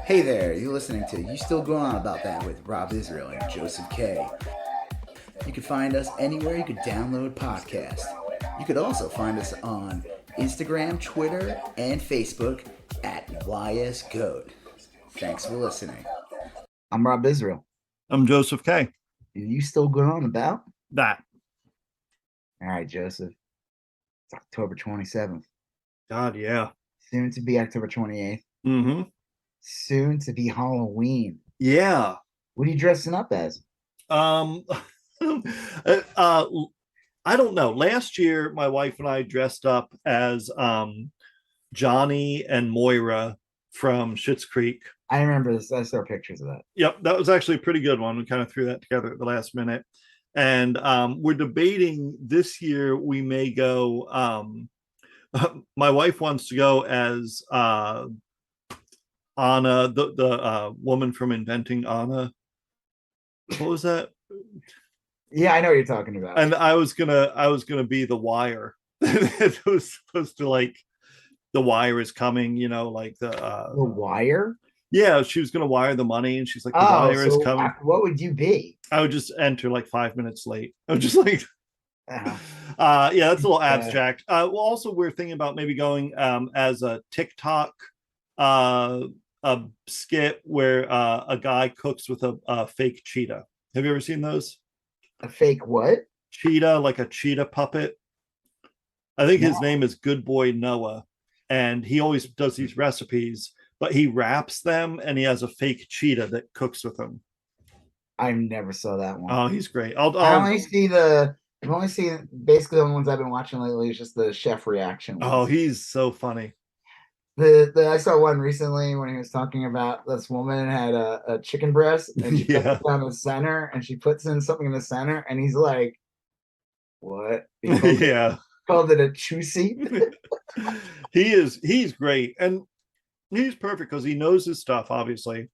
Hey there, you're listening to You Still Going On About That with Rob Israel and Joseph K. You can find us anywhere you could download podcasts. You could also find us on Instagram, Twitter, and Facebook at YSGOAT. Thanks for listening. I'm Rob Israel. I'm Joseph K. Are you still going on about that? All right, Joseph. It's October 27th. God, yeah. Soon to be October 28th. Mm-hmm. Soon to be Halloween. Yeah. What are you dressing up as? I don't know. Last year, my wife and I dressed up as Johnny and Moira from Schitt's Creek. I remember this. I saw pictures of that. Yep, that was actually a pretty good one. We kind of threw that together at the last minute. And we're debating this year we may go. My wife wants to go as Anna, the woman from Inventing Anna. What was that? Yeah, I know what you're talking about. And I was gonna be the wire. It was supposed to, like, the wire is coming, like the wire. Yeah, she was gonna wire the money, and she's like, the wire is coming. What would you be? I would just enter like 5 minutes late. I was just like, yeah, that's a little abstract. Well, also we're thinking about maybe going as a TikTok a skit where a guy cooks with a fake cheetah. Have you ever seen those? A fake what? Cheetah, like a cheetah puppet. I think his name is Good Boy Noah, and he always does these recipes, but he wraps them, and he has a fake cheetah that cooks with him. I never saw that one. Oh, he's great. I've only seen basically the ones I've been watching lately is just the chef reaction ones. Oh, he's so funny. I saw one recently when he was talking about this woman had a chicken breast, and she cuts it down the center, and she puts in something in the center, and he's like, "What?" Called it a chusi. He's great, and he's perfect because he knows his stuff. Obviously,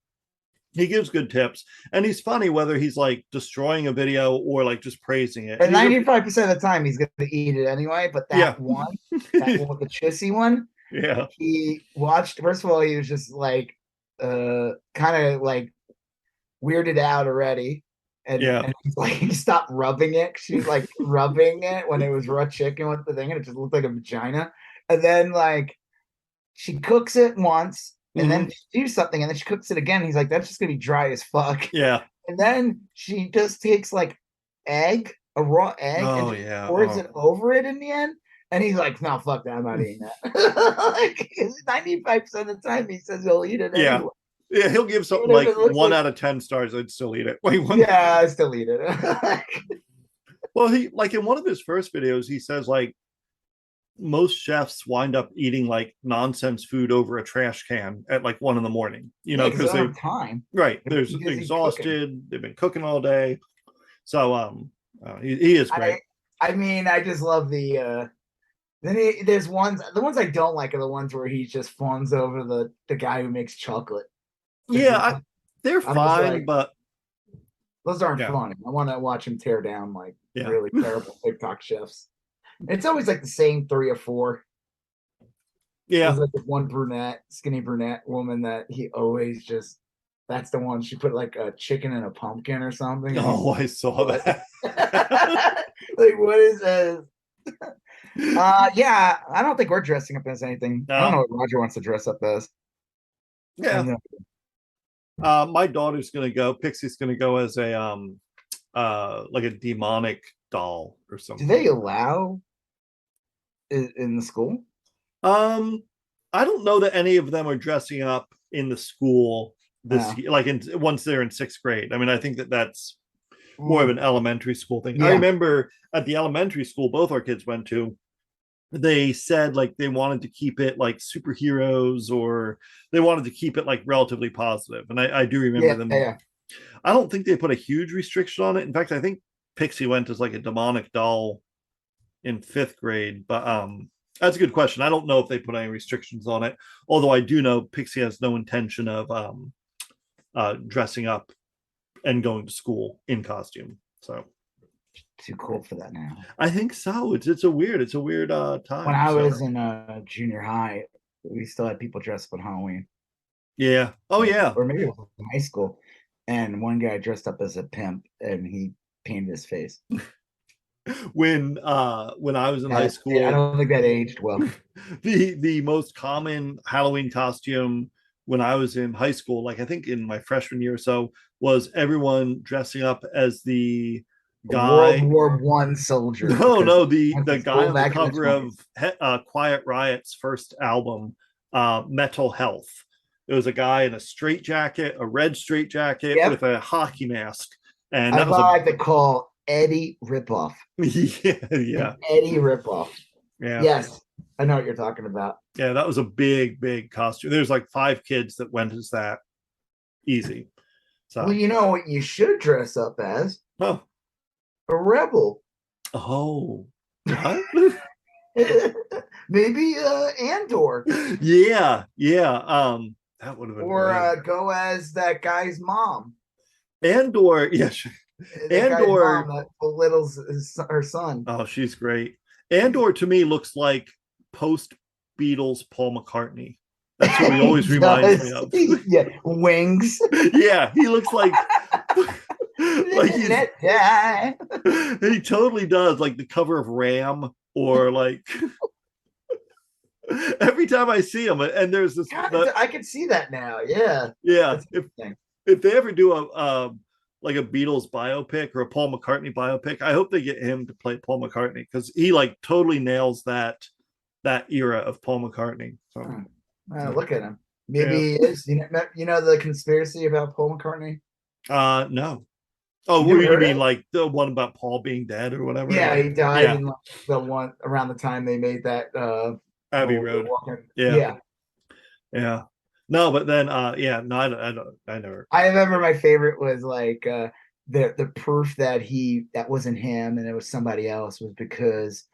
he gives good tips, and he's funny whether he's like destroying a video or like just praising it. And 95% of the time, he's going to eat it anyway. But that one with the chusi one. Yeah. He watched, first of all, he was just like kind of like weirded out already. And he's like, he stopped rubbing it. She was like rubbing it when it was raw chicken with the thing, and it just looked like a vagina. And then like she cooks it once, and then she do something, and then she cooks it again. He's like, that's just gonna be dry as fuck. Yeah. And then she just takes like a raw egg, and pours it over it in the end. And he's like, no, fuck that. I'm not eating that. Like 95% of the time he says he'll eat it anyway. Yeah, he'll give something like 1 out of 10 stars. I'd still eat it. Yeah, I still eat it. Well, he, like, in one of his first videos, he says like most chefs wind up eating like nonsense food over a trash can at like 1 a.m. Because they have time. Right. They're exhausted. They've been cooking all day. So he is great. I mean, I just love the there's the ones I don't like are the ones where he just fawns over the guy who makes chocolate. Yeah, they're fine, but those aren't funny. I want to watch him tear down like really terrible TikTok chefs. It's always like the same 3 or 4. Yeah, there's like this one skinny brunette woman that he always just. That's the one. She put like a chicken in a pumpkin or something. Oh, I saw that. Like, what is this? Yeah, I don't think we're dressing up as anything. No. I don't know what Roger wants to dress up as. Yeah. My daughter's gonna go. Pixie's gonna go as a like a demonic doll or something. Do they allow in the school? I don't know that any of them are dressing up in the school this year, like once they're in 6th grade. I mean, I think that's more of an elementary school thing. I remember at the elementary school both our kids went to, they said like they wanted to keep it like superheroes, or they wanted to keep it like relatively positive. And I do remember them. Yeah. I don't think they put a huge restriction on it. In fact, I think Pixie went as like a demonic doll in 5th grade. But that's a good question. I don't know if they put any restrictions on it. Although I do know Pixie has no intention of dressing up and going to school in costume. So too cool for that now. I think so. It's a weird time. When I was in junior high, we still had people dress up on Halloween. Yeah. Oh yeah. Or maybe it was in high school, and one guy dressed up as a pimp and he painted his face. When I was in high I school, don't think that aged well. the most common Halloween costume when I was in high school, like I think in my freshman year or so, was everyone dressing up as the World guy. War One soldier No, because no, he went the to guy school on the back in the cover of 20s. Quiet Riot's first album, Mental Health. It was a guy in a straight jacket, a red straight jacket with Yep. a hockey mask, and I that was a like to call Eddie Ripoff. yeah, yeah, An Eddie Ripoff. yeah. Yes, I know what you're talking about. Yeah, that was a big costume. There's like 5 kids that went as that easy. Well, So, you know what you should dress up as? oh, A rebel. oh, what? Maybe Andor. Yeah, yeah. That would have been Or great. go as that guy's mom. Andor, yeah, sure. That guy's mom Andor. that belittles her son. Oh, she's great. Andor to me looks like post Beatles Paul McCartney. That's who he He always reminds me does. of. Yeah, wings. Yeah, he looks like he's he totally does like the cover of Ram or like every time I see him, and there's this I can see that now. Yeah, yeah, that's interesting. if they ever do a like a Beatles biopic or a Paul McCartney biopic, I hope they get him to play Paul McCartney because he like totally nails that era of Paul McCartney. So Look at him. yeah, Maybe he is. You know the conspiracy about Paul McCartney? no. Oh, You what never do you heard mean it? like the one about Paul being dead or whatever? Yeah, Like he died yeah, in like, the one around the time they made that Abbey oh, Road. Yeah, yeah. yeah. No, but then yeah, no, I never. I remember my favorite was like the proof that that wasn't him and it was somebody else was because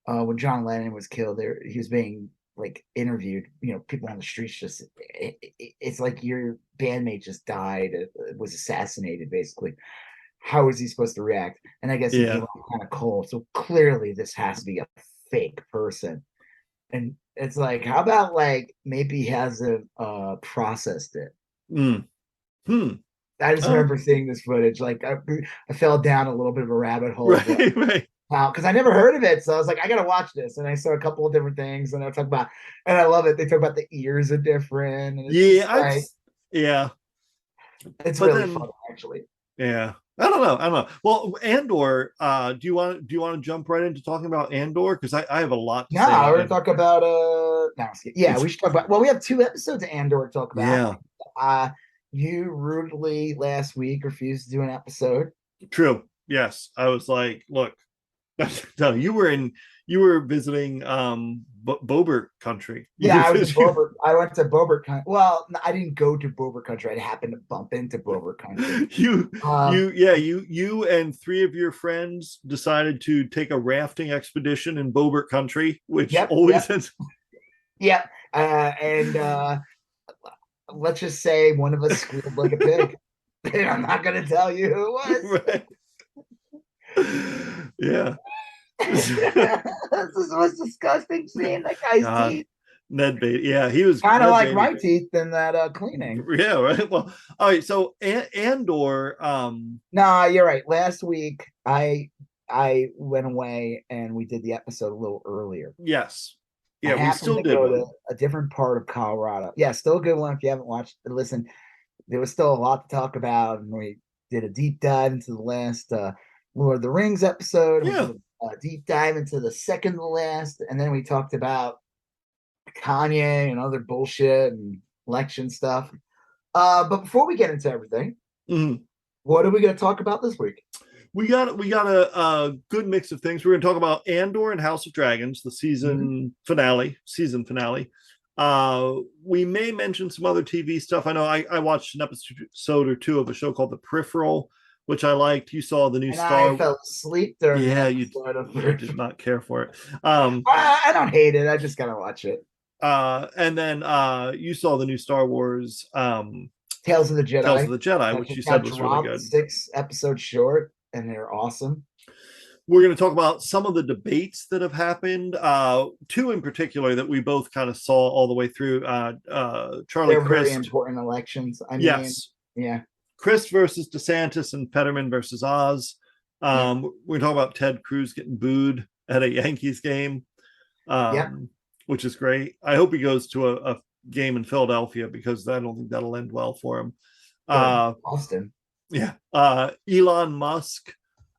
when John Lennon was killed, there he was being like interviewed. You know, people on the streets just it's like your bandmate just died, was assassinated, basically. How is he supposed to react? And I guess he came Yeah. off kind of cold. So clearly, this has to be a fake person. And it's like, how about like maybe he hasn't processed it? Mm. Hmm. I just Oh, remember seeing this footage. Like I fell down a little bit of a rabbit hole of right, right. wow, because I never heard of it. So I was like, I gotta watch this. And I saw a couple of different things, and I talk about, and I love it. They talk about the ears are different, and it's Yeah, just like yeah. it's But really then fun, actually. yeah. I don't know. I don't know. Well, Andor, do you want to jump right into talking about Andor? Because I have a lot to No, say we're about gonna Andor. talk about no, yeah, we should talk about. Well, we have 2 episodes of Andor to talk about. Yeah, You rudely last week refused to do an episode. true. Yes. I was like, look, no, you were visiting Bobert country. You Yeah, were I was in visiting Bober. I went to Bober country. Well, I didn't go to Bober country. I happened to bump into Bober country. you Um, you and 3 of your friends decided to take a rafting expedition in Bobert country, which yep, always yep, has yep. And let's just say one of us squealed like a pig. And I'm not gonna tell you who it was. right. Yeah. This is the most disgusting scene. That guy's God, teeth. Ned Beatty. Yeah, he was Kind of Ned like Beatty. my teeth in that cleaning. Yeah, right. Well, all right. So Andor, No, you're right. Last week I went away and we did the episode a little earlier. yes, I yeah, we happened still to did go to one. a different part of Colorado. Yeah, still a good one if you haven't watched it. Listen, there was still a lot to talk about, and we did a deep dive into the last Lord of the Rings episode, and we did Yeah, a deep dive into the second to last, and then we talked about Kanye and other bullshit and election stuff. But before we get into everything, mhm. what are we going to talk about this week? We got a good mix of things. We're going to talk about Andor and House of Dragons, the Mm-hmm. season finale. We may mention some other TV stuff. I know I watched an episode or two of a show called The Peripheral, which I liked. You saw the new And I Star. fell asleep during the Yeah, episode of you did not care for it. I don't hate it. I just gotta watch it. And then you saw the new Star Wars Tales of the Tales of Jedi the Jedi, that which you just said got was really dropped good. 6 episodes short, and they're awesome. we're going to talk about some of the debates that have happened. Two in particular that we both kind of saw all the way through. Charlie They're very Crist. important elections. I mean, Yes. yeah. Crist versus DeSantis and Fetterman versus Oz. Yeah. We're talking about Ted Cruz getting booed at a Yankees game, Yep. which is great. I hope he goes to a game in Philadelphia because I don't think that'll end well for him. Austin. Yeah. Elon Musk.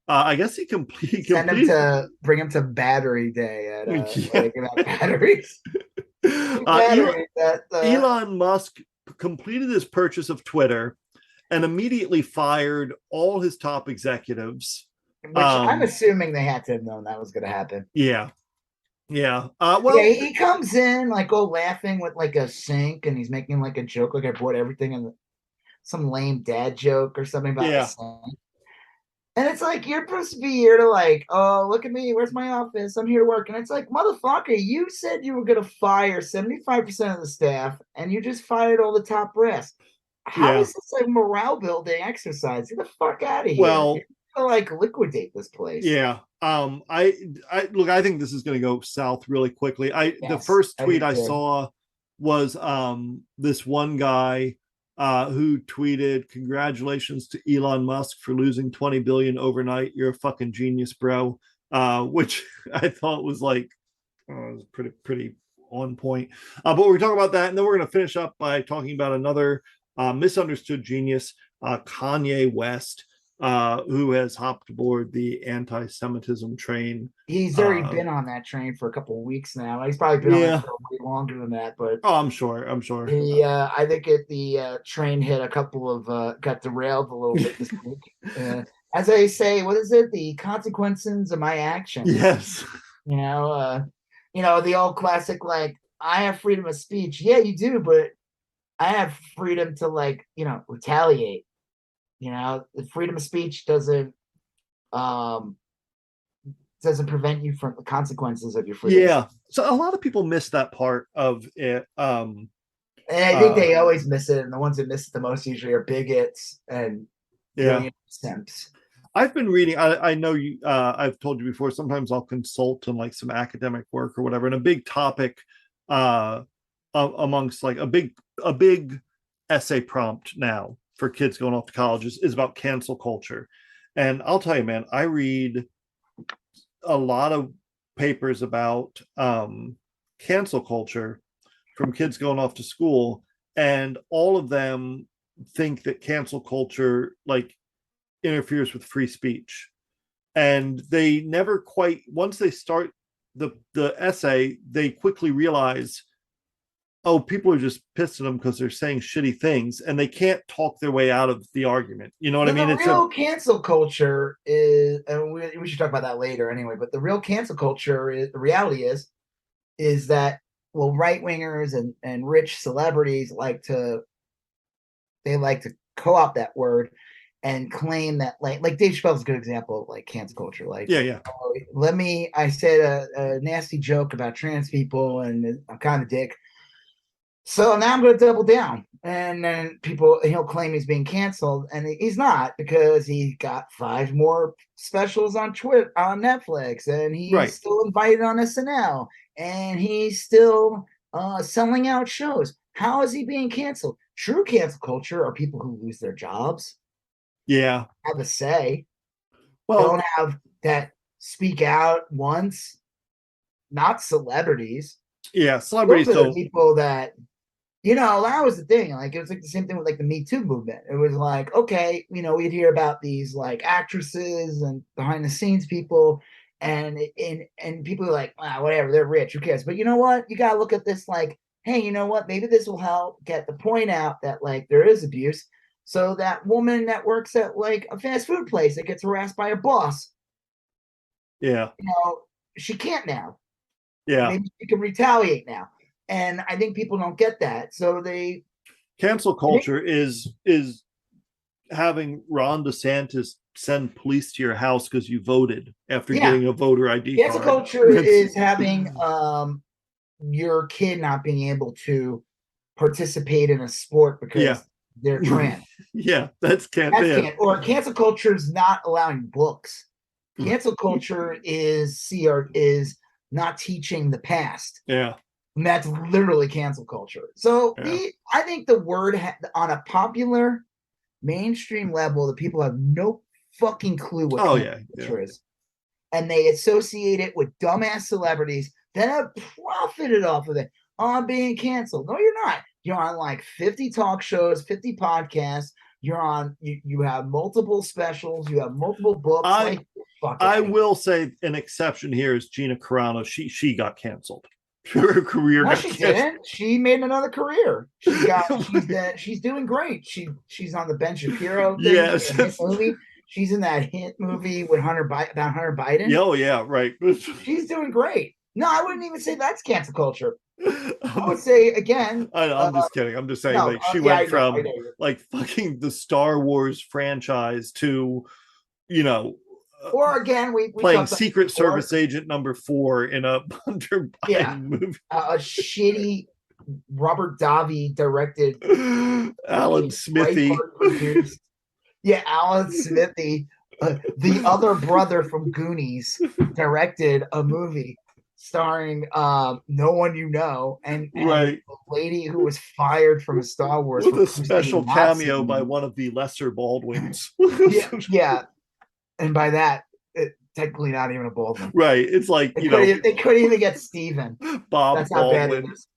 I guess he Send him completed. to bring him to Battery Day at Yeah. about batteries. Elon, Batteries at Elon Musk completed his purchase of Twitter and immediately fired all his top executives. which I'm assuming they had to have known that was going to happen. Yeah. Yeah. Yeah, he comes in like laughing with like a sink, and he's making like a joke, like I bought everything in some lame dad joke or something about the sink. And it's like, you're supposed to be here to like, oh, look at me, where's my office? I'm here to work. And it's like, motherfucker, you said you were going to fire 75% of the staff, and you just fired all the top brass. How is this a morale building exercise? Get the fuck out of here. Well, to like liquidate this place. Yeah. I look, I think this is going to go south really quickly. The first tweet I saw was this one guy who tweeted, "Congratulations to Elon Musk for losing 20 billion overnight. You're a fucking genius, bro." Which I thought was like was pretty on point. But we're talking about that, and then we're going to finish up by talking about another misunderstood genius, Kanye West, who has hopped aboard the anti-Semitism train. He's already been on that train for a couple of weeks now. He's probably been on it for way longer than that, but I'm sure. He, I think the train hit a couple of got derailed a little bit this week. As I say, what is it? The consequences of my actions. Yes. You know, the old classic, like, I have freedom of speech. Yeah, you do, but I have freedom to, like, retaliate. The freedom of speech doesn't prevent you from the consequences of your freedom. Yeah. So a lot of people miss that part of it. And I think they always miss it, and the ones that miss it the most usually are bigots and simps. I've been reading. I know you. I've told you before. Sometimes I'll consult on like some academic work or whatever. And a big topic, amongst like a big essay prompt now for kids going off to college is about cancel culture. And I'll tell you, man, I read a lot of papers about cancel culture from kids going off to school, and all of them think that cancel culture like interferes with free speech, and they never quite, once they start the essay, they quickly realize, oh, people are just pissed at them because they're saying shitty things, and they can't talk their way out of the argument. You know what I mean? The real cancel culture is, and we should talk about that later anyway, but the real cancel culture is, the reality is that, well, right wingers and rich celebrities like to co-opt that word and claim that like Dave Chappelle's a good example of like cancel culture. Like, I said a nasty joke about trans people and I'm kind of a dick, so now I'm going to double down. And then he'll claim he's being canceled, and he's not, because he got 5 more specials on Netflix, and he's still invited on SNL, and he's still selling out shows. How is he being canceled? True cancel culture are people who lose their jobs. Yeah. Have a say. Well, don't have that speak out once. Not celebrities. Yeah, celebrities don't. People that, that was the thing. Like, it was like the same thing with like the Me Too movement. It was like, okay, we'd hear about these like actresses and behind the scenes people, and people are like, wow, whatever, they're rich, who cares? But you know what? You gotta look at this like, hey, you know what? Maybe this will help get the point out that like there is abuse. So that woman that works at like a fast food place that gets harassed by her boss, she can't now. Yeah, maybe she can retaliate now. And I think people don't get that. So cancel culture is having Ron DeSantis send police to your house because you voted after getting a voter ID card. Cancel culture is having your kid not being able to participate in a sport because they're trans. That's cancel. Or cancel culture is not allowing books Cancel culture is not teaching the past. Yeah. And that's literally cancel culture. So I think the word on a popular mainstream level, the people have no fucking clue what cancel culture is. And they associate it with dumbass celebrities that have profited off of it. Oh, I'm being canceled. No, you're not. You're on like 50 talk shows, 50 podcasts. You're on, you have multiple specials, you have multiple books. I will say an exception here is Gina Carano. She got canceled. Her career no, got she canceled. didn't. She made another career. She's doing great. She's on the Ben Shapiro thing. Yes. Movie. She's in that hit movie with about Hunter Biden. Oh yeah, right. She's doing great. No, I wouldn't even say that's cancel culture. I would say again. I'm just kidding. I'm just saying, like, she went from like fucking the Star Wars franchise to, you know, or again, we playing Secret Service agent number 4 in a Hunter Biden movie. A shitty Robert Davi directed Alan Smithy. Yeah, Alan Smithy, the other brother from Goonies, directed a movie starring no one you know, and a lady who was fired from a Star Wars with a special cameo by one of the lesser Baldwins. yeah, and by that, technically not even a Baldwin. Right. It's like, they couldn't even get Steven. Bob That's Baldwin. how bad it is.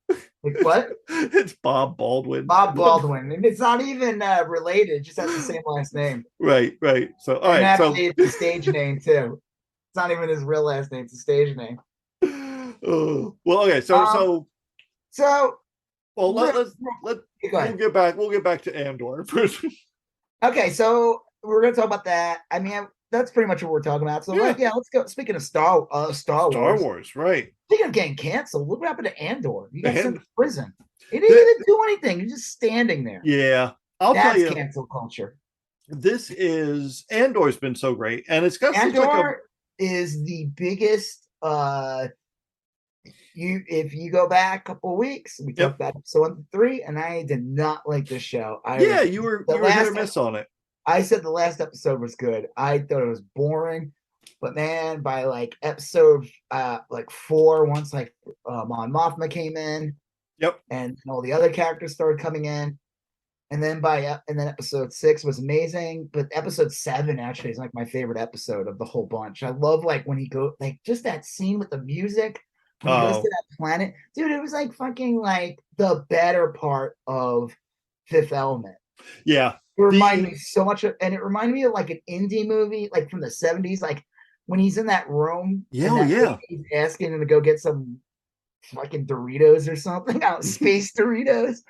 Like, what? It's Bob Baldwin. Bob Baldwin. And it's not even related, it just has the same last name. Right. So, all right. Actually, it's a stage name, too. It's not even his real last name, it's a stage name. Well, okay. So well, we'll get back to Andor first. Okay, so we're gonna talk about that. I mean, that's pretty much what we're talking about. So let's go. Speaking of Star Wars, right? Speaking of getting canceled, look what happened to Andor. You got sent to prison. He didn't even do anything. He's just standing there. Yeah, I'll tell you, cancel culture. Andor's been so great, and it's got Andor is the biggest. If you go back a couple of weeks, we talked about episode 3, and I did not like this show. You were hit or miss on it. I said the last episode was good. I thought it was boring, but man, by like episode 4, once like Mon Mothma came in, and all the other characters started coming in, and then episode 6 was amazing, but episode 7 actually is like my favorite episode of the whole bunch. I love like when he goes like just that scene with the music. When he goes to that planet, dude, it was like fucking like the better part of Fifth Element. Yeah. It reminded me so much of, and it reminded me of like an indie movie, like from the 70s, like when he's in that room. He's asking him to go get some fucking Doritos or something, space Doritos.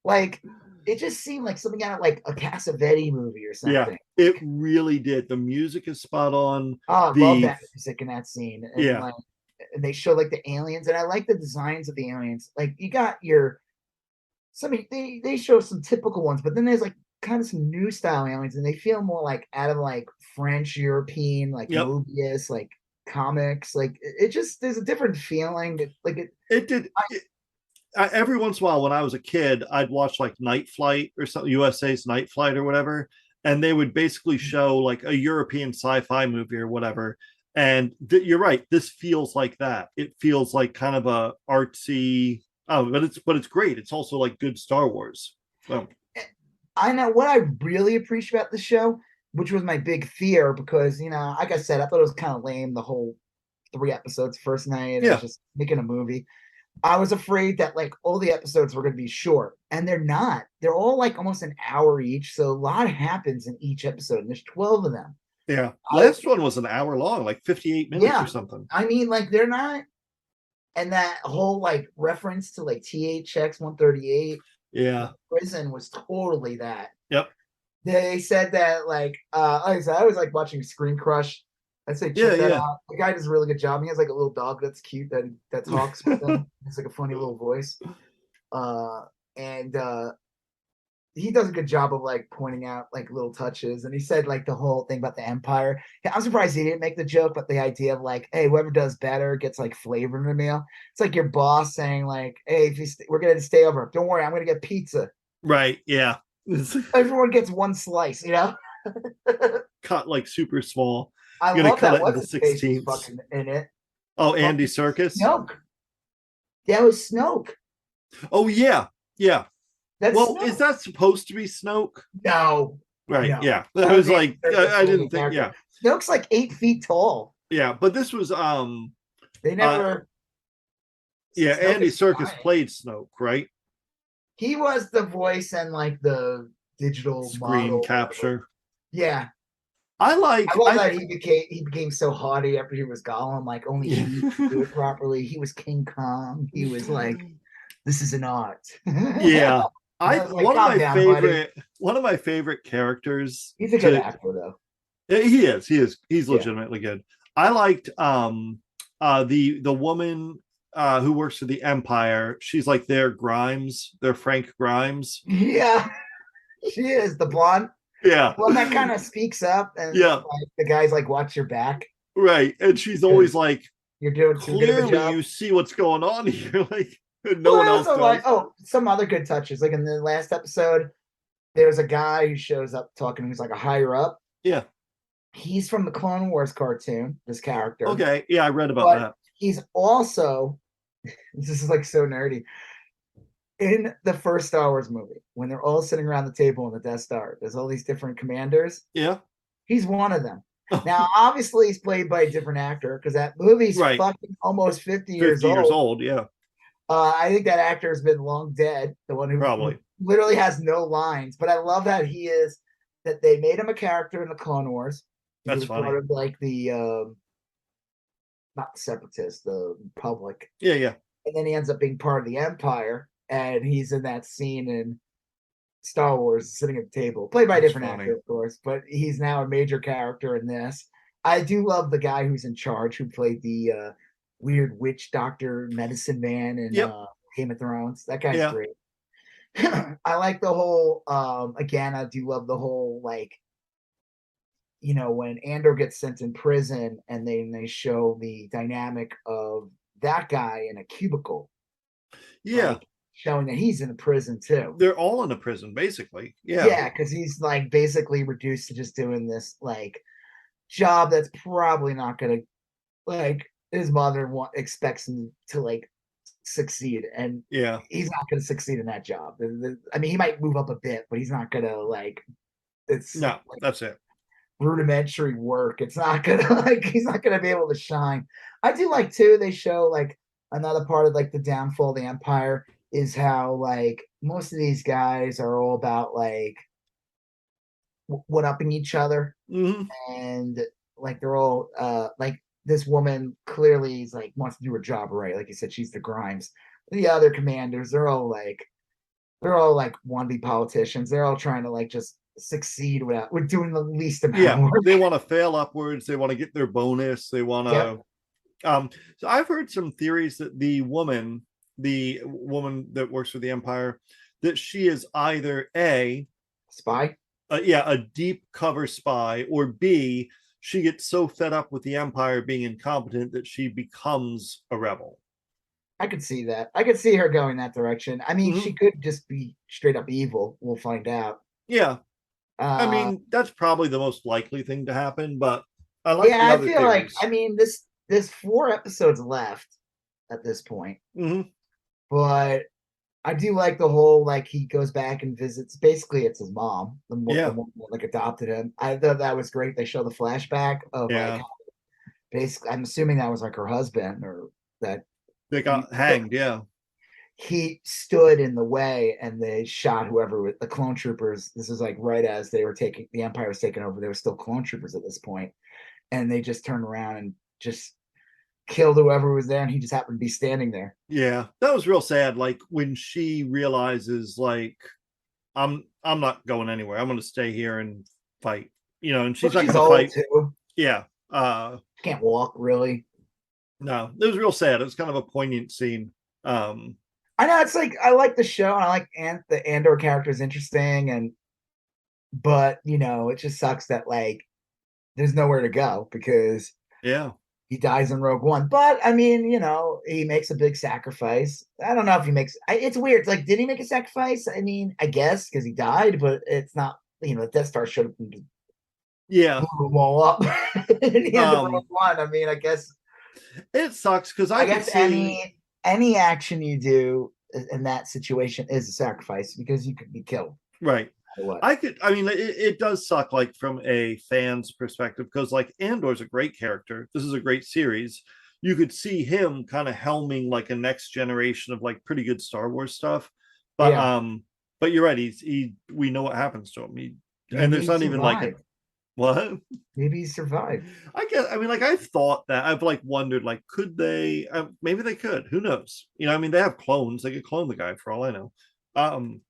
Like, it just seemed like something out of like a Cassavetes movie or something. Yeah, it really did. The music is spot on. Oh, I love that music in that scene. And like, and they show like the aliens, and I like the designs of the aliens. Like, you got they show some typical ones, but then there's like kind of some new style aliens, and they feel more like out of like French European, like Mobius, like comics. Like it just, there's a different feeling. Every once in a while when I was a kid, I'd watch like Night Flight or something, USA's Night Flight or whatever, and they would basically show like a European sci-fi movie or whatever. And you're right, this feels like that. It feels like kind of a artsy, but it's great. It's also like good Star Wars. So I know what I really appreciate about the show, which was my big fear, because like I said, I thought it was kind of lame the whole 3 episodes first night. It was just making a movie. I was afraid that like all the episodes were going to be short, and they're not. They're all like almost an hour each, so a lot happens in each episode, and there's 12 of them. Yeah, last one was an hour long, like 58 minutes or something. I mean, like, they're not, and that whole like reference to like THX 138, prison was totally that. Yep. They said that like I was like watching Screen Crush. I say check that out. The guy does a really good job. He has like a little dog that's cute that talks with him. It's like a funny little voice. And he does a good job of like pointing out like little touches. And he said like the whole thing about the Empire. I'm surprised he didn't make the joke, but the idea of like, hey, whoever does better gets like flavor in the meal. It's like your boss saying like, hey, if we're gonna stay over, don't worry, I'm gonna get pizza. Right. Yeah. Everyone gets one slice, Cut like super small. I You're gonna love cut that. it What's into his face was 16ths. fucking in it. Oh, Andy Fucking Serkis. Snoke. That was Snoke. Oh yeah, yeah. That's Well, is Snoke. that supposed to be Snoke? No, Right. no. Yeah. I That was was Andy like, Serkis I playing a didn't think. character. Yeah. Snoke's like 8 feet tall. Yeah. But this was They uh never. yeah, Snoke Andy is Serkis giant. played Snoke, right? He was the voice and like the digital Screen model, whatever. capture. Yeah, I I like love I that he became so haughty after he was Gollum. Like only yeah. he could do it properly. He was King Kong. He was like, this is an art. Yeah. I I was like, calm down, buddy. one of my favorite characters He's a good to actor, though. he's Yeah. legitimately good. I liked the woman who works for the Empire. She's like their Grimes, their Frank Grimes. Yeah, she is the blonde. Yeah. One that kind of speaks up, and Yeah. like the guy's like, "Watch your back," Right. And she's always because like, you're doing too good of a clearly job. you see what's going on here. Like no Well, one I else also like, does. oh, some other good touches. Like in the last episode, there's a guy who shows up talking. Who's like a higher up. Yeah. He's from the Clone Wars cartoon. This character, Okay. Yeah, I read about but that. he's also this is like so nerdy. In the first Star Wars movie, when they're all sitting around the table in the Death Star, there's all these different commanders. Yeah. He's one of them. Now, obviously, he's played by a different actor because that movie's Right. fucking almost 50 years 50 years old. old. Yeah. I think that actor has been long dead, the one who Probably. literally has no lines. But I love that they made him a character in the Clone Wars. He That's was part funny. of like the, not the Separatists, the Republic. Yeah. Yeah. And then he ends up being part of the Empire. And he's in that scene in Star Wars sitting at the table, played by a That's different funny. actor, of course, but he's now a major character in this. I do love the guy who's in charge, who played the weird witch doctor medicine man in Yep. Game of Thrones. That guy's Yeah. great. I like the whole again, I do love the whole like, when Andor gets sent in prison and they show the dynamic of that guy in a cubicle, Yeah. like showing that he's in a prison too. They're all in a prison, basically. Yeah. Yeah, because he's like basically reduced to just doing this like job that's probably not gonna, like, his mother expects him to like succeed, and Yeah. he's not gonna succeed in that job. I mean, he might move up a bit, but he's not gonna like, it's No, like that's it. rudimentary work. It's not gonna like, he's not gonna be able to shine. I do like too. They show like another part of like the downfall of the Empire is how like most of these guys are all about like one upping each other, Mm-hmm. and like they're all like this woman clearly is like wants to do her job right. Like you said, she's the Grimes. The other commanders, they're all like wannabe politicians. They're all trying to like just succeed with doing the least amount Yeah. of work. They want to fail upwards. They want to get their bonus. They want Yep. to. So I've heard some theories that the woman that works for the Empire, that she is either Spy. a deep cover spy, or B, she gets so fed up with the Empire being incompetent that she becomes a rebel. I could see that. I could see her going that direction. I mean, she Mm-hmm. could just be straight up evil. We'll find out. Yeah. I Uh, mean, that's probably the most likely thing to happen, but I like yeah, the I other feel like, theories. I mean, there's 4 episodes left at this point, Mm-hmm. but I do like the whole like he goes back and visits. Basically, it's his mom, the Yeah. one that like adopted him. I thought that was great. They show the flashback of like Yeah. basically. I'm assuming that was like her husband, or that They got hanged. Yeah. he stood in the way and they shot whoever with the clone troopers. This is like right as the Empire was taking over. There were still clone troopers at this point, and they just turned around and just killed whoever was there, and he just happened to be standing there. Yeah. That was real sad. Like when she realizes, like, I'm not going anywhere. I'm gonna stay here and fight. And she's Well, not she's gonna old fight. too. Yeah. She can't walk really. No, it was real sad. It was kind of a poignant scene. Um, I know, it's like I like the show and I like the Andor character is interesting, but it just sucks that like there's nowhere to go because yeah. he dies in Rogue One. But I mean, he makes a big sacrifice. I don't know if he makes. It's weird. It's like, did he make a sacrifice? I mean, I guess because he died, but it's not. The Death Star should have been Yeah. blew them all up in the end of Rogue Um, One. I mean, it sucks because I I could guess see. any action you do in that situation is a sacrifice because you could be killed. Right. No what? I mean, it does suck, like, from a fan's perspective, because, like, Andor's a great character. This is a great series. You could see him kind of helming, like, a next generation of, like, pretty good Star Wars stuff. But, Yeah, you're right. We know what happens to him. And maybe there's he not even like a, survived. what? Maybe he survived. I guess, I mean, like, I've thought that. I've, like, wondered, like, could they, maybe they could, who knows? I mean, they have clones. They could clone the guy for all I know. Um,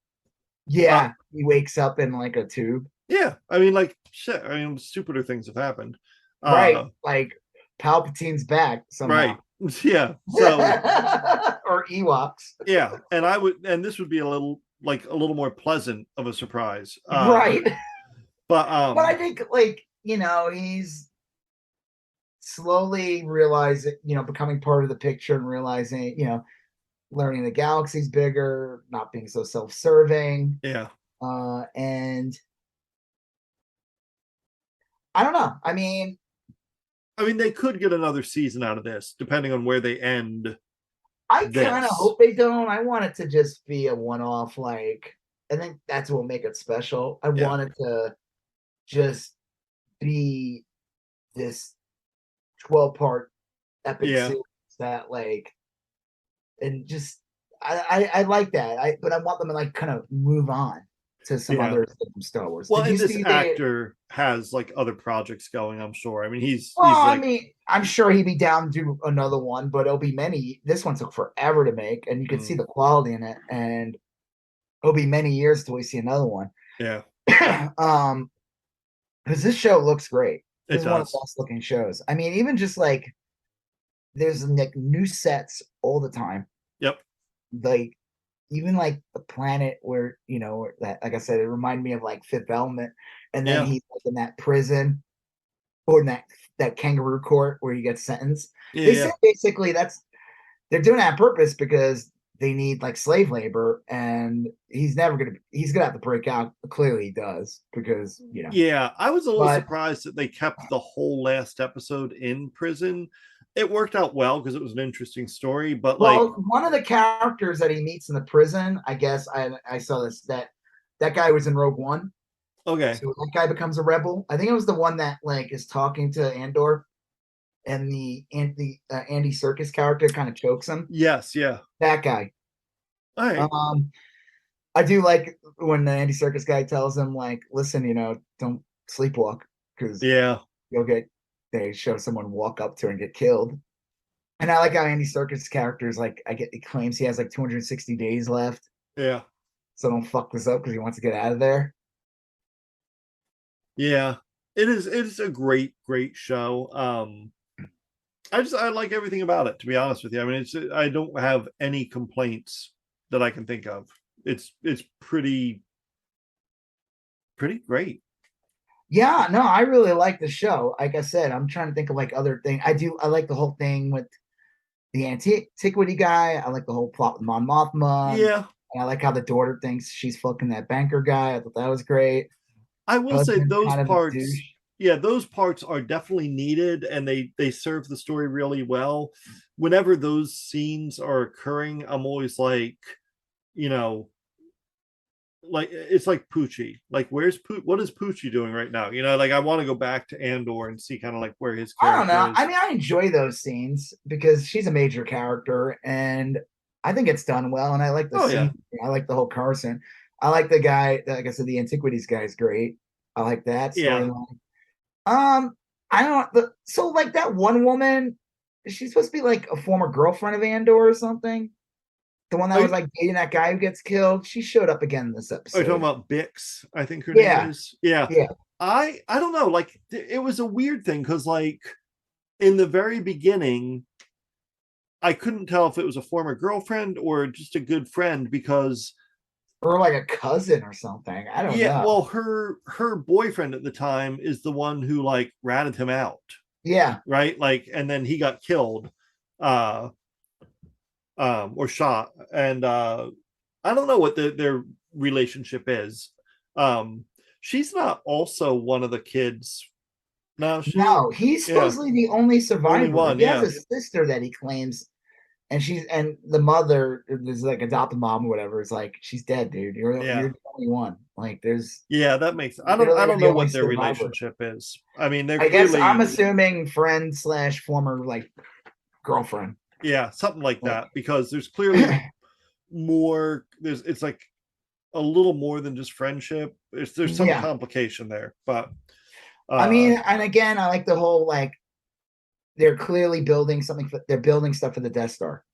but Yeah, he wakes up in like a tube. yeah, I mean, like, shit. I mean, stupider things have happened. Right, Uh, like Palpatine's back somehow. right. Yeah. So Or Ewoks. yeah, and this would be a little more pleasant of a surprise. Right. But But I think like, he's slowly realizing, becoming part of the picture and realizing, learning the galaxy's bigger, not being so self-serving. yeah, And I don't know. I mean, they could get another season out of this, depending on where they end I kind of this. hope they don't. I want it to just be a one-off. Like, I think that's what will make it special. I Yeah, want it to just be this 12-part epic yeah, series that like, and just I like that. But I want them to like kind of move on to some yeah. other stuff from Star Wars. Well, Did you and this see the actor has, like, other projects going, I'm sure. I mean, he's Well, I like, mean, I'm sure he'd be down to do another one, but it'll be many. This one took forever to make, and you can see mm, the quality in it, and it'll be many years till we see another one. yeah, um, because this show looks great. This it is one of the does. best looking shows. I mean, even just like there's like new sets all the time. Yep. Like even like the planet where that, like I said, it reminded me of like Fifth Element, and then Yeah, he's like in that prison or in that kangaroo court where he gets sentenced. yeah, They yeah. said basically they're doing that on purpose because they need like slave labor, and he's gonna have to break out. Clearly, he does because Yeah, I was a little But surprised that they kept the whole last episode in prison. It worked out well because it was an interesting story, but, like, well, one of the characters that he meets in the prison, I guess I saw this that guy was in Rogue One. okay. So that guy becomes a rebel. I think it was the one that like is talking to Andor, and the Andy Serkis character kind of chokes him. Yes, yeah. That guy. All right. Um, I do like when the Andy Serkis guy tells him like, listen, don't sleepwalk because Yeah. you'll get. They show someone walk up to her and get killed. And I like how Andy Serkis' character is like, he claims he has like 260 days left, Yeah. so don't fuck this up because he wants to get out of there. Yeah. It is a great, great show. I like everything about it, to be honest with you. I mean, I don't have any complaints that I can think of. It's pretty great. Yeah, no, I really like the show. Like I said, I'm trying to think of like other things. I like the whole thing with the antiquity guy. I like the whole plot with Mon Mothma. Yeah. And I like how the daughter thinks she's fucking that banker guy. I thought that was great. I will say Husband's those kind of a douche. parts, yeah, those parts are definitely needed, and they serve the story really well. Whenever those scenes are occurring, I'm always like, you know, like, it's like Poochie. Like, what is Poochie doing right now? Like, I want to go back to Andor and see kind of like where his I don't character know. I is. mean, I enjoy those scenes because she's a major character, and I think it's done well. And I like the Oh yeah. scene. I like the whole Carson. I like the guy. Like I said, the antiquities guy is great. I like that Yeah. storyline. Um, I don't. So like that one woman, she's supposed to be like a former girlfriend of Andor or something. The one that Are was you, like dating that guy who gets killed. She showed up again in this are you talking episode. about Bix? I think her name Yeah, is. Yeah. yeah. I don't know. Like, it was a weird thing because, like, in the very beginning, I couldn't tell if it was a former girlfriend or just a good friend because, Or like a cousin or something. I don't yeah, know. well, her boyfriend at the time is the one who, like, ratted him out, Yeah. right? Like, and then he got killed, uh or shot, and I don't know what their relationship is. She's not also one of the kids. No, she. No, he's Yeah, supposedly the only only survivor. one. He has Yeah, a sister that he claims, and the mother is like adopted mom or whatever. Is like she's dead, dude. yeah, You're the only one. Like there's yeah. That makes. I literally you're don't the know only what their survivor. relationship is. I mean, they're I guess I'm clearly, assuming friend slash former like girlfriend. yeah, something like Like that, because there's clearly more. There's it's like a little more than just friendship. There's some yeah. complication there, but I uh mean, and again, I like the whole like they're clearly building something for they're building stuff for the Death Star.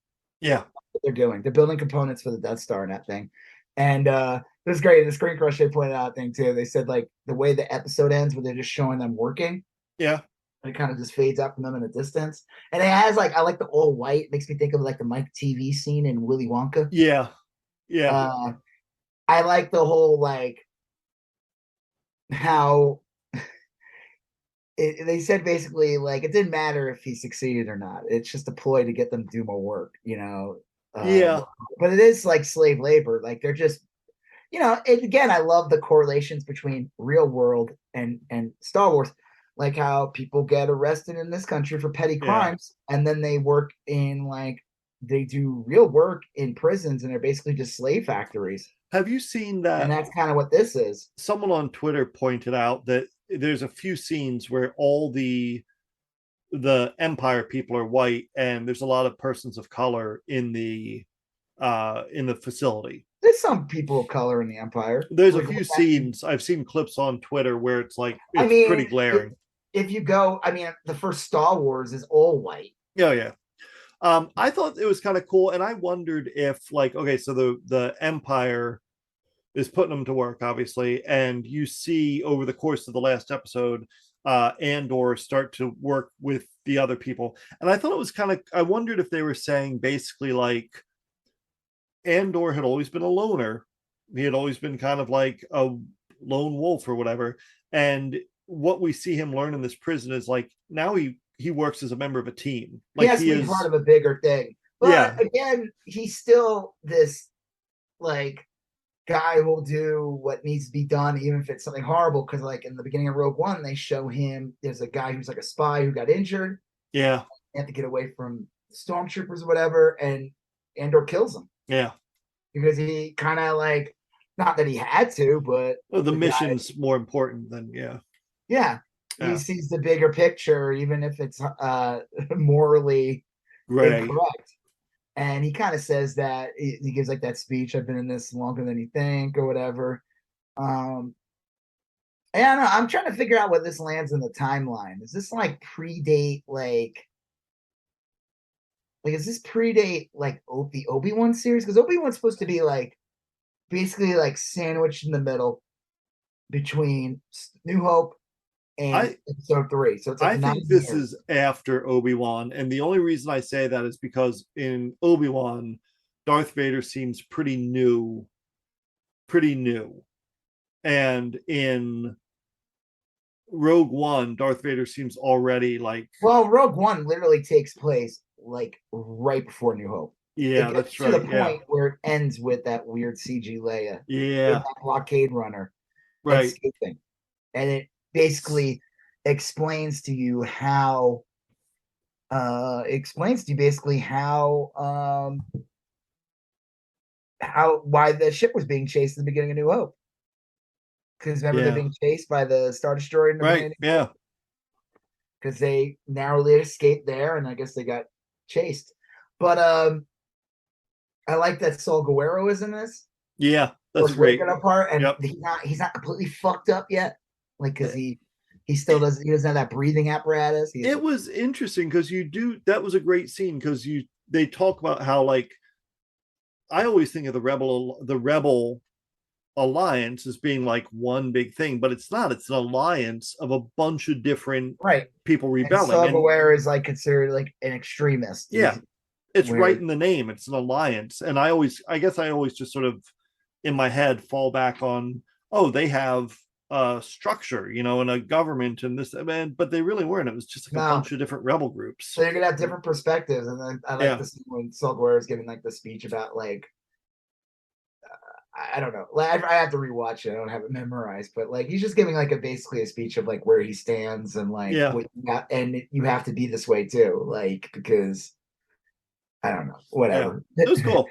yeah, They're doing. They're building components for the Death Star and that thing. And it was great. The Screen Crush they pointed out thing too. They said like the way the episode ends, where they're just showing them working, yeah, and it kind of just fades out from them in the distance. And it has like I like the all white. It makes me think of like the Mike TV scene in Willy Wonka. yeah, yeah, Uh, I like the whole like how they said basically like it didn't matter if he succeeded or not. It's just a ploy to get them to do more work, you know. yeah, But it is like slave labor. Like they're just, again, I love the correlations between real world and Star Wars, like how people get arrested in this country for petty yeah. crimes, and then they work in like they do real work in prisons, and they're basically just slave factories. Have you seen And that? that's kind of what this is. Someone on Twitter pointed out that there's a few scenes where all the Empire people are white, and there's a lot of persons of color in the facility. There's some people of color in the Empire. There's a Like, few scenes I've seen clips on Twitter where it's like I it's pretty mean, glaring. if you go, I mean, the first Star Wars is all white. Yeah, yeah. I thought it was kind of cool, and I wondered if, like, okay, so the Empire is putting them to work, obviously, and you see over the course of the last episode, Andor start to work with the other people, and I thought it was kind of. I wondered if they were saying basically like Andor had always been a loner. He had always been kind of like a lone wolf or whatever. And what we see him learn in this prison is like now he works as a member of a team. He Like has he to be part is, of a bigger thing. yeah, But again, he's still this like guy who will do what needs to be done, even if it's something horrible. Because like in the beginning of Rogue One, they show him there's a guy who's like a spy who got injured. yeah, They have to get away from stormtroopers or whatever, and Andor kills him yeah. because he kind of like not that he had to, but Well, the the guy, mission's more important than yeah, yeah, he yeah. sees the bigger picture, even if it's morally Gray, incorrect. And he kind of says that he gives like that speech, I've been in this longer than you think or whatever. um and I don't know, I'm trying to figure out what this lands in the timeline. Is this like predate like is this predate like the Obi-Wan series? Because Obi-Wan's supposed to be like basically like sandwiched in the middle between New Hope and I episode 3, so it's like I 9 think this years. is after Obi-Wan, and the only reason I say that is because in Obi-Wan, Darth Vader seems pretty new, and in Rogue One, Darth Vader seems already like, Well, Rogue One literally takes place like right before New Hope. It yeah, gets that's to the right, yeah, point where it ends with that weird CG Leia in yeah, that blockade runner right, escaping, and it basically explains to you how why the ship was being chased at the beginning of New Hope. Because remember they're yeah, being chased by the Star Destroyer in the right, beginning, yeah, because they narrowly escaped there, and I guess they got chased. But I like that Saul Guerrero is in this yeah. That's Force Waken great. apart, and Yep. he's not completely fucked up yet, like because he still doesn't have that breathing apparatus. He's It was interesting because you do that was a great scene because they talk about how like I always think of the rebel alliance as being like one big thing, but it's not. It's an alliance of a bunch of different right. people And rebelling. Saul And Guerrero is like considered like an extremist. yeah, He's it's right where in the name. It's an alliance. And I guess I always just sort of in my head fall back on, oh, they have a structure, and a government and this, man, but they really weren't. It was just like a no. bunch of different rebel So groups. you're gonna have different perspectives, and then I like Yeah. this when Saul Guerrero is giving like the speech about like I don't know. Like, I have to rewatch it. I don't have it memorized, but like he's just giving like basically a speech of like where he stands and like Yeah. what you got, and you have to be this way too, like because I don't know, Yeah. whatever. It was cool.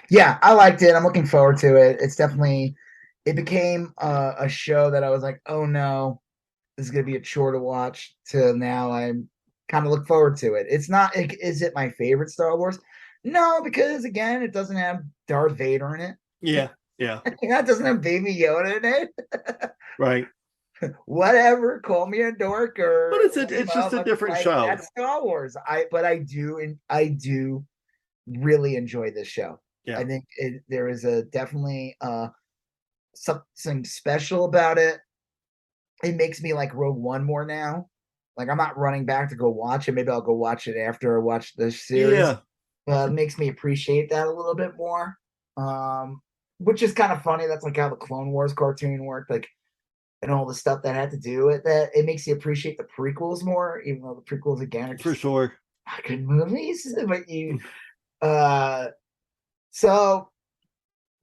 Yeah, I liked it. I'm looking forward to it. It's definitely it became a show that I was like, oh no, this is gonna be a chore to watch. To now, I'm kind of look forward to it. It's not. Is it my favorite Star Wars? No, because again, it doesn't have Darth Vader in it. Yeah. Yeah. It doesn't have Baby Yoda in it. Right. Whatever, call me a dork But or it's lame, just a but different like show. that's Star Wars. I do and I do really enjoy this show. Yeah. I think there is a definitely something special about it. It makes me like Rogue One more now. Like I'm not running back to go watch it. Maybe I'll go watch it after I watch this series. Yeah. It makes me appreciate that a little bit more. Which is kind of funny. That's like how the Clone Wars cartoon worked. Like and all the stuff that had to do with that, it makes you appreciate the prequels more, even though the prequels again are For just sure. good movies. But you, uh, so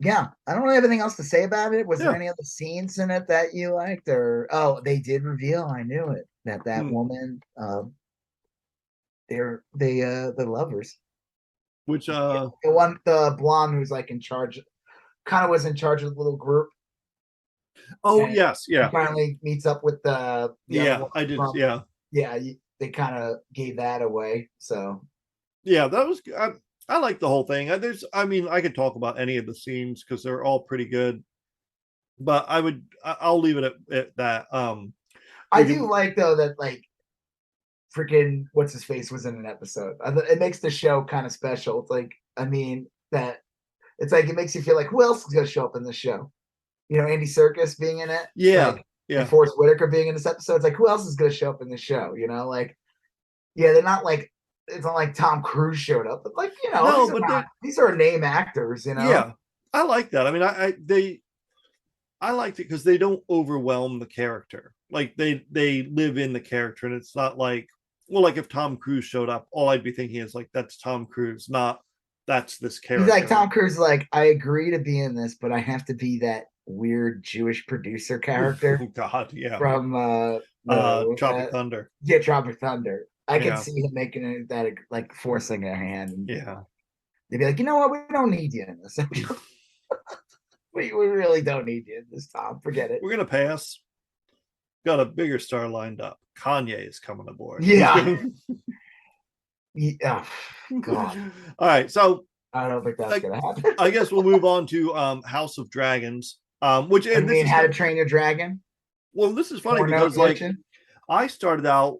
yeah, I don't really have anything else to say about it. Was there Yeah. any other scenes in it that you liked, or oh, they did reveal? I knew it that Hmm. woman, they're lovers. Which The one, the blonde who's like in charge, kind of was in charge of the little group, oh and yes, he yeah. finally meets up with the other Yeah, one I did. from Yeah. yeah. They kind of gave that away, so Yeah, that was I like the whole thing. I mean, I could talk about any of the scenes because they're all pretty good, but I'll leave it at that. I We do can like though that like freaking what's his face was in an episode. It makes the show kind of special. It's like I mean that it's like it makes you feel like who else is going to show up in the show? You know, Andy Serkis being in it, yeah, like and yeah. Forrest Whitaker being in this episode. It's like who else is going to show up in the show? You know, like yeah, they're not like it's not like Tom Cruise showed up, but like you know No, but they these are name actors. You know, yeah. I like that. I mean, I liked it because they don't overwhelm the character. Like they live in the character, and it's not like well, like if Tom Cruise showed up, all I'd be thinking is like that's Tom Cruise, not that's this he's like character. Tom Cruise. Like I agree to be in this, but I have to be that weird Jewish producer character Oh God, yeah. from Tropic Thunder. yeah, Tropic Thunder. I can Yeah, see him making it that like forcing a hand. And yeah. they'd be like, you know what, we don't need you in this. We really don't need you in this, Tom. Forget it. We're gonna pass. Got a bigger star lined up. Kanye is coming aboard. Yeah. Yeah. Oh, God. All right, so I don't think that's I, gonna happen. I guess we'll move on to House of Dragons. Which I and this mean, is How to Train Your Dragon. well, this is funny Porno because like glitching. I started out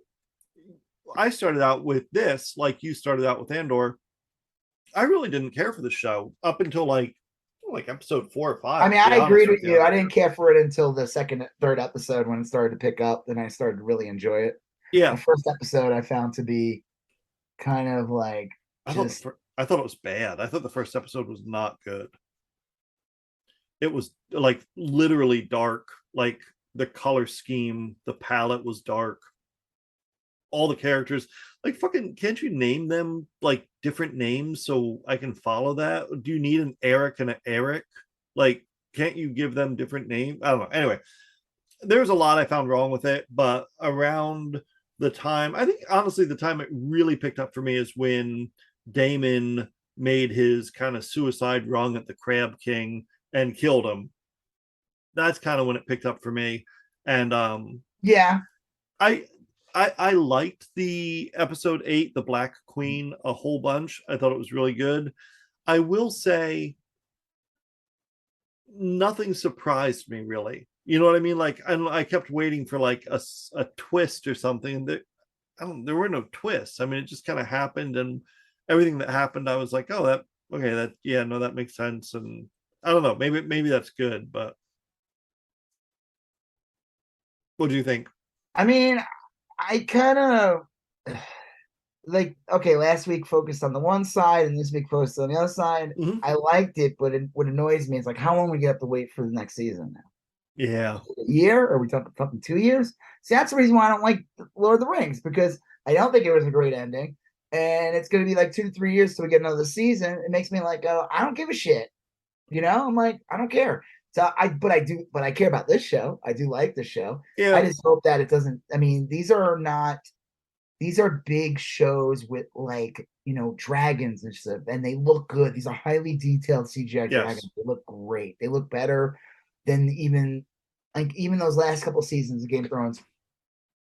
I started out with this, like you started out with Andor. I really didn't care for the show up until like episode 4 or 5. I mean, To be I agreed honest with with you. you, I didn't care for it until the third episode when it started to pick up. Then I started to really enjoy it. The yeah, first episode I found to be kind of like just I thought it was bad. I thought the first episode was not good. It was like literally dark. Like the color scheme, the palette was dark. All the characters, like fucking, can't you name them like different names so I can follow that? Do you need an Eric and an Eric? Like, can't you give them different names? I don't know. Anyway, there's a lot I found wrong with it, but around the time, I think honestly, the time it really picked up for me is when Damon made his kind of suicide rung at the Crab King and killed him. That's kind of when it picked up for me. And yeah. I I liked the episode 8, the Black Queen, a whole bunch. I thought it was really good. I will say nothing surprised me really. You know what I mean? Like I kept waiting for like a twist or something. There were no twists. I mean, it just kind of happened, and everything that happened, I was like, oh, that okay, that yeah, no, that makes sense. And I don't know, maybe that's good. But what do you think? I mean, I kind of like okay. Last week focused on the one side, and this week focused on the other side. Mm-hmm. I liked it, but what annoys me is like how long we have to wait for the next season now. Yeah, A year? Are we talking 2 years? See, that's the reason why I don't like Lord of the Rings because I don't think it was a great ending, and it's going to be like 2 to 3 years till we get another season. It makes me like, I don't give a shit. I'm like, I don't care. So but I care about this show. I do like the show. I Yeah. just hope that it doesn't. I mean, these are big shows with like, dragons and stuff, and they look good. These are highly detailed CGI Yes. dragons. They look great. They look better than even those last couple seasons of Game of Thrones.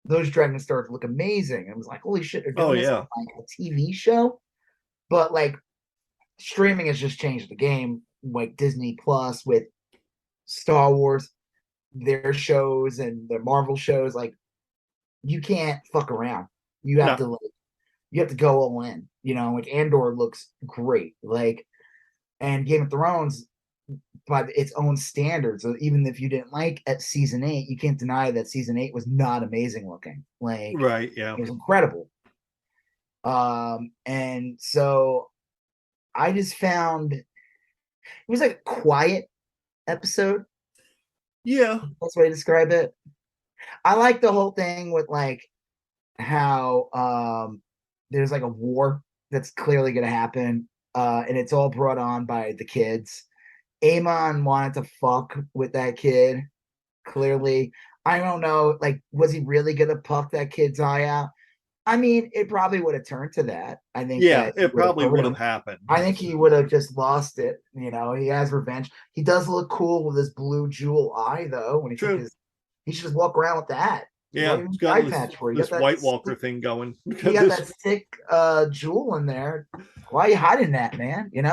Those dragons started to look amazing. I was like, holy shit, they're Oh doing this on yeah. like a TV show. But like streaming has just changed the game. Like Disney Plus with Star Wars, their shows and the Marvel shows, like you can't fuck around. You have No. to like you have to go all in. Like Andor looks great. Like and Game of Thrones by its own standards. So even if you didn't like at season 8, you can't deny that season 8 was not amazing looking. Like Right. Yeah. it was incredible. And so I just found it was like a quiet episode. Yeah. That's the way to describe it. I like the whole thing with like how there's like a war that's clearly going to happen, and it's all brought on by the kids. Amon wanted to fuck with that kid. Clearly, I don't know. Like, was he really going to puff that kid's eye out? I mean, it probably would have turned to that. I think Yeah. that he It would have probably hurt would have him. happened. I think he would have just lost it. He has revenge. He does look cool with his blue jewel eye, though. When he took True. his, he should just walk around with that. What Yeah. do you It's need the got eye this patch for? this White Walker thing going. You got This that sick jewel in there. Why are you hiding that, man? Keep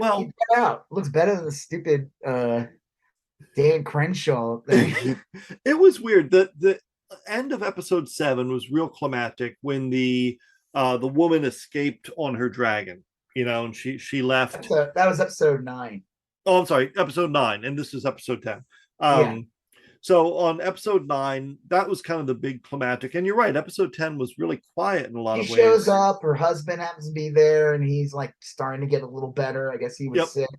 well, that out. Looks better than the stupid Dan Crenshaw thing. it was weird. The end of episode 7 was real climactic when the woman escaped on her dragon, and she left. That was episode 9. Oh, I'm sorry, episode 9, and this is episode 10. Yeah. So on episode 9, that was kind of the big climactic. And you're right, episode 10 was really quiet in a lot She of shows ways. up, her husband happens to be there, and he's like starting to get a little better. I guess he was Yep. sick.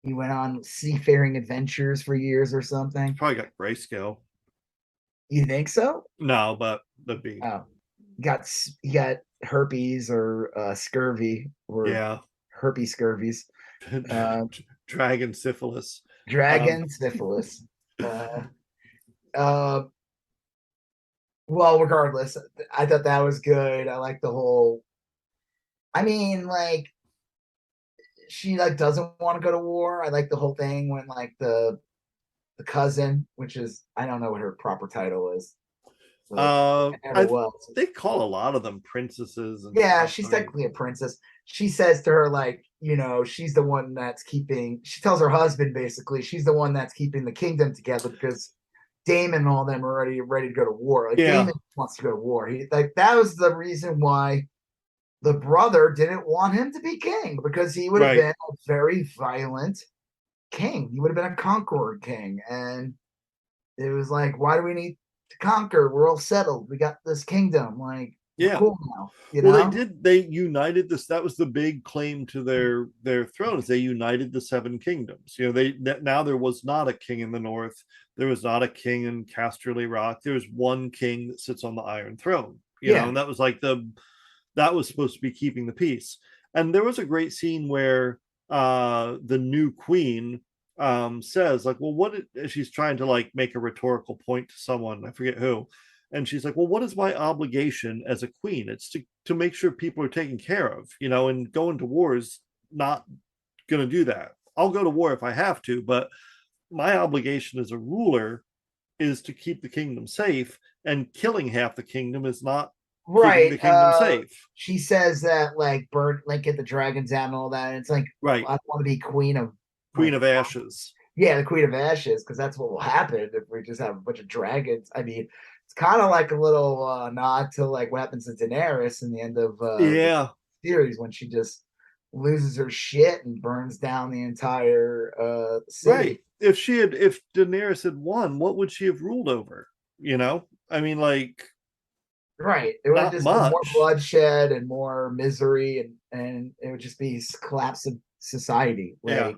He went on seafaring adventures for years or He's something. probably got grayscale. You think so? No, but that'd be Oh, he got herpes or scurvy or yeah. herpes scurvies. Uh, Dragon syphilis. Um, Dragon syphilis. Uh, uh, well, regardless, I thought that was good. I like the whole. I mean, like she like doesn't want to go to war. I like the whole thing when like the cousin, which is I don't know what her proper title is. Like it never I was. they call a lot of them princesses and Yeah, stuff. she's I mean, technically a princess. She says to her, like, she's the one that's keeping, she tells her husband basically, she's the one that's keeping the kingdom together because Damon and all them are already ready to go to war. Like, yeah, Damon wants to go to war. That was the reason why the brother didn't want him to be king because he would have right. been a very violent king. He would have been a conqueror king. And it was like, why do we need to conquer? We're all settled. We got this kingdom. Like, we're Yeah. cool now, Well, they united this. That was the big claim to their throne is they united the 7 kingdoms. Now there was not a king in the north. There was not a king in Casterly Rock. There was one king that sits on the Iron Throne. Yeah. And that was like that was supposed to be keeping the peace. And there was a great scene where the new queen says like, well, she's trying to like make a rhetorical point to someone, I forget who, and she's like, well, what is my obligation as a queen? It's to make sure people are taken care of, and going to war is not going to do that. I'll go to war if I have to, but my obligation as a ruler is to keep the kingdom safe, and killing half the kingdom is not keeping the Right. kingdom safe. She says that like burn like get the dragons out and all that. And it's like Right. I want to be queen of Queen like of Ashes. yeah, the queen of ashes, because that's what will happen if we just have a bunch of dragons. I mean, it's kind of like a little nod to like what happens to Daenerys in the end of the Yeah. series when she just loses her shit and burns down the entire city. Right. If Daenerys had won, what would she have ruled over? I mean, like, Right. It would have not just been more much. bloodshed and more misery and it would just be collapse of society. Yeah.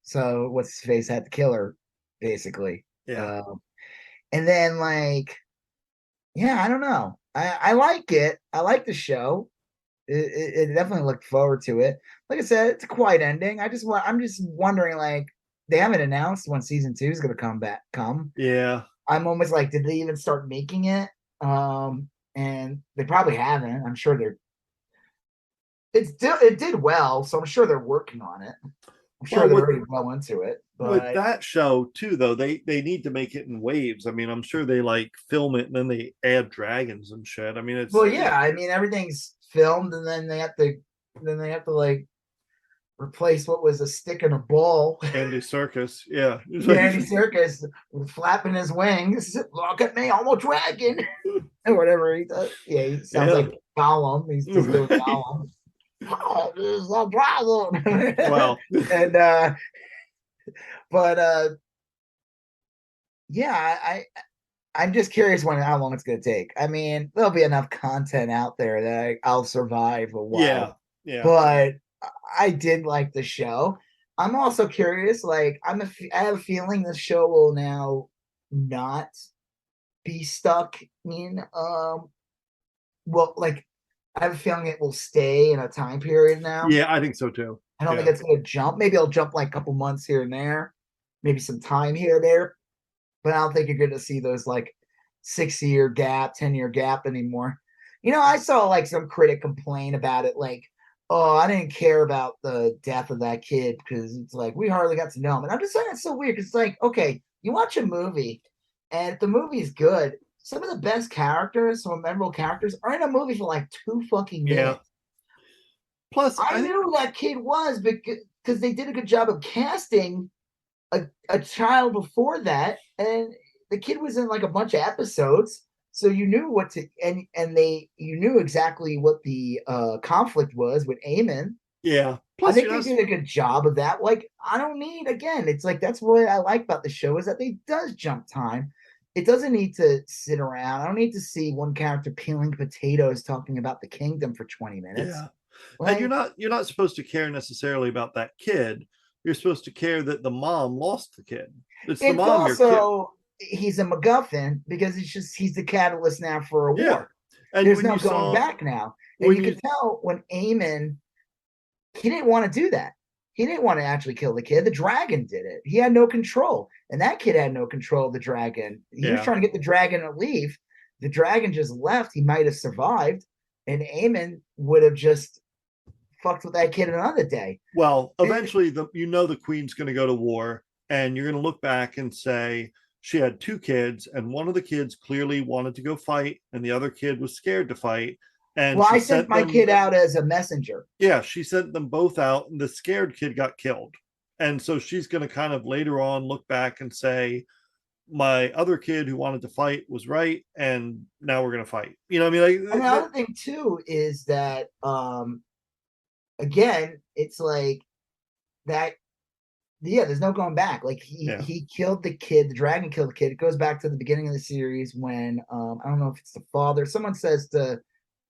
So what's his face had to kill her, basically. Yeah. And then like, yeah, I don't know. I like it. I like the show. It definitely looked forward to it. like I said, it's a quiet ending. I'm just wondering, like, they haven't announced when season 2 is going to come. Yeah. I'm almost like, did they even start making it? And they probably haven't. I'm sure it did well, so I'm sure they're working on it. I'm sure Well, they're already well into it, with but that show too, though, they need to make it in waves. I mean, I'm sure they like film it and then they add dragons and shit. I mean, well, yeah, I mean everything's filmed, and then they have to like replace what was a stick and a ball. Andy Circus, yeah. Yeah, Andy Circus flapping his wings. Look at me, I'm a dragon, or whatever he does. Yeah, he sounds Yeah. like Gollum. He's just doing Gollum. Oh, this is a dragon. Wow. And but yeah, I'm just curious how long it's going to take. I mean, there'll be enough content out there that I'll survive a Yeah. while. Yeah. But I did like the show. I'm also curious. Like, I have a feeling this show will now not be stuck in well, like I have a feeling it will stay in a time period now. Yeah, I think so too. I don't Yeah. think it's going to jump. Maybe it'll jump like a couple months here and there, maybe some time here and there, but I don't think you're going to see those like 6 year gap, 10 year gap anymore. I saw like some critic complain about it, like, oh, I didn't care about the death of that kid because it's like we hardly got to know him. And I'm just saying it's so weird because it's like, okay, you watch a movie, and if the movie's good, some of the best characters, some memorable characters, are in a movie for like 2 fucking Yeah. minutes. Plus, I knew who that kid was because they did a good job of casting a child before that, and the kid was in like a bunch of episodes, so you knew what to and they you knew exactly what the conflict was with Eamon. yeah. I Plus, think they did a good job of that. Like, I don't need again. It's like that's what I like about the show is that they does jump time. It doesn't need to sit around. I don't need to see one character peeling potatoes talking about the kingdom for 20 minutes. yeah. And Like, you're not supposed to care necessarily about that kid. You're supposed to care that the mom lost the kid. It's the it's mom you're kid. also he's a MacGuffin because he's the catalyst now for a Yeah. war. And There's when no you going saw back now. And when you you can tell when Eamon, he didn't want to do that. He didn't want to actually kill the kid. The dragon did it. He had no control. And that kid had no control of the dragon. He was yeah. trying to get the dragon to leave. The dragon just left. He might have survived. And Eamon would have just fucked with that kid another day. Well, And, eventually the queen's going to go to war, and you're going to look back and say she had two kids, and one of the kids clearly wanted to go fight, and the other kid was scared to fight, and well, she I sent sent my them. kid out as a messenger. Yeah, she sent them both out, and the scared kid got killed, and so she's going to kind of later on look back and say, my other kid who wanted to fight was right, and now we're going to fight. You know what I mean? And the other thing too is that again, it's like that. Yeah, there's no going back. Like yeah. he killed the kid. The dragon killed the kid. It goes back to the beginning of the series when I don't know if it's the father. Someone says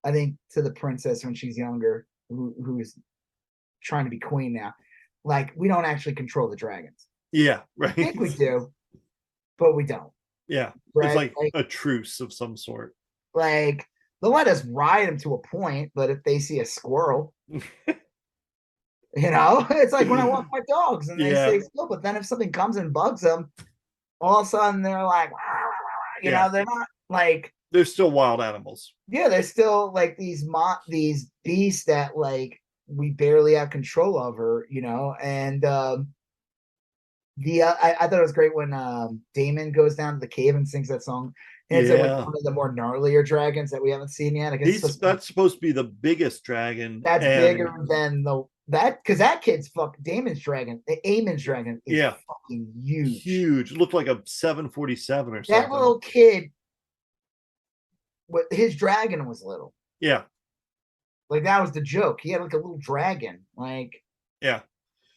I think to the princess when she's younger, who's trying to be queen now, like we don't actually control the dragons. Yeah, I right. think we do, but we don't. Yeah, there's Right? like a truce of some sort. Like they'll let us ride them to a point, but if they see a squirrel, it's like when I walk my dogs and they Yeah, stay still. But then if something comes and bugs them, all of a sudden they're like, yeah. they're not like, They're still wild animals. yeah, they're still like these beasts that like we barely have control over, and I thought it was great when Damon goes down to the cave and sings that song. And it's like Yeah, one of the more gnarlier dragons that we haven't seen yet. I guess that's supposed to be the biggest dragon, that's and bigger than because that kid's Damon's dragon, the Amon's dragon is yeah, fucking huge. huge. Looked like a 747 or That something. little kid, his dragon was little. Yeah, Like that was the joke. He had like a little dragon. Like, yeah.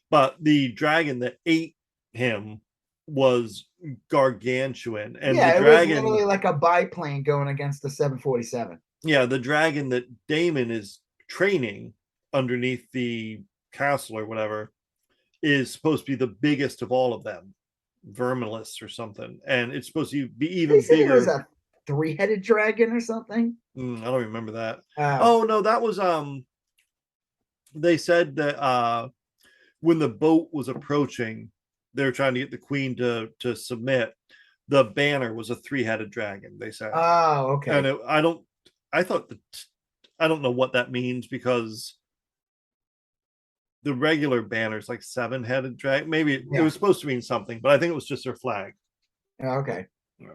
But the dragon that ate him was gargantuan, and the yeah, it was dragon, literally like a biplane going against the 747. yeah, the dragon that Damon is training underneath the castle or whatever is supposed to be the biggest of all of them, Verminous or something, and it's supposed to be They even said it was bigger. a they said that when the boat was approaching, they were trying to get the queen to submit. The banner was a three-headed dragon, they said. Oh, And okay. I thought that, I don't know what that means, because the regular banner is like seven-headed dragon. Maybe it Yeah. was supposed to mean something, but I think it was just their flag. Okay. Yeah.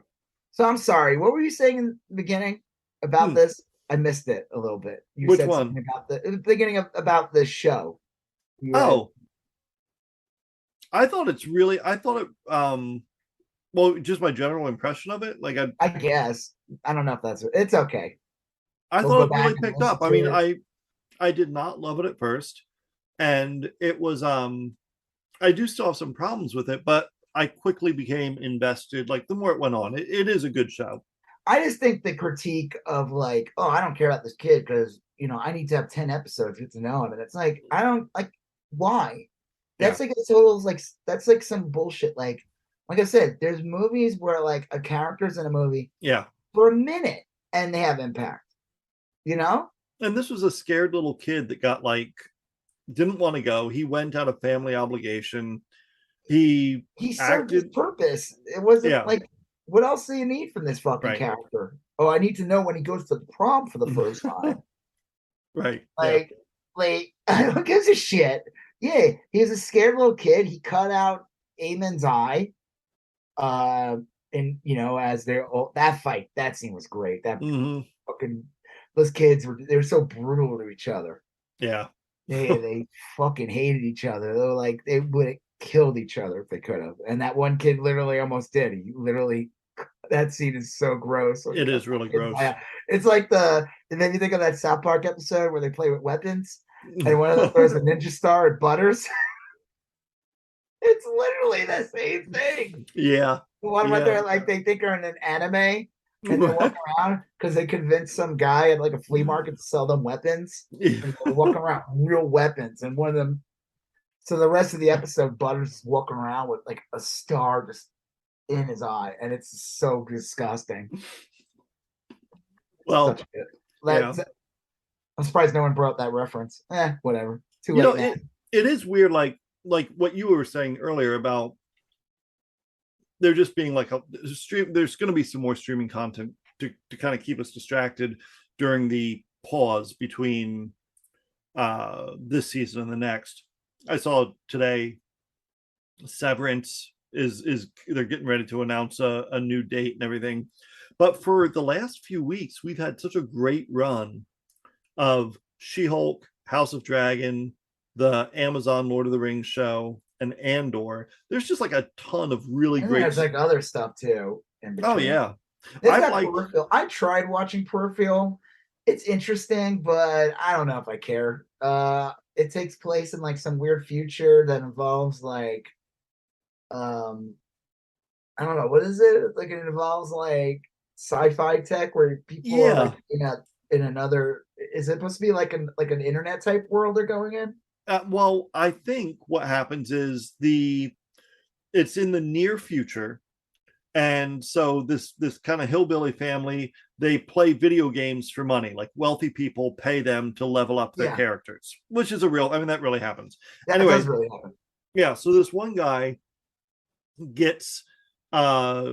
So I'm sorry. What were you saying in the beginning about Hmm. this? I missed it a little bit. You Which said one? something about the beginning of about the show. You had, Oh, I thought it well, just my general impression of it. Like I guess. I don't know if that's it's okay. I We'll thought go it back really and picked listen up. I to mean, it. I did not love it at first, and it was I do still have some problems with it, but I quickly became invested. Like the more it went on, it is a good show. I just think the critique of like, oh, I don't care about this kid because I need to have 10 episodes to get to know him. And it's like, I don't like why? Yeah, That's like a total like that's like some bullshit. Like I said, there's movies where like a character's in a movie yeah. for a minute and they have impact, you know? And this was a scared little kid that got like didn't want to go. He went out of family obligation. He He served his acted. purpose. It wasn't Yeah, like, what else do you need from this fucking right, character? Oh, I need to know when he goes to the prom for the first time. right. Yeah. Like, who gives a shit? Yeah, he was a scared little kid. He cut out Eamon's eye. Uh, and as that fight, that scene was great. That Hmm. fucking those kids they were so brutal to each other. Yeah. They fucking hated each other. They were like they would have killed each other if they could have. And that one kid literally almost did. He literally that scene is so gross. It is really gross. It's like and then you think of that South Park episode where they play with weapons and one of them throws a ninja star at Butters. It's literally the same thing. Yeah. The one where Yeah. they're like they think are in an anime and they're walking around because they convinced some guy at like a flea market to sell them weapons. And they're walking around with real weapons. And one of them, so the rest of the episode, Butters is walking around with like a star just in his eye, and it's so disgusting. Well, Such a good. yeah. I'm surprised no one brought that reference. Whatever. Too You know, late now. it is weird, like what you were saying earlier about there just being like a stream. There's going to be some more streaming content to kind of keep us distracted during the pause between this season and the next. I saw today Severance is they're getting ready to announce a new date and everything. But for the last few weeks, we've had such a great run of She-Hulk, House of Dragon, the Amazon Lord of the Rings show, and Andor. There's just like a ton of really And then great. there's like other stuff too in Oh between. yeah, They've I've got like Peripheral. I tried watching Peripheral. It's interesting, but I don't know if I care. It takes place in like some weird future that involves like um I don't know what is it? Like it involves like sci-fi tech where people are like yeah. in another. Is it supposed to be like an internet type world they're going in? Well, I think what happens is it's in the near future, and so this kind of hillbilly family, they play video games for money. Like wealthy people pay them to level up their Yeah, characters, which is a real. I mean, that really happens. that does Anyway, really happen. yeah. So this one guy gets uh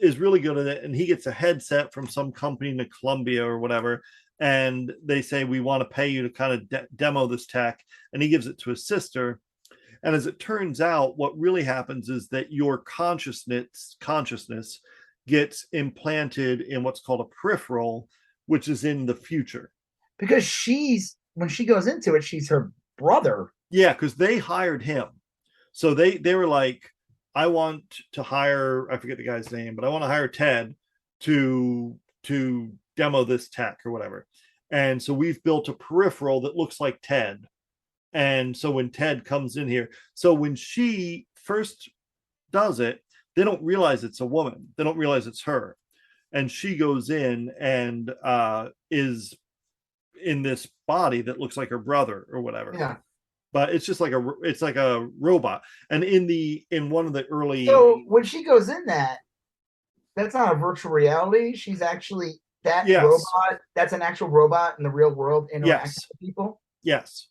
is really good at it, and he gets a headset from some company in Columbia or whatever, and they say we want to pay you to kind of demo this tech, and he gives it to his sister. And as it turns out, what really happens is that your consciousness gets implanted in what's called a peripheral, which is in the future. Because she's when she goes into it, she's her brother. Yeah, because they hired him. So they were like, I want to hire, I forget the guy's name, but I want to hire Ted to demo this tech or whatever. And so we've built a peripheral that looks like Ted. And so when Ted comes in here, so when she first does it, they don't realize it's a woman. They don't realize it's her. And she goes in and is in this body that looks like her brother or whatever. Yeah. But it's just like it's like a robot. And in one of the early. So when she goes in that's not a virtual reality. She's actually that Yes. robot. That's an actual robot in the real world interacting Yes. with people. Yes.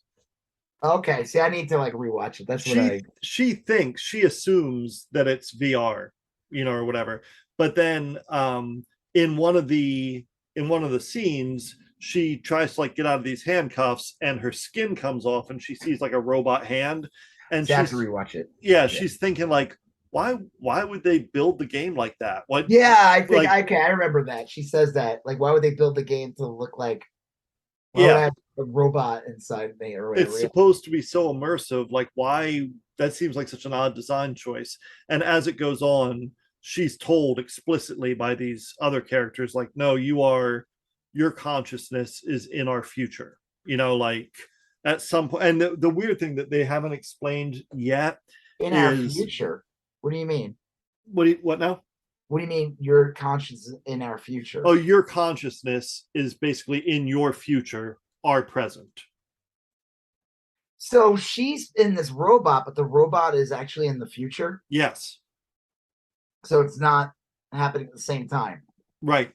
Okay, see, I need to like rewatch it. That's what she I. she thinks, she assumes that it's VR, or whatever. But then in one of the scenes, she tries to like get out of these handcuffs and her skin comes off and she sees like a robot hand, and See, I have to rewatch it. yeah, Yeah. she's thinking like, why would they build the game like that? What, Yeah, I think like, okay, I remember that. She says that. Like, why would they build the game to look like why would I yeah, have a robot inside me or it's whatever? Yeah. supposed to be so immersive. Like, why? That seems like such an odd design choice. And as it goes on, she's told explicitly by these other characters, like, no, your consciousness is in our future. Like at some point. And the weird thing that they haven't explained yet In our is future. What do you mean? what now? What do you mean your conscience is in our future? Oh, your consciousness is basically in your future, our present. So she's in this robot, but the robot is actually in the future. Yes. So it's not happening at the same time. Right.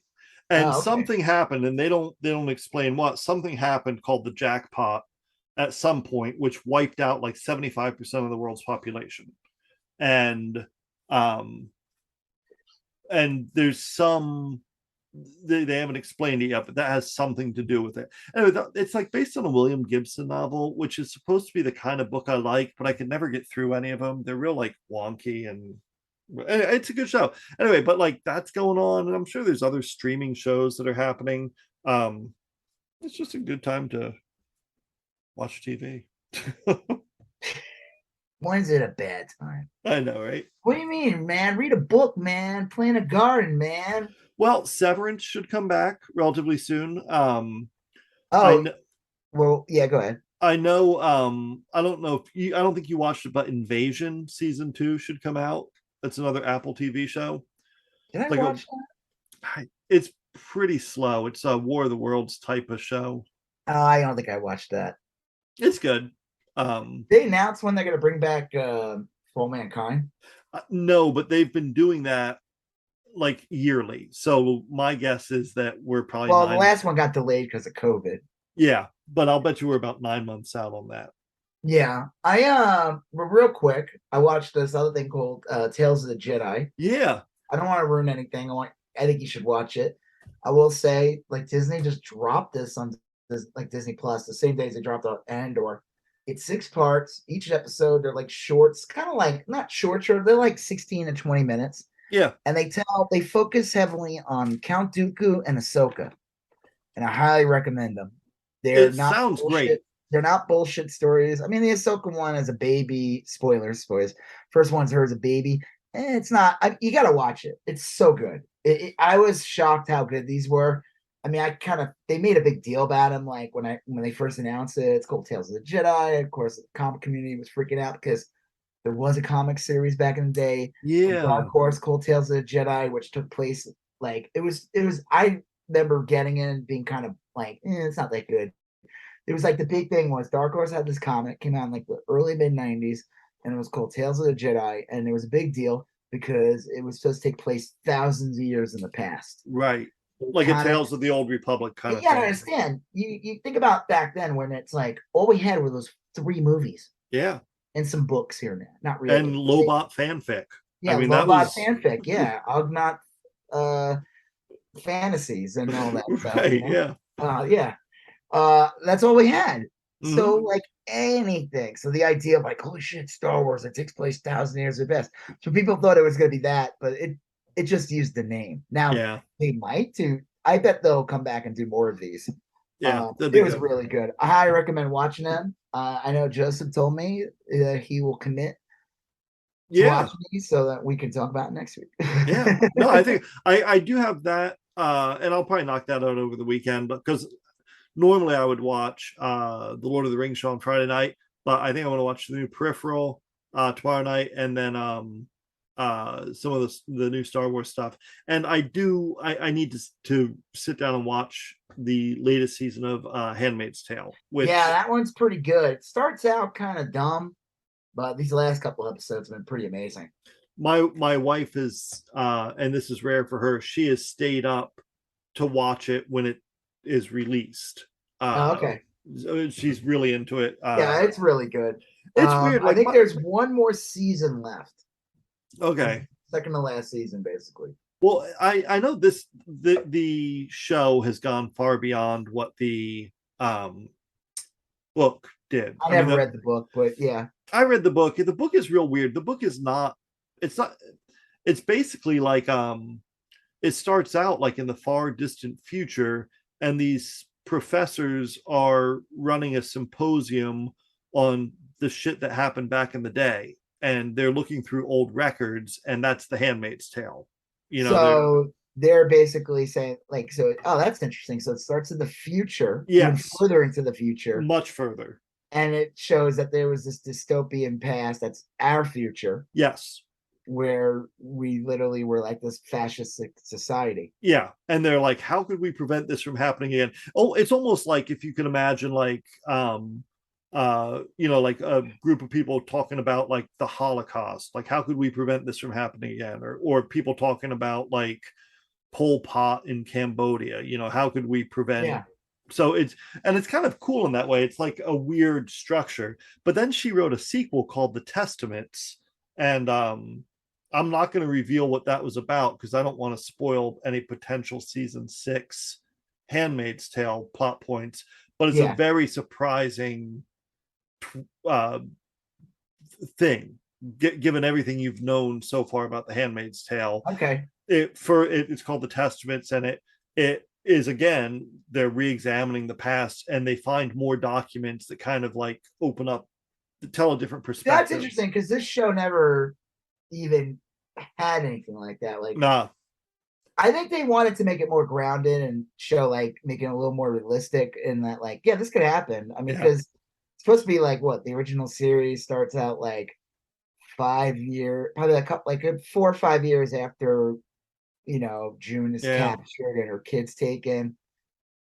And Oh, okay. something happened, and they don't explain what. Something happened called the jackpot at some point, which wiped out like 75% of the world's population. And um and there's some, they haven't explained it yet, but that has something to do with it. Anyway, it's like based on a William Gibson novel, which is supposed to be the kind of book I like, but I could never get through any of them. They're real like wonky, and it's a good show. Anyway, but like that's going on, and I'm sure there's other streaming shows that are happening. Um, it's just a good time to watch TV. When's it a bad time? I know, right? What do you mean, man? Read a book, man. Plant a garden, man. Well, Severance should come back relatively soon. I Oh, know, well, yeah, go ahead. I know. I don't know if you. I don't think you watched it, but Invasion season 2 should come out. That's another Apple TV show. Did I Like watch that? it's pretty slow. It's a War of the Worlds type of show. Oh, I don't think I watched that. It's good. Um, They announced when they're going to bring back Full Mankind. no, but they've been doing that like yearly. So my guess is that we're probably Well, the nine. last one got delayed because of COVID. Yeah, but I'll bet you we're about 9 months out on that. Yeah, I real quick, I watched this other thing called Tales of the Jedi. Yeah. I don't want to ruin anything. I think you should watch it. I will say, like Disney just dropped this on this, like Disney Plus the same day as they dropped on Andor. It's 6 parts. Each episode they're like shorts, kind of like not short. They're like 16 to 20 minutes, Yeah. and they focus heavily on Count Dooku and Ahsoka, and I highly recommend them. They're It not sounds bullshit. great. They're not bullshit stories. I mean, the Ahsoka one as a baby. Spoilers. First one's her as a baby. It's not. You got to watch it. It's so good. I was shocked how good these were. I mean, they made a big deal about them. Like when they first announced it, it's called Tales of the Jedi. Of course, the comic community was freaking out because there was a comic series back in the day, Yeah. Dark Horse called Tales of the Jedi, which took place like it was. I remember getting in and being kind of like, it's not that good. It was like the big thing was Dark Horse had this comic, came out in like the early mid 90s, and it was called Tales of the Jedi. And it was a big deal because it was supposed to take place thousands of years in the past. Right. It Like a kind of, Tales of the Old Republic kind you of gotta thing. understand. You think about back then when it's like all we had were those 3 movies Yeah. and some books here and there. Not And really. Lobot fanfic. I Yeah, mean, that Lobot was fanfic. Yeah, Ugnaught uh, fantasies and all that stuff. right. Yeah. Yeah. That's all we had. So Mm-hmm. like anything. So the idea of like, holy shit, Star Wars, it takes place 1,000 years at best. So people thought it was gonna be that, but it just used the name. Now Yeah. they might do. I bet they'll come back and do more of these. Yeah. That'd be It was good. really good. I highly recommend watching them. I know Joseph told me he will commit to Yeah. watching these so that we can talk about it next week. Yeah. No, I think I do have that. And I'll probably knock that out over the weekend, because normally I would watch the Lord of the Rings show on Friday night, but I think I want to watch the new Peripheral tomorrow night, and then some of the new Star Wars stuff. And I need to sit down and watch the latest season of Handmaid's Tale, which Yeah, that one's pretty good. It starts out kind of dumb, but these last couple episodes have been pretty amazing. my wife is and this is rare for her, she has stayed up to watch it when it is released. Oh, okay. She's really into it. Yeah, it's really good. It's weird. I Like, think there's one more season left. okay, Second to last season, basically. well, I know the show has gone far beyond what the um book did. I I mean, never read the book, but yeah. I read the book. The book is real weird. The book is not. It's not. It's basically like it starts out like in the far distant future, and these professors are running a symposium on the shit that happened back in the day, and they're looking through old records, and that's the Handmaid's Tale. You know, They're basically saying like, so oh, that's interesting. So it starts in the future, even yes, further into the future, much further. and it shows that there was this dystopian past that's our future, Yes, where we literally were like this fascist society. yeah, and they're like, how could we prevent this from happening again? Oh, it's almost like if you can imagine like like a group of people talking about like the Holocaust, like how could we prevent this from happening again, or people talking about like Pol Pot in Cambodia, how could we prevent. Yeah. So it's kind of cool in that way. It's like a weird structure. But then she wrote a sequel called The Testaments, and I'm not going to reveal what that was about because I don't want to spoil any potential season 6 Handmaid's Tale plot points. But it's a Yeah. very surprising uh, thing, given everything you've known so far about the Handmaid's Tale. Okay. It's called The Testaments, and it is, again, they're re-examining the past, and they find more documents that kind of like open up, tell a different perspective. That's interesting because this show never even had anything like that. Like, nah, I think they wanted to make it more grounded and show like making it a little more realistic in that, like, yeah, this could happen. I mean, because it's supposed to be like what the original series starts out like 5 year, probably like 4 or 5 years after June is captured and her kid's taken.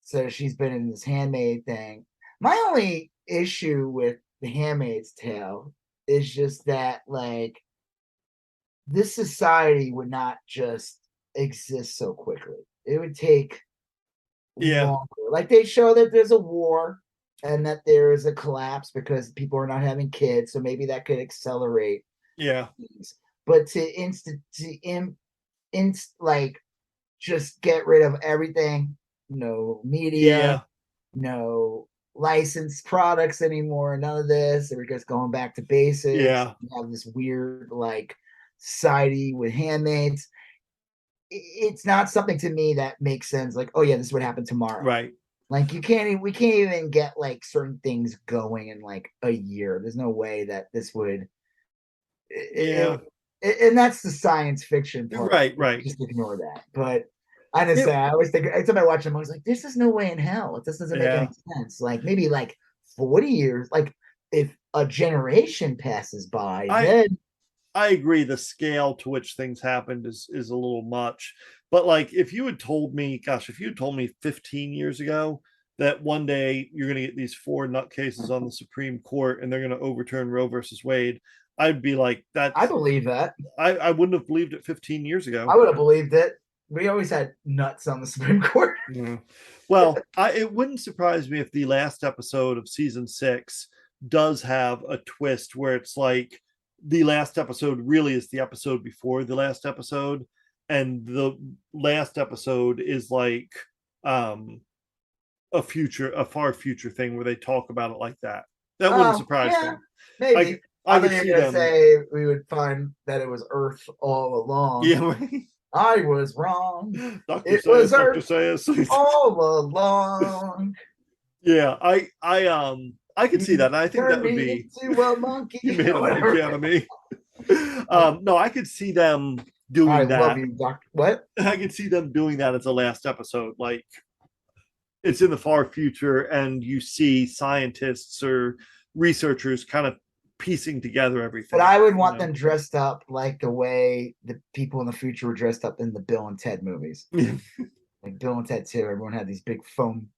So she's been in this handmaid thing. My only issue with the Handmaid's Tale is just that like this society would not just exist so quickly. It would take longer. Like they show that there's a war and that there is a collapse because people are not having kids, so maybe that could accelerate things. But like just get rid of everything, no media, no licensed products anymore, none of this. We're just going back to basics. We have this weird like society with handmaids. It's not something to me that makes sense. Like, oh yeah, this would happen tomorrow. Right. Like we can't even get like certain things going in like a year. There's no way that this would. And that's the science fiction part. Right. Just ignore that. But I understand. I always think every time I watch them, I was like, "This is no way in hell. This doesn't make any sense." Like maybe like 40 years. Like if a generation passes by, then I agree. The scale to which things happened is a little much. But like, if you had told me, 15 years ago that one day you're going to get these 4 nutcases on the Supreme Court and they're going to overturn Roe versus Wade, I'd be like, I believe that. I wouldn't have believed it 15 years ago. I would have believed it. We always had nuts on the Supreme Court. Well, it wouldn't surprise me if the last episode of season 6 does have a twist where it's like the last episode really is the episode before the last episode, and the last episode is like a far future thing where they talk about it like that. That wouldn't surprise me. Maybe. I could see them say we would find that it was Earth all along. Yeah. I was wrong. It was Earth all along. Yeah, I could see that. And I think that would be into a monkey. You made a monkey out of me. No, I could see them doing that. Love you, what? I could see them doing that as a last episode. Like it's in the far future, and you see scientists or researchers kind of piecing together everything. But I would want them dressed up like the way the people in the future were dressed up in the Bill and Ted movies. Like Bill and Ted 2, everyone had these big foam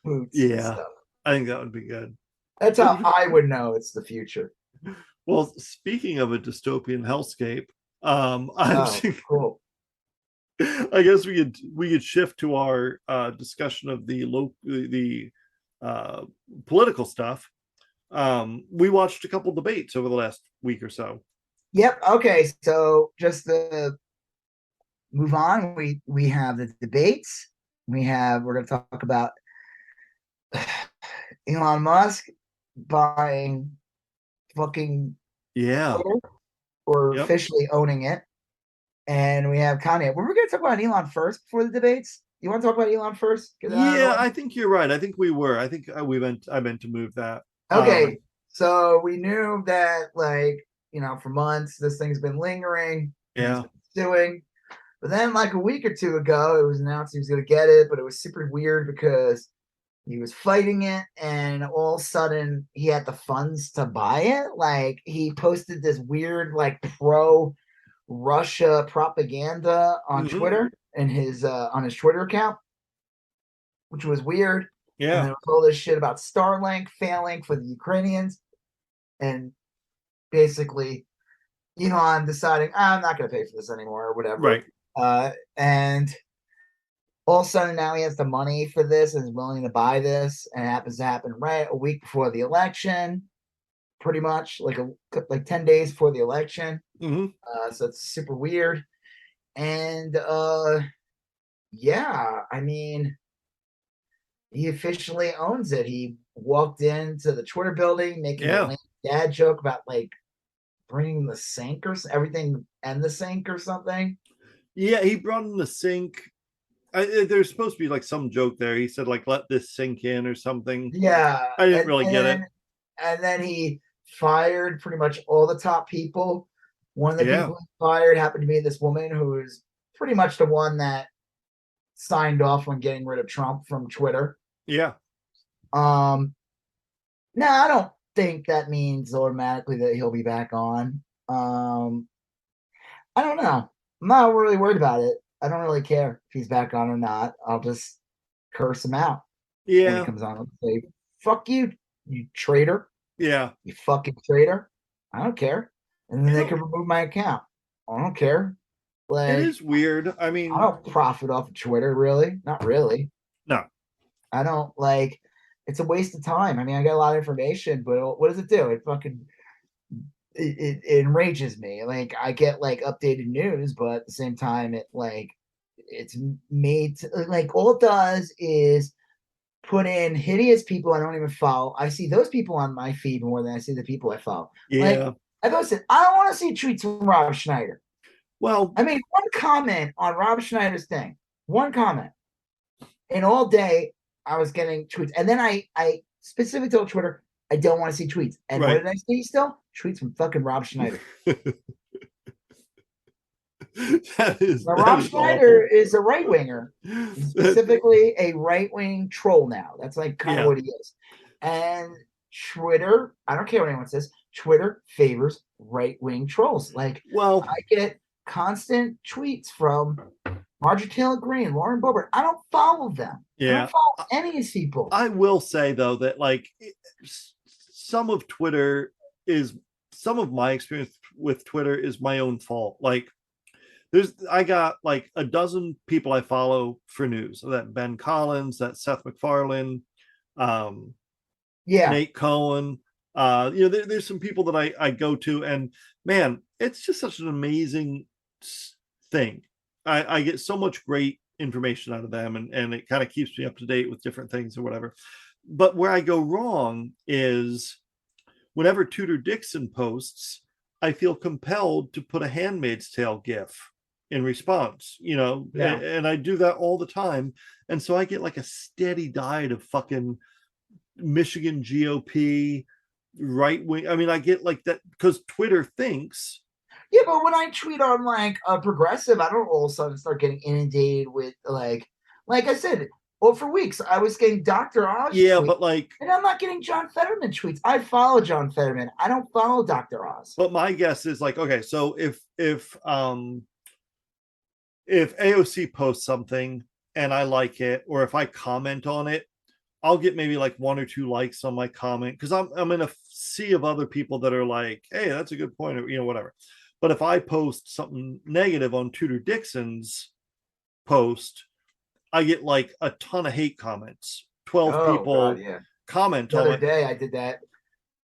boots. Yeah, and stuff. I think that would be good. That's how I would know it's the future. Well, speaking of a dystopian hellscape, cool. I guess we could shift to our discussion of the uh, political stuff. We watched a couple debates over the last week or so. Yep. Okay. So just to move on, we have the debates. We're going to talk about Elon Musk buying fucking Yeah. Twitter or Yep. officially owning it. And we have Kanye. Were we going to talk about Elon first before the debates? You want to talk about Elon first? Yeah, I think you're right. I think we were. I think I meant to move that. Okay. So we knew that, like, for months, this thing's been lingering. He's Yeah. been suing. But then, like a week or two ago, it was announced he was going to get it, but it was super weird because he was fighting it, and all of a sudden he had the funds to buy it. Like, he posted this weird, like, pro Russia propaganda on Mm-hmm. Twitter and his on his Twitter account, which was weird. And Yeah. then it was all this shit about Starlink failing for the Ukrainians, and basically Elon deciding I'm not going to pay for this anymore or whatever. Right. And all of a sudden now he has the money for this and is willing to buy this, and it happens to happen right a week before the election, pretty much like 10 days before the election. Mm-hmm. So it's super weird. And yeah, I mean, he officially owns it. He walked into the Twitter building making a lame dad joke about like bringing the sink or everything and the sink or something. Yeah, he brought in the sink. There's supposed to be like some joke there. He said like let this sink in or something. Yeah, I didn't really get it. And then he fired pretty much all the top people. One of the Yeah. people he fired happened to be this woman who is pretty much the one that signed off on getting rid of Trump from Twitter. Yeah. No, I don't think that means automatically that he'll be back on. I don't know. I'm not really worried about it. I don't really care if he's back on or not. I'll just curse him out when he Yeah. comes on and say, "Fuck you, you traitor! Yeah. You fucking traitor!" I don't care, and then You they know, can remove my account. I don't care. it Like, is weird. I I mean, don't profit off of Twitter, really. Not really. no. I don't like. It's a waste of time. I mean, I get a lot of information, but what does it do? It fucking it enrages me. Like, I get like updated news, but at the same time, it's made to, like, all it does is put in hideous people I don't even follow. I see those people on my feed more than I see the people I follow. Like, Yeah. I posted, I don't want to see tweets from Rob Schneider. Well, I mean, one comment on Rob Schneider's thing, one comment, and all day I was getting tweets. And then I specifically told Twitter, I don't want to see tweets. And what right. did I see still? Tweets from fucking Rob Schneider. Now, Rob Schneider awful. is a right winger. He's specifically a right wing troll now. That's like kind of what he is. And Twitter, I don't care what anyone says, Twitter favors right wing trolls. Like, Well, I get constant tweets from Marjorie Taylor Greene, Lauren Boebert. I don't follow them. I yeah. don't follow any of these people. I will say though that like some of Twitter is some of my experience with Twitter is my own fault. Like I got like a dozen people I follow for news. That Ben Collins, that Seth MacFarlane, Nate Cohen. There's some people that I go to, and man, it's just such an amazing thing. I get so much great information out of them, and it kind of keeps me up to date with different things or whatever. But where I go wrong is whenever Tudor Dixon posts, I feel compelled to put a Handmaid's Tale gif in response, and I do that all the time. And so I get like a steady diet of fucking Michigan GOP right wing. I mean, I get like that because Twitter thinks. Yeah, but when I tweet on like a progressive, I don't all of a sudden start getting inundated with like I said, well, for weeks I was getting Dr. Oz tweets, but like, and I'm not getting John Fetterman tweets. I follow John Fetterman. I don't follow Dr. Oz. But my guess is like, okay, so if AOC posts something and I like it, or if I comment on it, I'll get maybe like 1 or 2 likes on my comment because I'm in a sea of other people that are like, hey, that's a good point, or whatever. But if I post something negative on Tudor Dixon's post, I get like a ton of hate comments. 12 people. God, yeah. comment The on other it. day I did that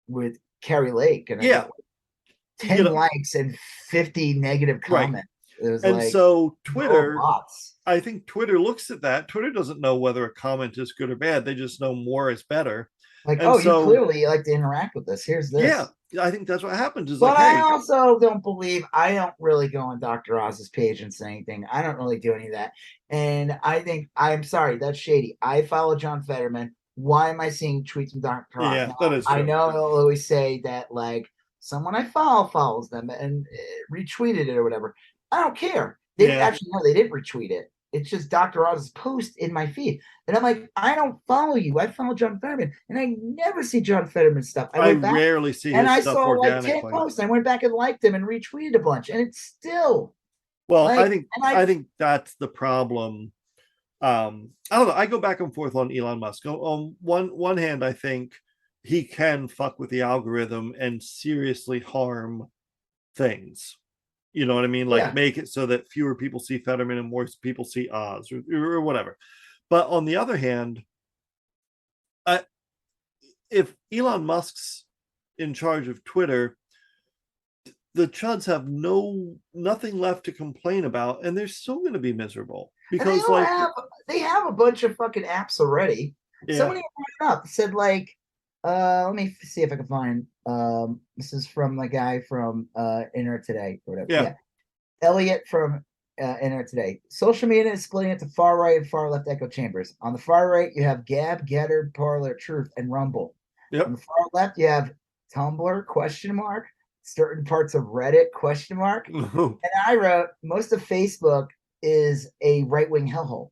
with Carrie Lake, and I Yeah, got like you 10 know, likes and 50 negative right. comments. It was And like, so all Twitter, bots. I think Twitter looks at that. Twitter doesn't know whether a comment is good or bad. They just know more is better. Like, And oh, you so, clearly like to interact with this. Here's yeah, this. I think that's what happens is like, But I hey, also don't believe, I don't really go on Dr. Oz's page and say anything. I don't really do any of that. And I think, I'm sorry, that's shady. I follow John Fetterman. Why am I seeing tweets from Dr. Oz? yeah, Now, that is I true. know he'll always say that, like, someone I follow follows them and retweeted it or whatever. I don't care. They didn't Yeah, actually, no, they didn't retweet it. It's just Dr. Oz's post in my feed. And I'm like, I don't follow you. I follow John Fetterman. And I never see John Fetterman stuff. I I went back rarely see and his I stuff saw like 10 organically. posts. I went back and liked them and retweeted a bunch. And it's still Well, like, and I think that's the problem. I don't know. I go back and forth on Elon Musk. On one hand, I think he can fuck with the algorithm and seriously harm things. You know what I mean? Like yeah. make it so that fewer people see Fetterman and more people see Oz or whatever. But on the other hand, I, if Elon Musk's in charge of Twitter, the chuds have nothing left to complain about, and they're still going to be miserable And they because, all like, have they have a bunch of fucking apps already. yeah, Somebody brought it up, said like, let me see if I can find this is from the guy from Internet Today or whatever. yeah, Yeah. Elliot from Internet Today. Social media is splitting into far right and far left echo chambers. On the far right, you have Gab, Getter, Parler, Truth, and Rumble. On yep. the far left, you have Tumblr, question mark, certain parts of Reddit, question mark. And I wrote, most of Facebook is a right wing hellhole,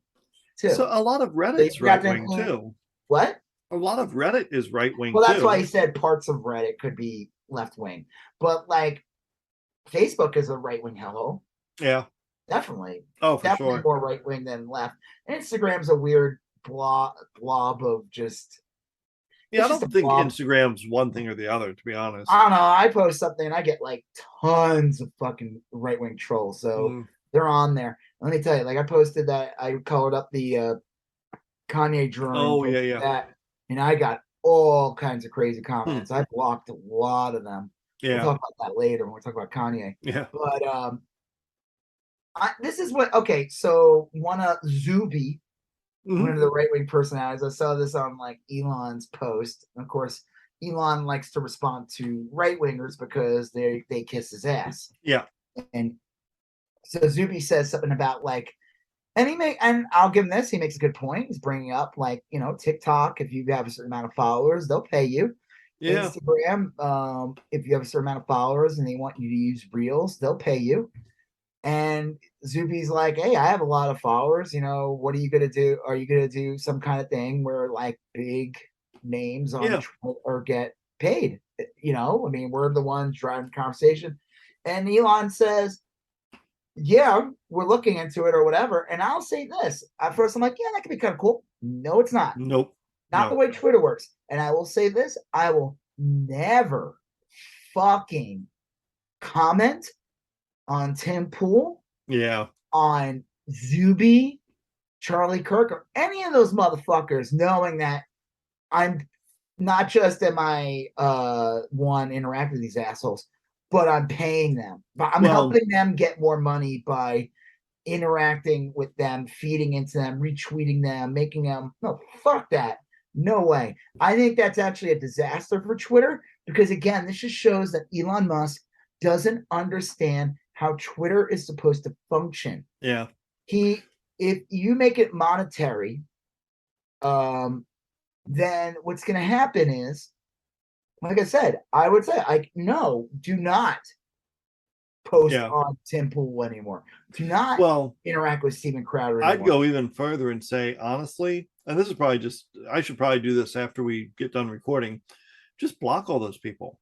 So too. a lot of So you Reddit's forgot right to wing include too. what? A lot of Reddit is right wing Well, that's why too. he said parts of Reddit could be left wing. But like Facebook is a right wing hellhole. Yeah. Definitely. Oh, for Definitely sure. more right wing than left. And Instagram's a weird blob of just, Yeah, I it's just a don't think blob. Instagram's one thing or the other, to be honest. I don't know. I post something and I get like tons of fucking right wing trolls. So Mm. they're on there. Let me tell you, like I posted that I colored up the Kanye drawing, Oh, yeah, posted yeah. that, and I got all kinds of crazy Hmm. comments. I blocked a lot of them. We'll Yeah. talk about that later when we talk about Kanye. Yeah. But this is what okay. So one of Zuby, one Mm-hmm. of the right wing personalities. I saw this on like Elon's post. And of course, Elon likes to respond to right wingers because they kiss his ass. Yeah. And so Zuby says something about like, and I'll give him this. He makes a good point. He's bringing up like TikTok. If you have a certain amount of followers, they'll pay you. Yeah. Instagram, if you have a certain amount of followers and they want you to use Reels, they'll pay you. And Zuby's like, hey, I have a lot of followers. What are you gonna do? Are you gonna do some kind of thing where like big names on Yeah. or get paid? I mean, we're the ones driving the conversation. And Elon says, yeah, we're looking into it or whatever. And I'll say this. At first, I'm like, yeah, that could be kind of cool. No, it's not. Nope. Not the No. way Twitter works. And I will say this. I will never fucking comment on Tim Pool, Yeah. on Zuby, Charlie Kirk, or any of those motherfuckers, knowing that I'm not just am I one interact with these assholes, but I'm paying them. But I'm Well, helping them get more money by interacting with them, feeding into them, retweeting them, making them no, fuck that. No way. I think that's actually a disaster for Twitter because again, this just shows that Elon Musk doesn't understand how Twitter is supposed to function. yeah. If you make it monetary, then what's going to happen is, like I said, I would say, like, no, do not post Yeah. on Tim Pool anymore. Do not Well, interact with Steven Crowder I'd anymore. go even further and say, honestly, and this is probably just, I should probably do this after we get done recording. Just block all those people.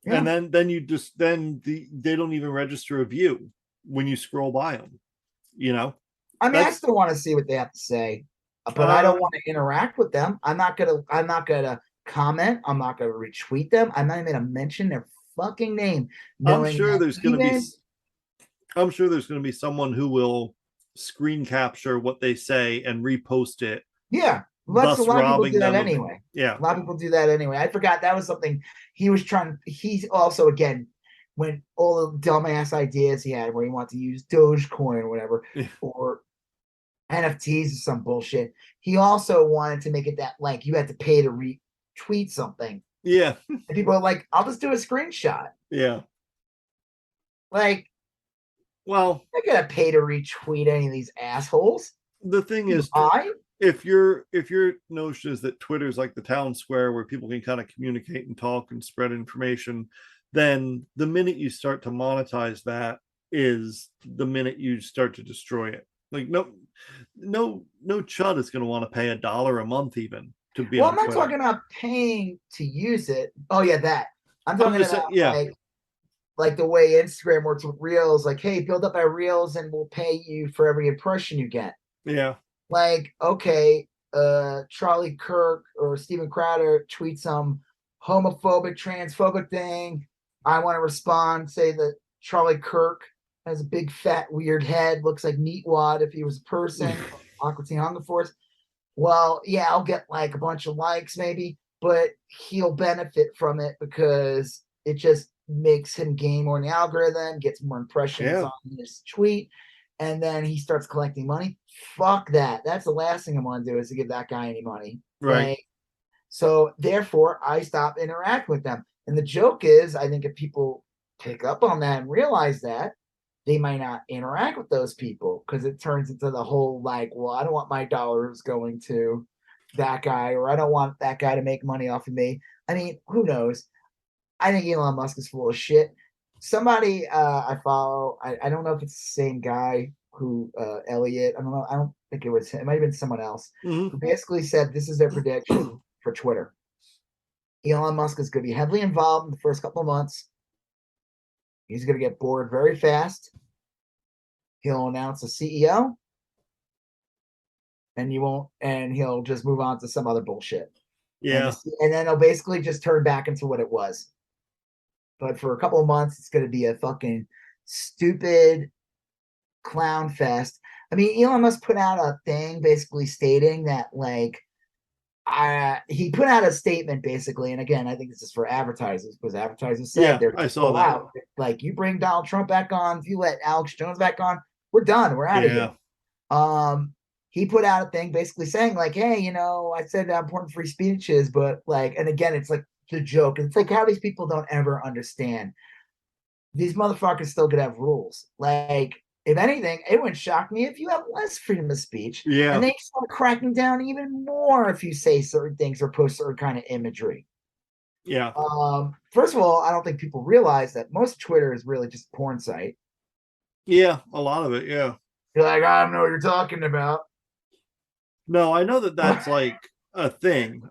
And Yeah. then you just, they don't even register a view when you scroll by them, you know? I mean, I That's, still want to see what they have to say, but I don't um, want to interact with them. I'm not gonna comment. I'm not gonna retweet them. I'm not even gonna mention their fucking name, I'm knowing sure that there's going to be, even I'm sure there's going to be someone who will screen capture what they say and repost it yeah, But a thus lot of people robbing do that them of. anyway. Yeah. A lot of people do that anyway. I forgot that was something he was trying. He's also, again, when all the dumbass ideas he had where he wanted to use Dogecoin or whatever, or NFTs or some bullshit. He also wanted to make it that like you had to pay to retweet something. Yeah. And people are like, I'll just do a screenshot. Yeah. Like, well, I gotta pay to retweet any of these assholes. The thing is, if your notion is that Twitter's like the town square where people can kind of communicate and talk and spread information, then the minute you start to monetize that is the minute you start to destroy it. Like no chud is going to want to pay $1 a month even to be on I'm not Twitter. talking about paying to use it. Oh yeah, that. I'm talking about like the way Instagram works with Reels. Like, hey, build up our Reels and we'll pay you for every impression you get. Yeah. Like, okay, Charlie Kirk or Steven Crowder tweet some homophobic, transphobic thing. I want to respond, say that Charlie Kirk has a big, fat, weird head, looks like Meatwad if he was a person, Aqua Teen Hunger Force. Well, yeah, I'll get like a bunch of likes maybe, but he'll benefit from it because it just makes him gain more in the algorithm, gets more impressions on his tweet, and then he starts collecting money. Fuck that. That's the last thing I want to do is to give that guy any money. Right. Like, so therefore, I stop interacting with them. And the joke is, I think if people pick up on that and realize that, they might not interact with those people because it turns into the whole like, well, I don't want my dollars going to that guy, or I don't want that guy to make money off of me. I mean, who knows? I think Elon Musk is full of shit. Somebody I follow, I don't know if it's the same guy who Elliot. I don't know. I don't think it was him. It might have been someone else who basically said this is their prediction for Twitter. Elon Musk is going to be heavily involved in the first couple of months. He's going to get bored very fast. He'll announce a CEO, and he'll just move on to some other bullshit. Yeah. And then he'll basically just turn back into what it was. But for a couple of months, it's going to be a fucking stupid clown fest. I mean, Elon Musk put out a thing basically stating that, like, he put out a statement basically, and again, I think this is for advertisers because advertisers said I saw that. Out. Like, you bring Donald Trump back on, if you let Alex Jones back on, we're done. We're out of here. He put out a thing basically saying, like, hey, you know, I said how important free speech is, but like, and again, it's like the joke. It's like how these people don't ever understand. These motherfuckers still could have rules. Like, if anything, it wouldn't shock me if you have less freedom of speech. Yeah. And they start cracking down even more if you say certain things or post certain kind of imagery. Yeah. First of all, I don't think people realize that most of Twitter is really just a porn site. Yeah, a lot of it, yeah. You're like, I don't know what you're talking about. No, I know that that's like a thing.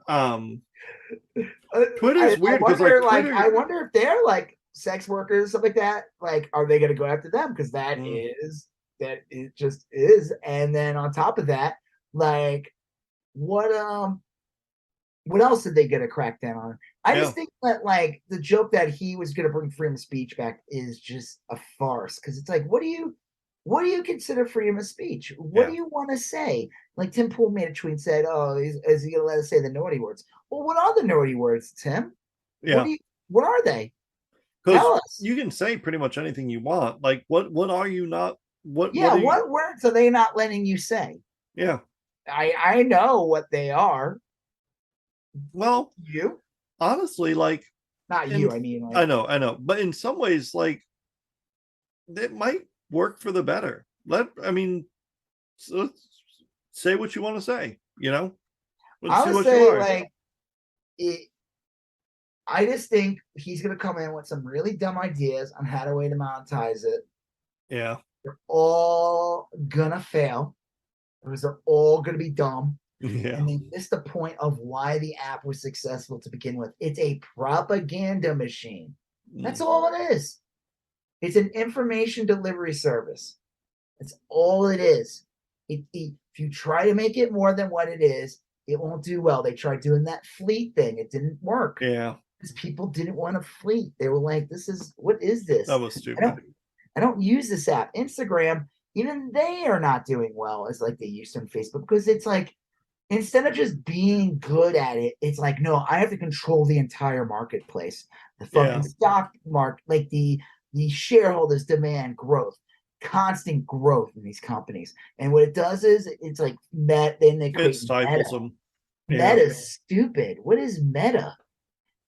Twitter's weird because I wonder if they're like sex workers, stuff like that. Like, are they going to go after them? Because that it just is. And then on top of that, like, what else did they get a crackdown on? I just think that like the joke that he was going to bring freedom of speech back is just a farce. Because it's like, what do you consider freedom of speech? What do you want to say? Like Tim Pool made a tweet and said, "Oh, is he going to let us say the naughty words?" Well, what are the naughty words, Tim? Yeah. What are they? Tell us. You can say pretty much anything you want. Like, what are you not? What words are they not letting you say? Yeah. I know what they are. Well, you honestly, like, not you. I mean, like, I know, but in some ways, like, it might work for the better. Say what you want to say. You know, I would say like it. I just think he's going to come in with some really dumb ideas on how to way to monetize it. Yeah, they're all gonna fail because they're all going to be dumb. Yeah, and they missed the point of why the app was successful to begin with. It's a propaganda machine. That's all it is. It's an information delivery service. That's all it is. If you try to make it more than what it is, it won't do well. They tried doing that fleet thing. It didn't work. Yeah. Because people didn't want to fleet. They were like, what is this? That was stupid. I don't use this app. Instagram, even they are not doing well as like they used to on Facebook because it's like instead of just being good at it, it's like, no, I have to control the entire marketplace. The fucking Yeah. stock market, like the shareholders demand growth, constant growth in these companies. And what it does is it's like then they It create stifles meta. them. Yeah. Meta's stupid. What is meta?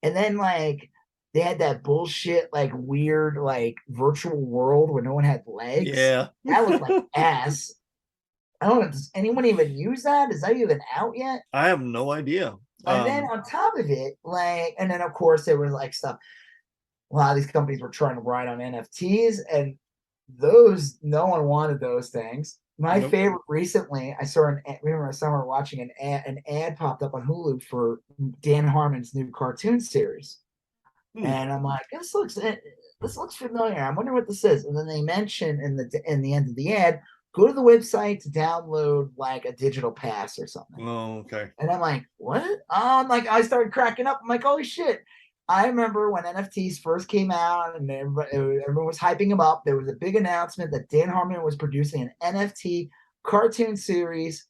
And then like they had that bullshit, like weird, like virtual world where no one had legs. Yeah. That looked like ass. I don't know. Does anyone even use that? Is that even out yet? I have no idea. And then on top of it, like, and then of course there was like stuff. A lot of these companies were trying to ride on NFTs, and those no one wanted those things. My Nope. favorite recently, I saw remember summer watching an ad popped up on Hulu for Dan Harmon's new cartoon series, Hmm. and I'm like, this looks familiar. I wonder what this is. And then they mention in the end of the ad, go to the website to download like a digital pass or something. Oh, okay. And I'm like, what? I'm like, I started cracking up. I'm like, holy shit. I remember when NFTs first came out and everyone was hyping them up. There was a big announcement that Dan Harmon was producing an NFT cartoon series.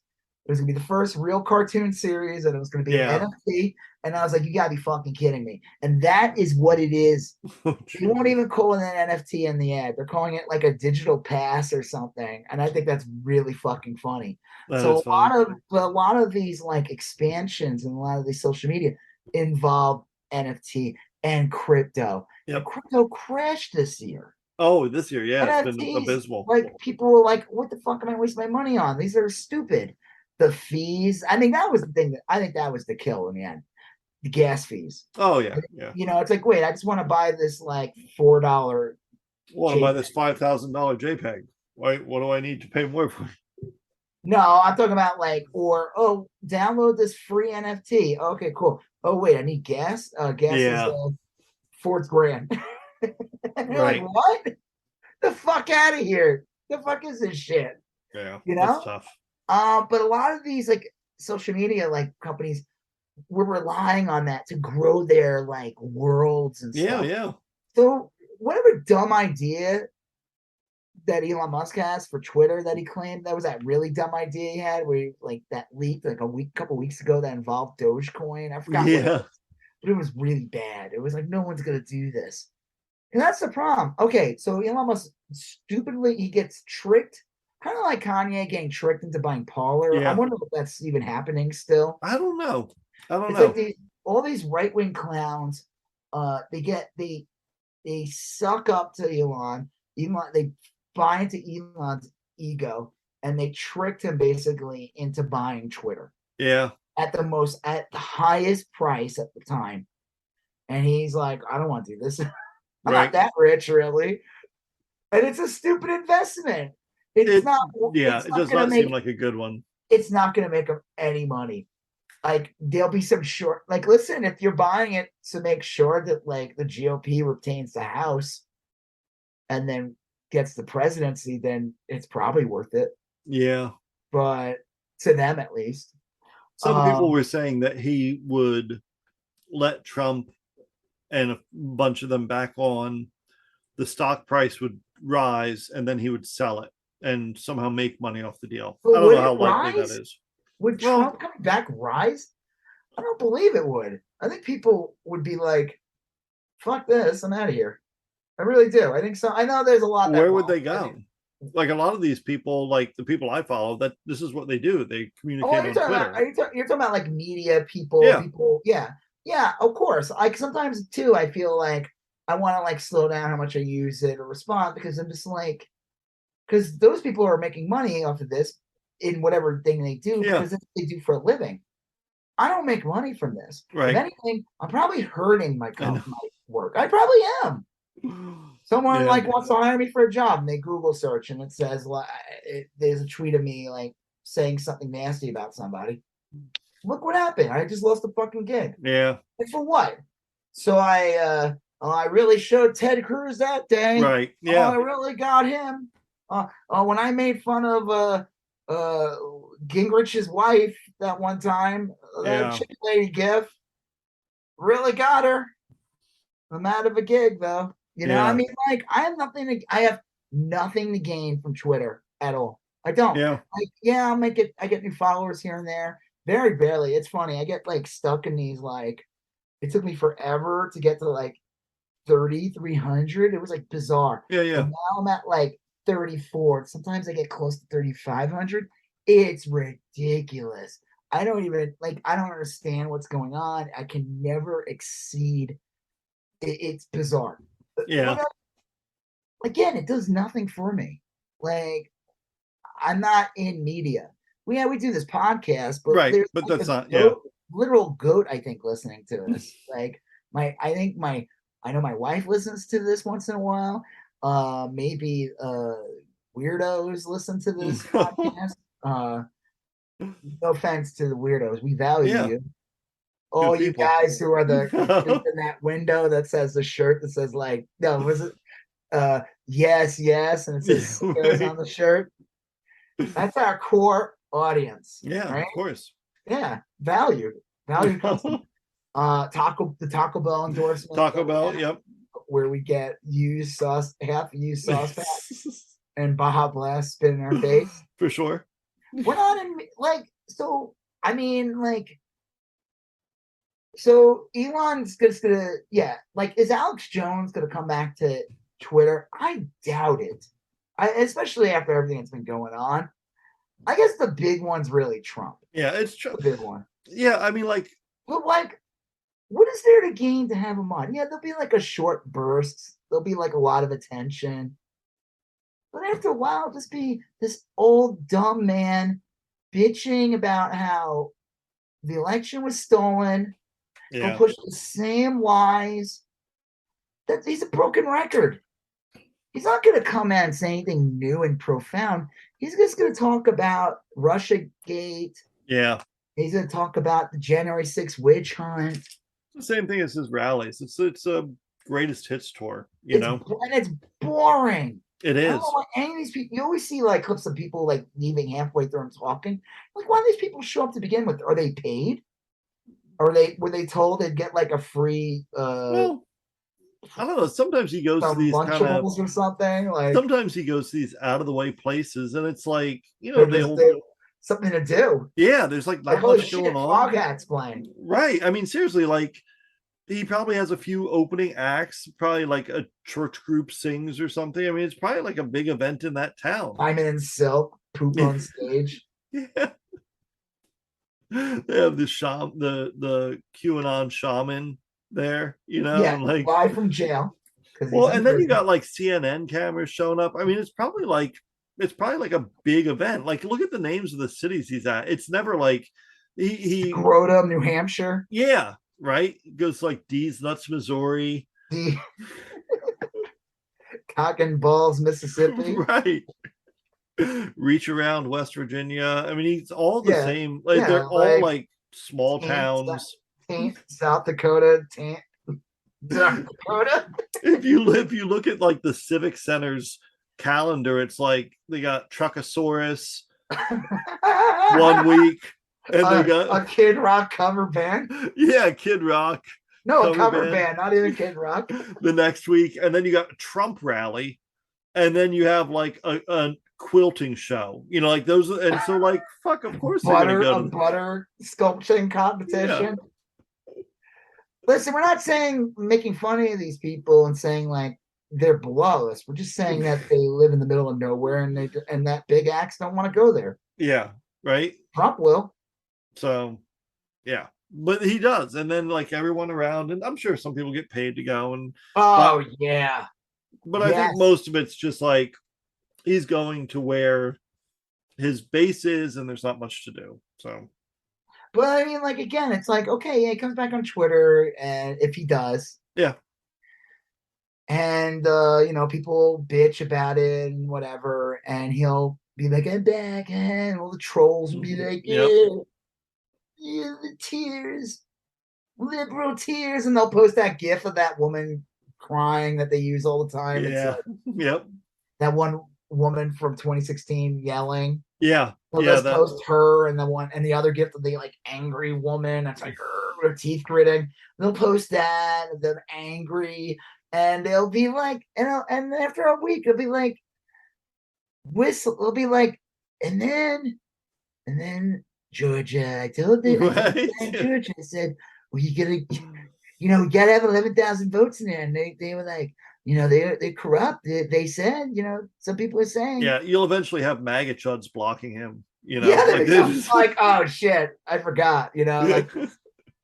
It was going to be the first real cartoon series, and it was going to be an Yeah. NFT. And I was like, you got to be fucking kidding me. And that is what it is. Oh, They won't even call it an NFT in the ad. They're calling it like a digital pass or something. And I think that's really fucking funny. that So is funny. a lot of these like expansions and a lot of these social media involve NFT and crypto. And Yep. crypto crashed this year. Oh, this year, yeah, it's been NFTs, abysmal. like people were like, what the fuck am I wasting my money on? These are stupid. The fees. I mean, that was the thing I think that was the kill in the end. The gas fees. Oh yeah, yeah. It's like, wait, I just want to buy this like $4 Want to buy JPEG. this $5,000 JPEG? Why? What do I need to pay more for? No, I'm talking about like, or download this free NFT. Okay, cool. Oh wait, I need gas. Gas is Yeah, $4,000. And you're like, right. what? The fuck out of here. The fuck is this shit? Yeah, You that's know? tough. But a lot of these like social media like companies were relying on that to grow their like worlds and Yeah, stuff. yeah, So whatever dumb idea that Elon Musk has for Twitter that he claimed, that was that really dumb idea he had where he, like that leaked like couple weeks ago that involved Dogecoin. I forgot what it yeah, was, but it was really bad. It was like no one's gonna do this. And that's the problem. Okay, so Elon Musk stupidly he gets tricked, kind of like Kanye getting tricked into buying Parler. I yeah. wonder if that's even happening still. I don't know. I don't It's like know. all these right wing clowns. They suck up to Elon. They buy into Elon's ego, and they tricked him basically into buying Twitter Yeah, at the highest price at the time. And he's like, I don't want to do this. I'm not right. that rich, really. And it's a stupid investment. It's It, not. yeah, It's it not does going to not seem make. like a good one. It's not going to make him any money. Like there'll be some short. Like, listen, if you're buying it to make sure that like the GOP retains the House and then gets the presidency, then it's probably worth it. Yeah. But to them, at least. Some people Um, were saying that he would let Trump and a bunch of them back on, the stock price would rise, and then he would sell it and somehow make money off the deal. but I don't would know it how likely that rise? is. Would Well, Trump coming back rise? I don't believe it would. I think people would be like, "Fuck this! I'm out of here." I really do. I think so. I know there's a lot that where would won't. they go? Like a lot of these people, like the people I follow, that this is what they do. They Oh, communicate you're on talking about? Twitter. You're talking about like media people? Yeah, People, yeah, yeah. Of course. Like sometimes too, I feel like I want to like slow down how much I use it or respond because I'm just like, because those people are making money off of this in whatever thing they do yeah, because that's what they do for a living. I don't make money from this. If right. anything, I'm probably hurting I know. my work. I probably am. Someone Yeah, like wants to hire me for a job, and they Google search, and it says like there's a tweet of me like saying something nasty about somebody. Look what happened. I just lost a fucking gig. yeah, Like for what? So I really showed Ted Cruz that day. right. Oh, I Yeah, really got him. When I made fun of uh Gingrich's wife that one time, that yeah, chick lady gif, really got her. I'm out of a gig though. I yeah, mean, like I have nothing to gain from Twitter at all. I don't. yeah, Like, yeah, I get new followers here and there, Very barely. It's funny. I get like stuck in these like. It took me forever to get to like 3,300. It was like bizarre. Yeah, And yeah. now I'm at like 34. Sometimes I get close to 3,500. It's ridiculous. I don't even like, I don't understand what's going on. I can never exceed it's bizarre. Yeah. Again, it does nothing for me. Like, I'm not in media. Yeah, we do this podcast, but Right. there's But like that's a not, yeah. goat, literal goat, I think, listening to this. Like I think I know my wife listens to this once in a while. Maybe weirdos listen to this podcast. Uh, no offense to the weirdos, we value Yeah. you. Good All you people. guys who are the in that window that says the shirt that says like no, was it yes, yes, and it Yeah, says Sears right. on the shirt. That's our core audience, Yeah, right? of course. Yeah, value customer. The Taco Bell endorsement Taco that we Bell, have, yep. where we get used sauce, half used sauce pack, and Baja Blast spit in our face. For sure. We're not in like so. I mean, like so. Elon's just gonna yeah. Like, is Alex Jones gonna come back to Twitter? I doubt it. Especially after everything that's been going on. I guess the big one's really Trump. Yeah, it's true. The big one. Yeah, I mean, like, But like, what is there to gain to have him on? Yeah, there'll be like a short burst. There'll be like a lot of attention. But after a while, just be this old dumb man bitching about how the election was stolen. He'll yeah. push the same lies. That he's a broken record. He's not going to come out and say anything new and profound. He's just going to talk about Russia Gate. Yeah. He's going to talk about the January 6th witch hunt. The same thing as his rallies. It's a greatest hits tour, And it's boring. It I don't know is. why any of these people. You always see like clips of people like leaving halfway through and talking. Like, why do these people show up to begin with? Are they paid? Or were they told they'd get like a free Well, I don't know. Sometimes he goes to some these kind of Lunchables or something? Like sometimes he goes to these out of the way places, and it's like, they're just they'll something to do. yeah, there's like Like, not holy much shit, going on. Frog Hat's playing. Right. I mean, seriously, like he probably has a few opening acts, probably like a church group sings or something. I mean, it's probably like a big event in that town. Diamond and Silk, poop on stage. Yeah. They have the QAnon shaman there, Yeah, and like, live from jail because he's well, in and then you prison. got like CNN cameras showing up. I mean, it's probably like a big event. Like, look at the names of the cities he's at. It's never like he Grota, New Hampshire. yeah, right. Goes like D's Nuts, Missouri. The Cock and Balls, Mississippi. Right. Reach Around, West Virginia. I mean, he's all the Yeah, same. Like, yeah, they're all like like small Taint, towns. South Dakota, South Dakota. If you look at like the Civic Center's calendar, it's like they got Truckosaurus one week, and they A got Kid Rock cover band. yeah, Kid Rock No, a cover cover band band, not even Kid Rock. the next week, and then you got a Trump rally, and then you have like a quilting show, like those, and so like fuck, of course they're gonna go to Butter sculpting yeah, competition. Listen, we're not saying making fun of these people and saying like they're below us. We're just saying that they live in the middle of nowhere and that big acts don't want to go there. yeah, right. Trump will. So yeah, but he does, and then like everyone around, and I'm sure some people get paid to go, and Oh yeah. but I think Yes. most of it's just like he's going to where his base is, and there's not much to do. So, But I mean, like again, it's like okay, yeah, he comes back on Twitter, and if he does, yeah, and people bitch about it and whatever, and he'll be like, "I'm back," and all the trolls will be like, yep, yeah, the tears, liberal tears," and they'll post that GIF of that woman crying that they use all the time. It's yeah, like yep, that one woman from 2016 yelling. yeah, They'll yeah. just That post her and the other gift of the like angry woman that's like her teeth gritting. They'll post that them angry, and they'll be like, and after a week, it'll be like whistle. It'll be like, and then Georgia. I told them, Right. Georgia. I said, well, you gotta, we gotta have 11,000 votes in there. And they were like, they're corrupt. They said, some people are saying, Yeah, you'll eventually have MAGA chuds blocking him. yeah, Like this. like, oh shit, I forgot. Like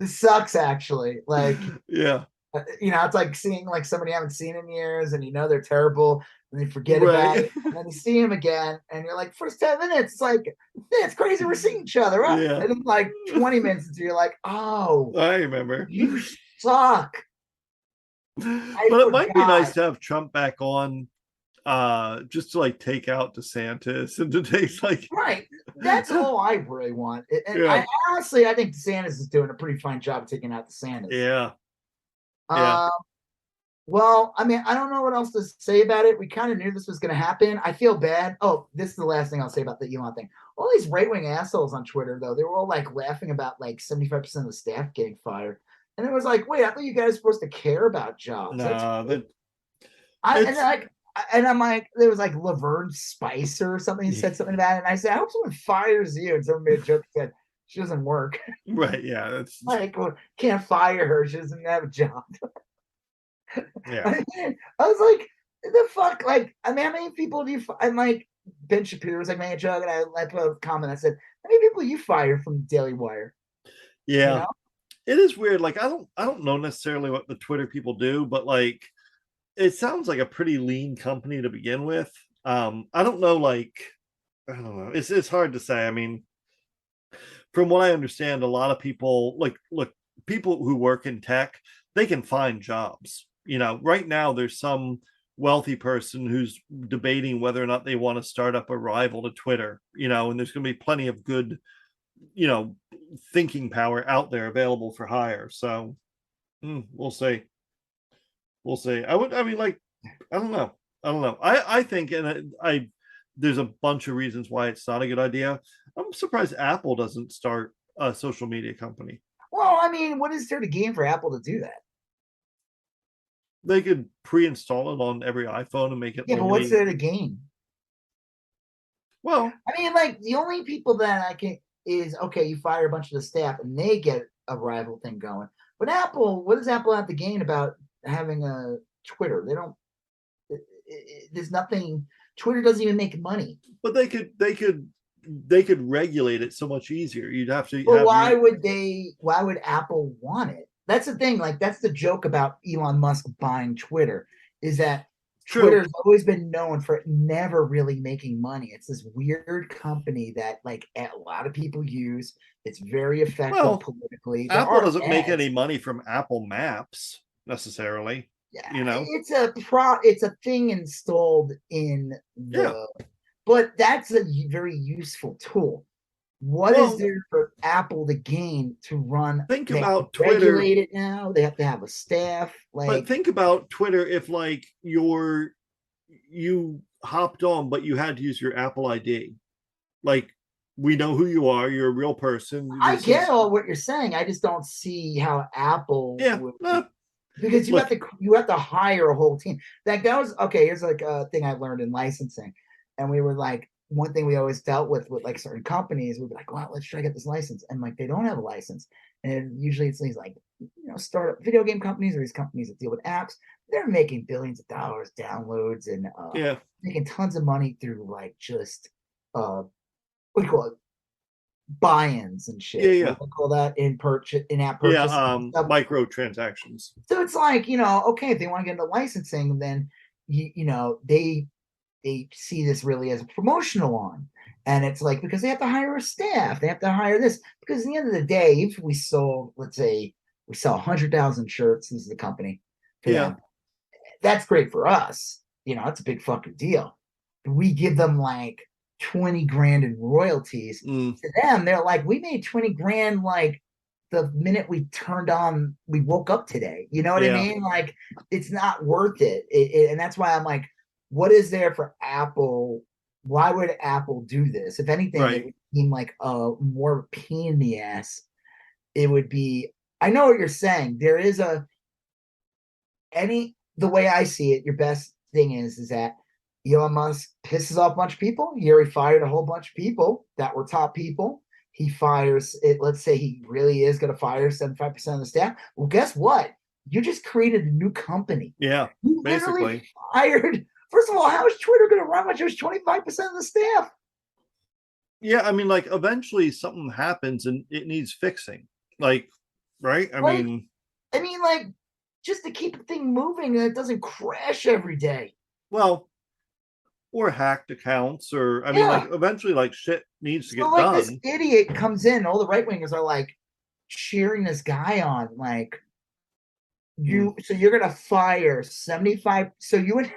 this sucks actually. Like, Yeah. it's like seeing like somebody you haven't seen in years, and they're terrible, and they forget about Right. it, and then you see him again, and you're like, first 10 minutes, it's like, yeah, it's crazy we're seeing each other, huh? Yeah. And then like 20 minutes into, you're like, oh, I remember. you suck. I But it might be nice forgot. to have Trump back on, just to like take out DeSantis and to take like Right. That's all I really want. And yeah. I honestly, I think DeSantis is doing a pretty fine job of taking out DeSantis. Yeah. Yeah. Um, Well, I mean, I don't know what else to say about it. We kind of knew this was going to happen. I feel bad. Oh, this is the last thing I'll say about the Elon thing. All these right wing assholes on Twitter, though, they were all like laughing about like 75% of the staff getting fired. And it was like, wait, I thought you guys were supposed to care about jobs. No, that And it's like, and I'm like, there was like Laverne Spicer or something who said something about it. And I said, I hope someone fires you. And someone made a joke and said, she doesn't work. right. Yeah. That's Like, well, can't fire her. She doesn't have a job. yeah. I was like, the fuck? Like, I mean, how many people do you? I'm like, Ben Shapiro was like, man, Jug, and I put a comment. I said, how many people you fired from Daily Wire? You Yeah. know? It is weird. Like I don't know necessarily what the Twitter people do, but like it sounds like a pretty lean company to begin with. I don't know, like I don't know. It's hard to say. I mean, from what I understand, a lot of people like look people who work in tech, they can find jobs. Right now there's some wealthy person who's debating whether or not they want to start up a rival to Twitter, and there's going to be plenty of good, you know, thinking power out there available for hire. So we'll see. We'll see. I mean, like, I don't know. I think, and there's a bunch of reasons why it's not a good idea. I'm surprised Apple doesn't start a social media company. Well, I mean, what is there to gain for Apple to do that? They could pre-install it on every iPhone and make it Yeah, but what's there to gain? well. I mean, like, the only people that I can is, okay, you fire a bunch of the staff and they get a rival thing going. But Apple, what does Apple have to gain about having a Twitter? They don't. There's nothing. Twitter doesn't even make money. But they could regulate it so much easier. You'd have to But have why your would they? Why would Apple want it? That's the thing. Like, that's the joke about Elon Musk buying Twitter, is that true. Twitter's always been known for never really making money. It's this weird company that like a lot of people use. It's very effective Well, politically. There Apple are doesn't make ads. any money from Apple Maps necessarily. Yeah, You know, it's a thing installed in yeah. the, but that's a very useful tool. What is Well, there for Apple to gain to run? think They have to about Twitter, regulate it now. They have to have a staff. but Like, think about Twitter if like you hopped on, but you had to use your Apple ID. Like we know who you are. You're a real person. I This get is all what you're saying. I just don't see how Apple yeah. would, because Look, you have to hire a whole team. Like, that was okay. Here's like a thing I learned in licensing, and we were like, one thing we always dealt with like certain companies, we'd be like, well, let's try to get this license, and like they don't have a license, and usually it's these like, startup video game companies or these companies that deal with apps. They're making billions of dollars downloads and yeah, making tons of money through like just what do you call it, buy-ins and yeah, shit. What yeah, do you call that, in-app yeah. purchase? Microtransactions. So it's like, okay, if they want to get into licensing, then they see this really as a promotional arm. And it's like, because they have to hire a staff, they have to hire this. Because at the end of the day, if we sold, let's say we sell 100,000 shirts, this is the company for Yeah, them, that's great for us. It's a big fucking deal. We give them like 20 grand in royalties. To them, they're like, we made 20 grand like the minute we woke up today. You know what I yeah. mean? Like, it's not worth it. And that's why I'm like, what is there for Apple? Why would Apple do this? If anything, it Right. would seem like a more pain in the ass. It would be, I know what you're saying. There is the way I see it, your best thing is that Elon Musk pisses off a bunch of people. He already fired a whole bunch of people that were top people. he fires it. Let's say he really is going to fire 75% of the staff. Well, guess what? You just created a new company. Yeah, You literally basically. fired. First of all, how is Twitter going to run when there's 25% of the staff? Yeah, I mean, like eventually something happens and it needs fixing. Like, right? Like, like just to keep the thing moving and it doesn't crash every day. well, or hacked accounts, or I mean, like Yeah. eventually, like shit needs to So get like this done. idiot comes in, all the right wingers are like cheering this guy on, like Mm. so you're gonna fire 75. So you would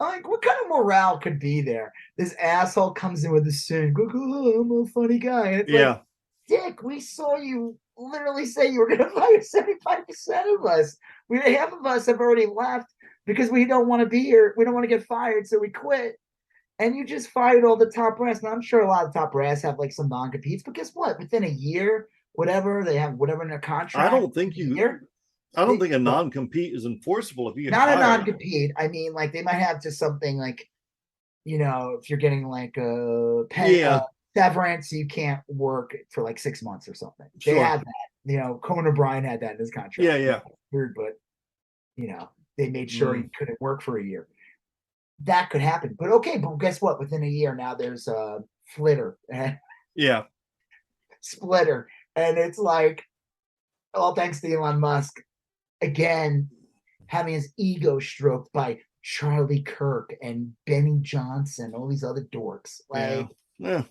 I'm like, what kind of morale could be there? This asshole comes in with a suit, oh, I'm a funny guy. And it's like, Yeah, Dick, we saw you literally say you were gonna fire 75% of us. Half of us have already left because we don't want to be here. We don't want to get fired, so we quit. And you just fired all the top brass. Now I'm sure a lot of top brass have like some non-competes, but guess what? Within a year, whatever they have, whatever in their I contract, don't think a year, I don't they think a non-compete is enforceable if you get not a fired. non-compete. I mean, like they might have just something like, if you're getting like a Yeah, severance, you can't work for like 6 months or something. They sure. had that. Conan O'Brien had that in his Yeah, contract. yeah. Weird, but they made sure he Mm. couldn't work for a year. That could happen. But okay, but guess what? Within a year now there's a flitter, Yeah, splitter. And it's like, all thanks to Elon Musk again having his ego stroked by Charlie Kirk and Benny Johnson, all these other dorks. yeah, Like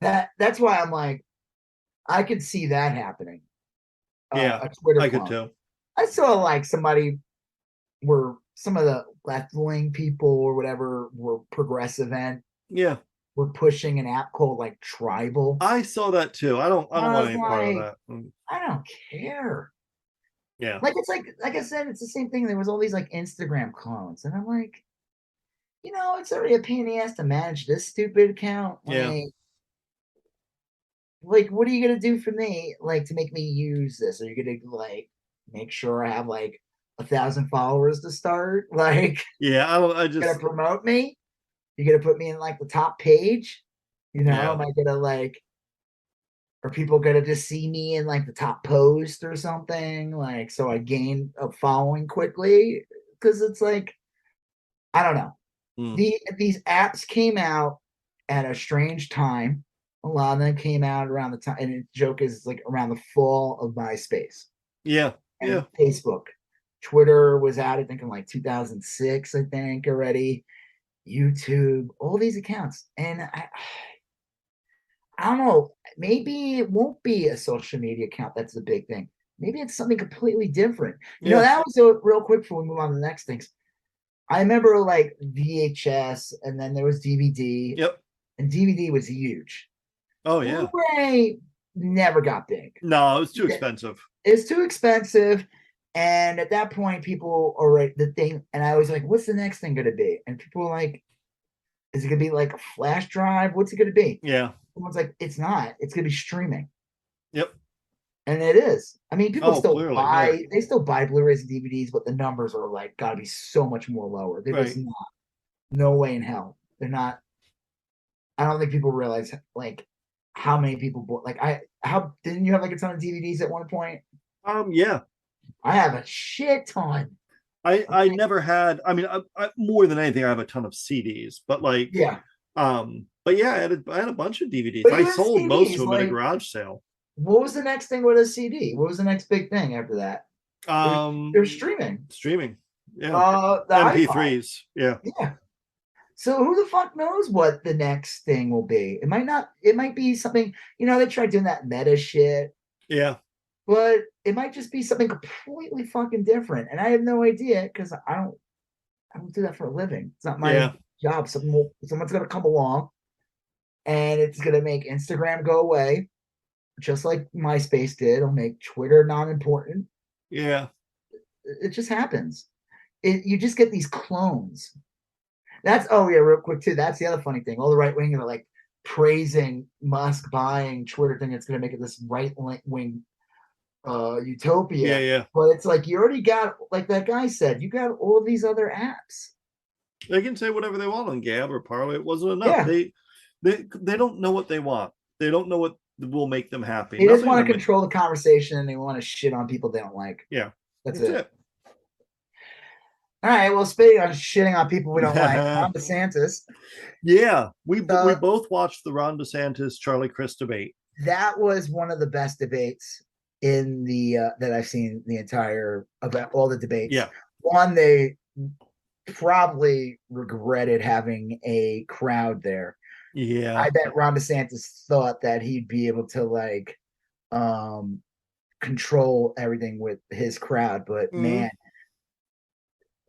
yeah, that's why I'm like, I could see that happening. yeah. A Twitter I could clone. too. I saw like somebody were some of the left wing people or whatever were progressive and Yeah, were pushing an app called like Tribal. I saw that too. I don't I want was any part of like, that. Mm. I don't care. Yeah, Like it's like I said, it's the same thing. There was all these like Instagram clones, and I'm like, it's already a pain in the ass to manage this stupid account. yeah, Like, what are you gonna do for me? Like to make me use this? Are you gonna like make sure I have like 1,000 followers to start? Like, yeah. I don't. I gonna just. promote me? You gonna put me in like the top page? Yeah, Am I gonna like? Are people gonna just see me in like the top post or something? Like, so I gain a following quickly? Because it's like, I don't know. mm. These apps came out at a strange time. A lot of them came out around the time, and the joke is like around the fall of MySpace Yeah, and yeah, Facebook. Twitter was out, I think, in like 2006, I think, already. YouTube, all these accounts. And I don't know, maybe it won't be a social media account. That's the big thing. Maybe it's something completely different. yeah. That was a real quick before we move on to the next things. I remember like VHS and then there was DVD, Yep. and DVD was huge. Oh yeah. Blu-ray never got big. No, it was too expensive. It's too expensive. And at that point, people are right. The thing, and I was like, what's the next thing going to be? And people were like, is it going to be like a flash drive? What's it going to be? Yeah. Someone's like, it's not. It's going to be streaming. Yep. And it is. I mean, people Oh, still clearly. Yeah. they still buy Blu-rays and DVDs, but the numbers are like got to be so much more lower. They're just Right. not. No way in hell. They're not. I don't think people realize like how many people bought. Like how didn't you have like a ton of DVDs at one point? Yeah. I have a shit ton. I never had. I mean, more than anything, I have a ton of CDs, but like, Yeah, but yeah, I had a bunch of DVDs. but I even sold most of CDs, them at a like garage sale. what was the next thing with a CD? What was the next big thing after that? There's streaming. Streaming. Yeah. The iPod. MP3s. Yeah. Yeah. So who the fuck knows what the next thing will be? It might not. It might be something. They tried doing that meta shit, Yeah. but it might just be something completely fucking different. And I have no idea because I don't do that for a living. It's not my Yeah. job. Someone's gonna come along and it's gonna make Instagram go away, just like MySpace did. It'll make Twitter non-important. Yeah. It just happens. You just get these clones. That's real quick too. That's the other funny thing. All the right wing are like praising Musk buying Twitter, thing that's going to make it this right wing Yeah. utopia. Yeah. But it's like you already got, like that guy said, you got all of these other apps. They can say whatever they want on Gab or Parler. It wasn't enough. Yeah, They don't know what they want. They don't know what will make them happy. They just Nothing want to to make. control the conversation and they want to shit on people they don't like. Yeah, That's that's it. it. All right. Well, speaking of shitting on people we don't like, Ron DeSantis. Yeah, we Uh, both watched the Ron DeSantis Charlie Crist debate. that was one of the best debates in the that I've seen the entire about all the debates. Yeah, One, they probably regretted having a crowd there. yeah. I bet Ron DeSantis thought that he'd be able to like um control everything with his crowd, but Mm-hmm. man,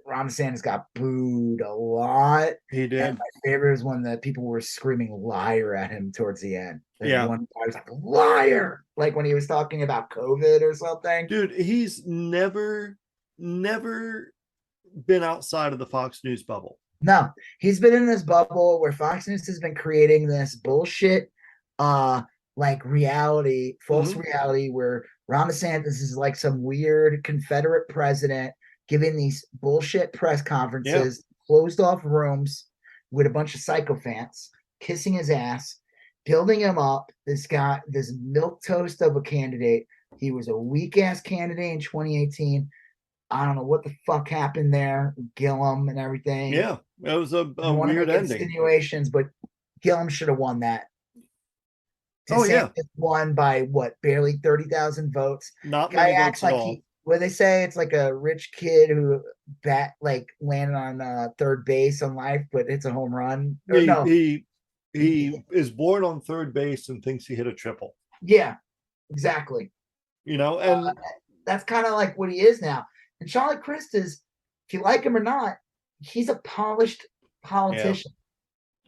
Ron DeSantis got booed a lot. He And did. my favorite is when the people were screaming liar at him towards the end. And Yeah, one guy was like, liar, like when he was talking about COVID or something. dude, he's never been outside of the Fox News bubble. No, he's been in this bubble where Fox News has been creating this bullshit, like reality, false Mm-hmm. reality, where Ron DeSantis is like some weird Confederate president giving these bullshit press Yeah, conferences, closed off rooms with a bunch of sycophants, kissing his ass, building him up. This guy, this milk toast of a candidate. He was a weak ass candidate in 2018. I don't know what the fuck happened there, Gillum and everything. yeah. It was I a don't want to weird make ending. insinuations, but Gillum should have won that. Oh yeah, DeSantis won by what, barely 30,000 votes. not Guy many acts votes at like all. he, what they say, it's like a rich kid who like landed on third base on life, but it's a home run. Or He no, he he, he is born on third base and thinks he hit a triple. yeah, exactly. You know, and That's kind of like what he is now. And Charlie Crist is, if you like him or not, he's a polished yeah. politician.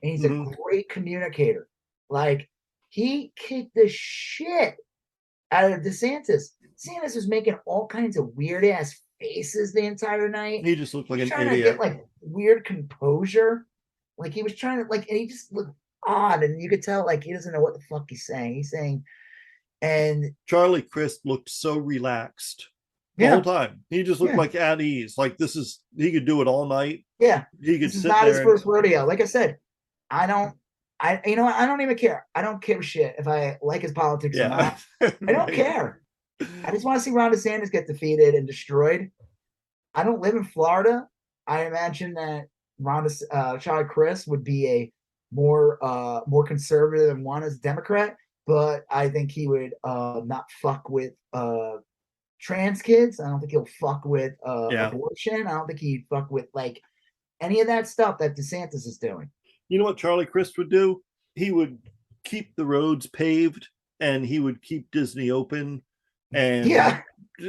And he's a Mm-hmm. great communicator. Like he kicked the shit out of DeSantis. DeSantis was making all kinds of weird ass faces the entire night. He just looked He like was an trying to get idiot. like weird composure. Like he was trying to like, and he just looked odd, and you could tell like he doesn't know what the fuck he's saying. He's saying, and Charlie Crist looked so relaxed the whole yeah, time. He just looked yeah, like at ease. Like this is he could do it all night. yeah. He could This is sit not his there and first rodeo. Like I said, I don't. You know what? I don't even care. I don't give a shit if I like his politics or yeah. not. I don't care. I just want to see Ron DeSantis get defeated and destroyed. I don't live in Florida. I imagine that Charlie Crist would be a more conservative and one as a Democrat, but I think he would not fuck with trans kids. I don't think he'll fuck with Yeah. abortion. I don't think he'd fuck with like any of that stuff that DeSantis is doing. You know what Charlie Crist would do? He would keep the roads paved and he would keep Disney open. And Yeah,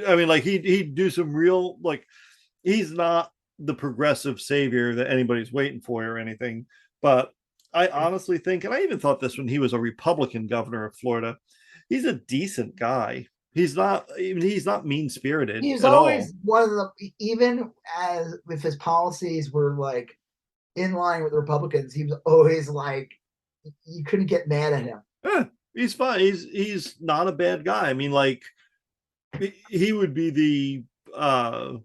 I mean, like he'd do some real like he's not the progressive savior that anybody's waiting for or anything. But I honestly think, and I even thought this when he was a Republican governor of Florida, he's a decent guy. He's not mean spirited he's at always all. one of the, even as if his policies were like in line with the Republicans, he was always like, you couldn't get mad at him. Eh, he's fine. He's not a bad guy. I mean, like he would be the I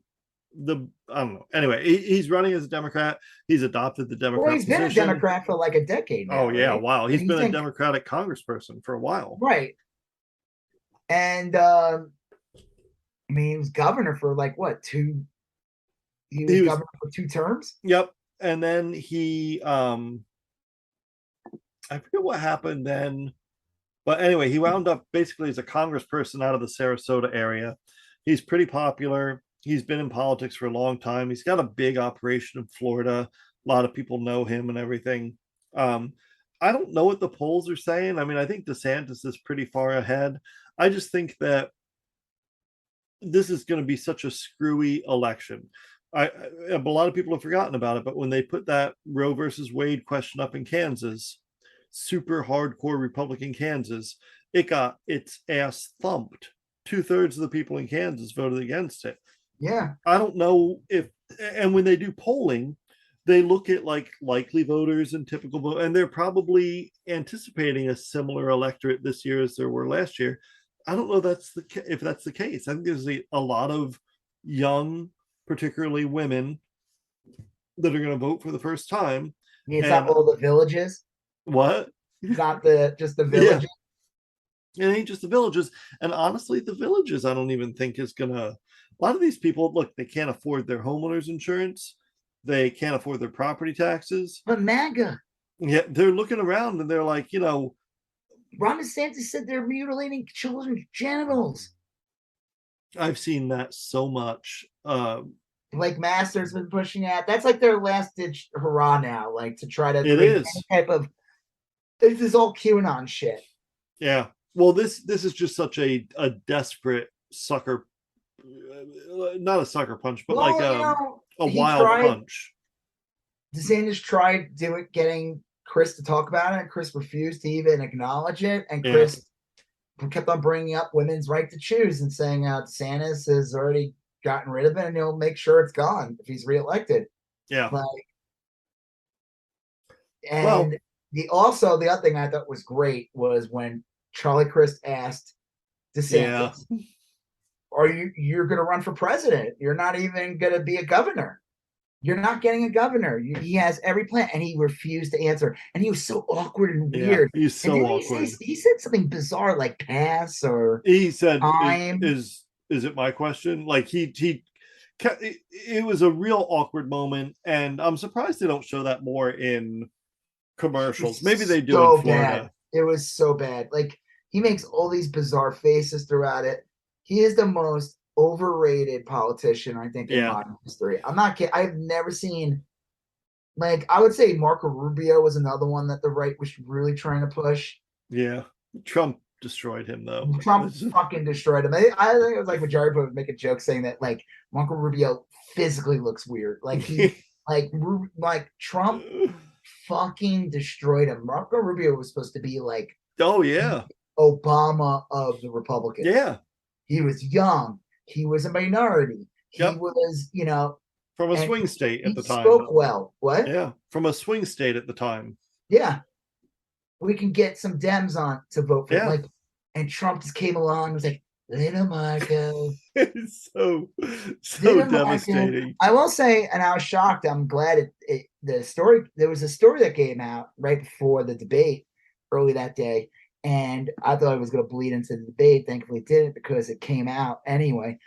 don't know. Anyway, he's running as a Democrat. He's adopted the Well, Democrat he's been a position. Democrat for like a decade Oh now, yeah, right? wow. And He's he's been a in, Democratic congressperson for a while. right. And I mean, he was governor for like what, two? He was He was governor for 2 terms. yep. And then he I forget what happened then. But anyway, he wound up basically as a congressperson out of the Sarasota area. He's pretty popular. He's been in politics for a long time. He's got a big operation in Florida. A lot of people know him and everything. Um, I don't know what the polls are saying. I mean, I think DeSantis is pretty far ahead. I just think that this is going to be such a screwy election. A lot of people have forgotten about it, but when they put that Roe versus Wade question up in Kansas, super hardcore Republican Kansas, it got its ass thumped. 2/3 of the people in Kansas voted against it. Yeah. I don't know if, and when they do polling, they look at like likely voters and typical vote, and they're probably anticipating a similar electorate this year as there were last year. I don't know if that's the case. I think there's a lot of young, particularly women, that are going to vote for the first time. It's not And all the villages. what? It's not the just the Yeah, villages. It ain't just the villages. And honestly, the villages, I don't even think is gonna. A lot of these people, look, they can't afford their homeowners insurance. They can't afford their property taxes. But MAGA. Yeah, they're looking around and they're like, Ron DeSantis said they're mutilating children's genitals. I've seen that so much. Like Masters been pushing that. That's like their last ditch hurrah now, like to try to it bring is any type of this is all QAnon shit. Yeah. Well, this is just such a desperate sucker, not a sucker punch, but well, like a he wild tried, punch. DeSantis tried getting Chris to talk about it, and Chris refused to even acknowledge it. And Yeah. Chris kept on bringing up women's right to choose and saying DeSantis has already gotten rid of it and he'll make sure it's gone if he's reelected. Yeah. Like, and well, the other thing I thought was great was when Charlie Crist asked DeSantis, "Are you're going to run for president? You're not even going to be a governor. You're not getting a governor." He has every plan, and he refused to answer. And he was so awkward and weird. He's so awkward. He said something bizarre like pass or he said, time. Is it my question? Like it was a real awkward moment, and I'm surprised they don't show that more in commercials. Maybe they do in Florida. Bad. It was so bad. Like he makes all these bizarre faces throughout it. He is the most overrated politician, I think, in modern history. I'm not kidding. I've never seen, like, I would say Marco Rubio was another one that the right was really trying to push. Yeah. Trump destroyed him, though. Trump fucking destroyed him. I think it was like when Jerry would make a joke saying that, like, Marco Rubio physically looks weird. Like, he, like Trump fucking destroyed him. Marco Rubio was supposed to be like, oh yeah, Obama of the Republicans. Yeah. He was young. He was a minority. He was, from a swing state at the time. He spoke well. What? Yeah, from a swing state at the time. Yeah. We can get some Dems on to vote for him. Like, and Trump just came along and was like, little Marco. It's so devastating. I will say, and I was shocked. I'm glad there was a story that came out right before the debate early that day. And I thought it was going to bleed into the debate. Thankfully, it didn't because it came out anyway.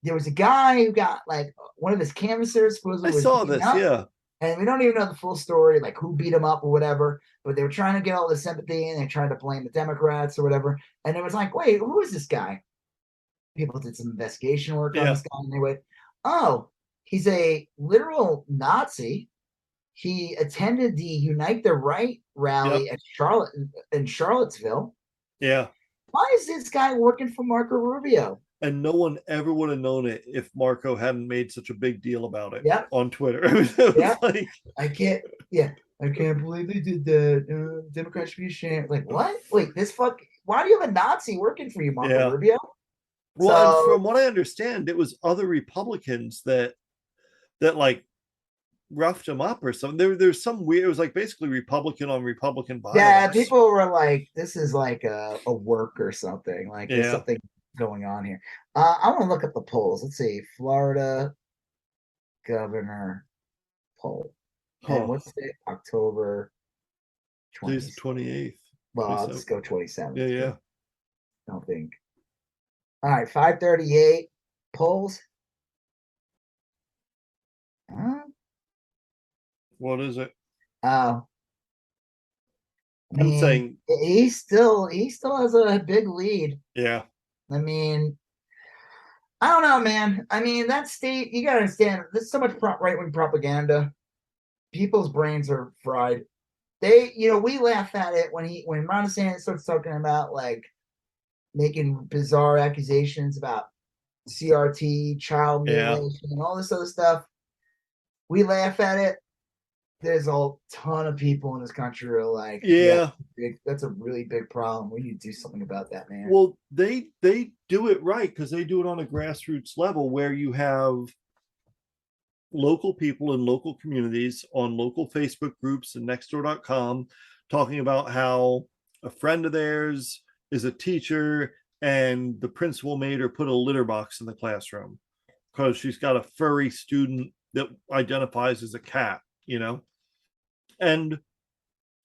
There was a guy who got like one of his canvassers. I saw this, yeah. And we don't even know the full story, like who beat him up or whatever. But they were trying to get all the sympathy and they tried to blame the Democrats or whatever. And it was like, wait, who is this guy? People did some investigation work on this guy, and they went, "Oh, he's a literal Nazi. He attended the Unite the Right rally at Charlottesville. Yeah. Why is this guy working for Marco Rubio?" And no one ever would have known it if Marco hadn't made such a big deal about it on Twitter. Like, I can't believe they did that. Democrats should be ashamed. Like, what? Wait, why do you have a Nazi working for you, Marco Rubio? Well, and from what I understand, it was other Republicans that like roughed him up or something. There's some weird. It was like basically Republican on Republican violence. Yeah, people were like, "This is like a work or something. Like there's something going on here." I want to look up the polls. Let's see, Florida governor poll. And what's the October 28th? Well, I'll just go 27th. Yeah. I don't think. All right, 538 polls. What is it? Oh, I'm saying he still has a big lead. Yeah. I mean, I don't know, man. I mean, that state, you gotta understand, there's so much right-wing propaganda. People's brains are fried. We laugh at it when Ron DeSantis starts talking about like making bizarre accusations about CRT, child mutilation, and all this other stuff. We laugh at it. There's a ton of people in this country who are like, that's a really big problem. We need to do something about that, man. Well, they do it right because they do it on a grassroots level where you have local people in local communities on local Facebook groups and nextdoor.com talking about how a friend of theirs is a teacher and the principal made her put a litter box in the classroom because she's got a furry student that identifies as a cat, and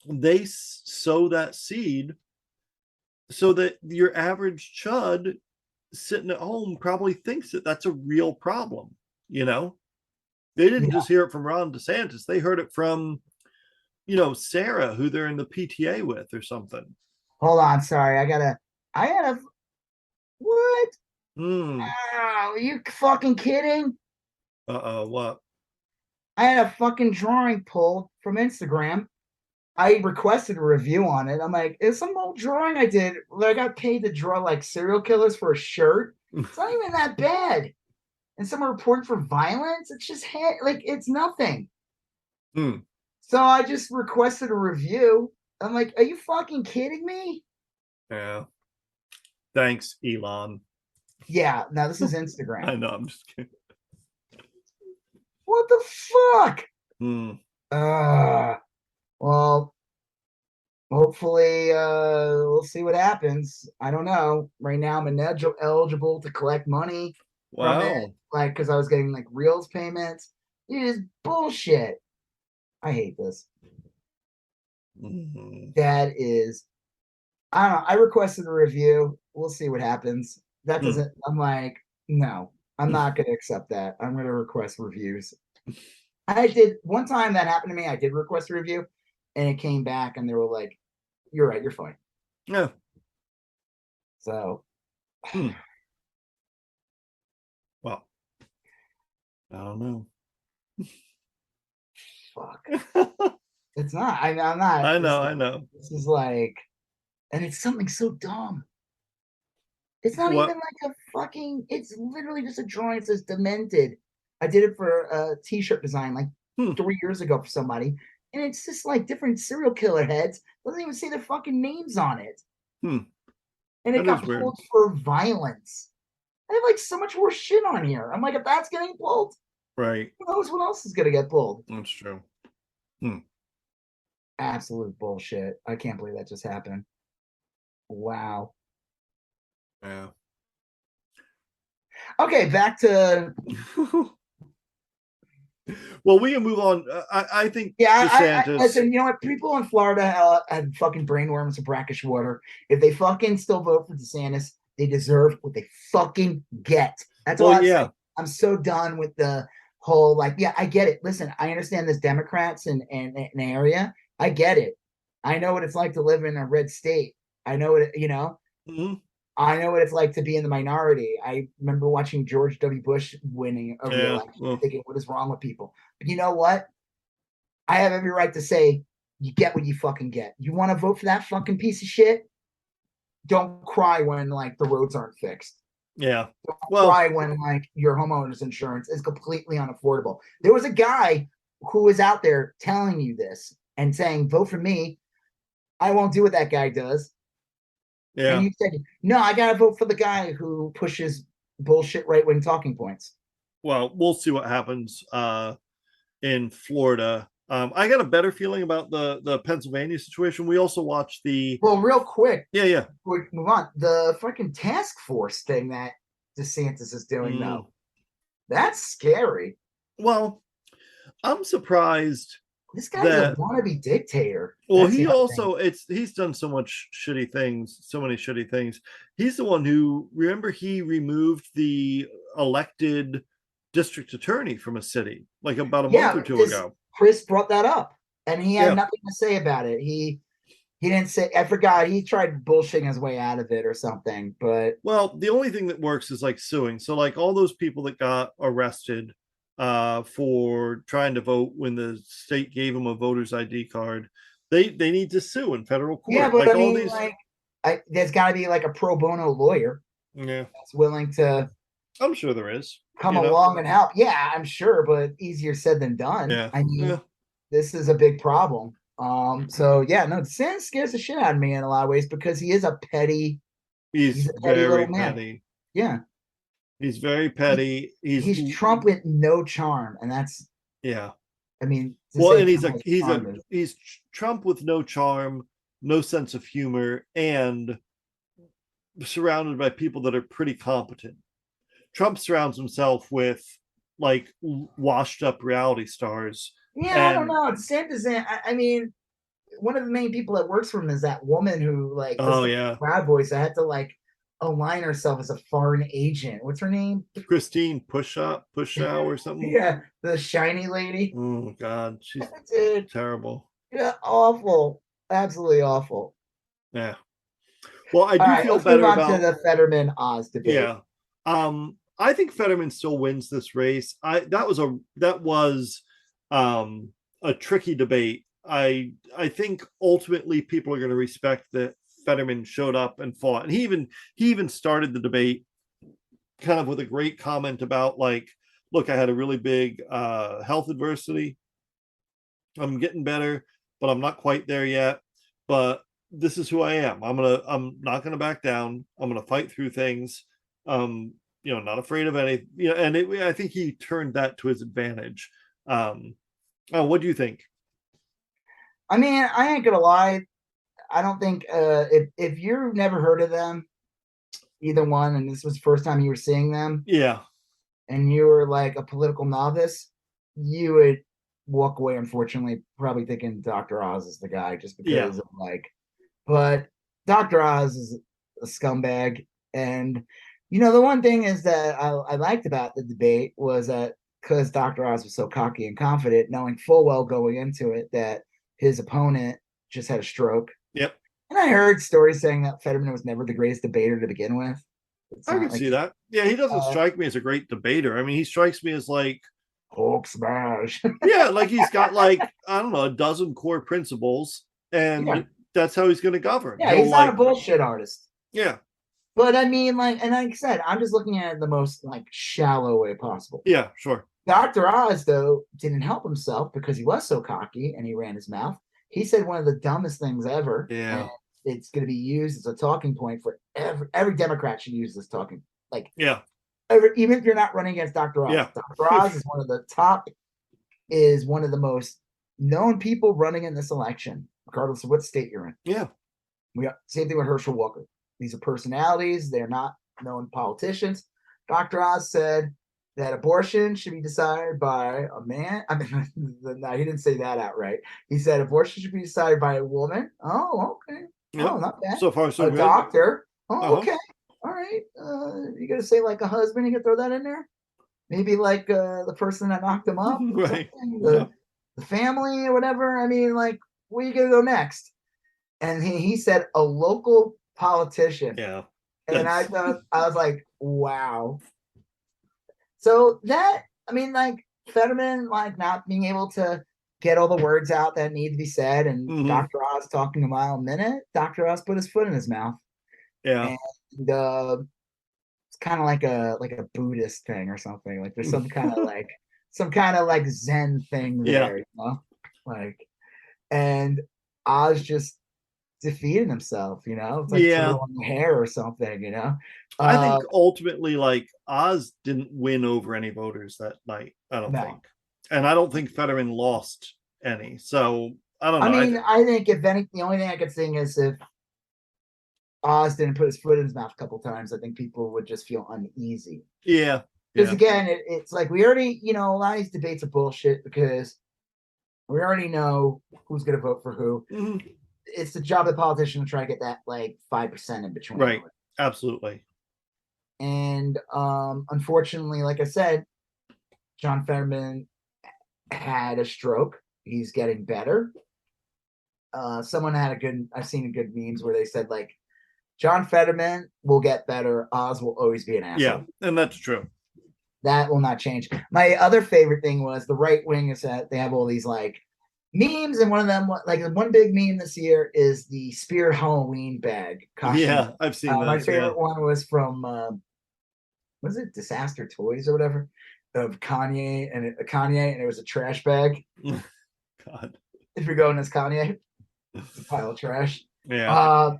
they sow that seed so that your average chud sitting at home probably thinks that that's a real problem. You know, they didn't Yeah. just hear it from Ron DeSantis; they heard it from Sarah, who they're in the PTA with, or something. Hold on, sorry. I had a what? Hmm. Oh, are you fucking kidding? What? I had a fucking drawing pulled from Instagram. I requested a review on it. I'm like, it's some old drawing I did. I got paid to draw like serial killers for a shirt. It's not even that bad. And someone reported for violence. It's just like it's nothing. Hmm. So I just requested a review. I'm like, are you fucking kidding me? Yeah. Thanks, Elon. Yeah. Now this is I Instagram. know. I'm just kidding. What the fuck? Hmm. Uh, well, hopefully, we'll see what happens. I don't know. Right now, I'm eligible to collect money from it, Wow. like because I was getting like reels payments. It is bullshit. I hate this. Hmm. That is, I don't know. I requested a review. We'll see what happens. That Hmm. doesn't. I'm like, no, I'm not going to accept that. I'm going to request reviews. I did one time that happened to me. I did request a review, and it came back, and they were like, "You're right. You're fine." Yeah. So Hmm. Well, I don't know. fuck. It's not. I'm not. I know. I know. This is like, and it's something so dumb. It's not even What? like a fucking. It's literally just a drawing that says "demented." I did it for a T-shirt design like Hmm. 3 years ago for somebody, and it's just like different serial killer heads. Doesn't even say their fucking names on it, Hmm. and it That is got weird. pulled for violence. I have like so much more shit on here. I'm like, if that's getting pulled, Right. who knows what else is gonna get pulled? That's true. Hmm. Absolute bullshit. I can't believe that just happened. Wow. Yeah. Okay, back to Well, we can move on. I think yeah. I DeSantis. listen. You know what? People in Florida had fucking brainworms and brackish water. If they fucking still vote for DeSantis, they deserve what they fucking get. That's all Well, I'm saying. yeah. I'm so done with the whole like. Yeah, I get it. Listen, I understand there's Democrats in an area. I get it. I know what it's like to live in a red state. I know what you know. Hmm. I know what it's like to be in the minority. I remember watching George W. Bush winning a Yeah. re-election, Well, thinking, "What is wrong with people?" But you know what? I have every right to say, you get what you fucking get. You want to vote for that fucking piece of shit? Don't cry when like the roads aren't fixed. yeah. Don't Well, cry when like your homeowner's insurance is completely unaffordable. There was a guy who was out there telling you this and saying, vote for me. I won't do what that guy does. And yeah. you said, no, I gotta vote for the guy who pushes bullshit right wing talking points. Well, we'll see what happens in Florida. I got a better feeling about the Pennsylvania situation. We also watched the. Well, real quick, Yeah, yeah. we move on. The fucking task force thing that DeSantis is doing, Mm. though, that's scary. Well, I'm surprised This guy's a that. wannabe dictator. Well, That's the he other thing. also he's done so much shitty things, so many shitty things. He's the one who remember he removed the elected district attorney from a city like about a month Yeah, or two this ago. Chris brought that up, and he had Yeah. nothing to say about it. He didn't say. I forgot. He tried bullshitting his way out of it or something. But Well, the only thing that works is like suing. So like all those people that got arrested for trying to vote when the state gave them a voter's ID card, they need to sue in federal yeah, court. but Like I all mean, these. like, there's got to be like a pro bono lawyer Yeah, that's willing to I'm sure there is. come You know. along and help. Yeah, I'm sure, but easier said than done. Yeah. I Yeah. mean, this is a big problem. So yeah, no, Sans scares the shit out of me in a lot of ways because He's he's a petty very little man. petty. Yeah. He's very He, petty. he's Trump with no charm. And that's Yeah. I mean, to Well, say and Trump has charm is he's Trump with no charm, no sense of humor, and surrounded by people that are pretty competent. Trump surrounds himself with like washed up reality stars, yeah, I don't and know. DeSantis, I mean, one of the main people that works for him is that woman who like does Oh the yeah, crowd voice. I had to like align herself as a foreign agent. What's her name? Christine Pushow or something. Yeah, the shiny lady. Oh God, she's Dude, terrible. yeah, awful, absolutely awful. Yeah. Well, I All do right, feel let's move better on to about. the Fetterman Oz debate. Yeah. I think Fetterman still wins this race. That was um a tricky debate. I think ultimately people are going to respect that Fetterman showed up and fought. And he even started the debate kind of with a great comment about like, look, I had a really big health adversity. I'm getting better, but I'm not quite there yet. But this is who I am. I'm not gonna back down. I'm gonna fight through things. Not afraid of any. I think he turned that to his advantage. Um, oh, what do you think? I mean, I ain't gonna lie. I don't think if you've never heard of them, either one, and this was the first time you were seeing them, Yeah, and you were like a political novice, you would walk away, unfortunately, probably thinking Dr. Oz is the guy just yeah, because of like, but Dr. Oz is a scumbag. And, the one thing is that I liked about the debate was that because Dr. Oz was so cocky and confident, knowing full well going into it that his opponent just had a stroke. yep. And I heard stories saying that Fetterman was never the greatest debater to begin with. It's I not can like see that. Yeah, he doesn't uh, strike me as a great debater. I mean, he strikes me as like, Hulk smash. yeah, like he's got like, I don't know, a dozen core principles, Yeah. and that's how he's going to govern. Yeah, He'll he's not a like, bullshit artist. yeah, But I mean, like, and like I said, I'm just looking at it the most like shallow way possible. yeah, sure, Dr. Oz, though, didn't help himself because he was so cocky and he ran his mouth. He said one of the dumbest things ever, and yeah, it's going to be used as a talking point for every Democrat should use this talking. Like, yeah, even if you're not running against Dr. Oz, yeah, Dr. Oz is one of the most known people running in this election, regardless of what state you're in. yeah, We got same thing with Herschel Walker. These are personalities; they're not known politicians. Dr. Oz said that abortion should be decided by a man. I mean, no, he didn't say that outright. He said abortion should be decided by a woman. Oh, okay. Oh, yep. not bad. So far, so A good. doctor. Oh, Uh huh. okay. All right. You got to say like a husband. You can throw that in there. Maybe like the person that knocked him up or Right. something. Yeah. The family or whatever. I mean, like, where you gonna go next? And he said a local politician. Yeah. And I That's thought, I was like, wow. So that, I mean, like Fetterman, like not being able to get all the words out that need to be said, and mhm. Dr. Oz talking a mile a minute, Dr. Oz put his foot in his mouth. Yeah. And it's kind of like a Buddhist thing or something. Like there's some kind of like Zen thing Yeah. there. Like, and Oz just defeated himself. It's like Yeah. twirling the hair or something. I Uh think ultimately, like Oz didn't win over any voters that night. I don't no. think, and I don't think Fetterman lost any. So I don't I know. mean, I think if any the only thing I could think is if Oz didn't put his foot in his mouth a couple times, I think people would just feel uneasy. Yeah. Because Yeah. again, it's like we already, a lot of these debates are bullshit because we already know who's gonna vote for who. Mhm. It's the job of the politician to try to get that like 5% in between. Right. Absolutely. And unfortunately, like I said, John Fetterman had a stroke. He's getting better. Someone had I've seen good memes where they said like John Fetterman will get better. Oz will always be an Yeah, asshole. and that's true. That will not change. My other favorite thing was the right wing is that they have all these like memes, and one of them, like one big meme this year, is the Spirit Halloween bag costume. Yeah, I've seen My those. Yeah. favorite one was from was it Disaster Toys or whatever of Kanye, and it was a trash bag. God. If you're going as Kanye, it's a pile of trash. Yeah. Uh,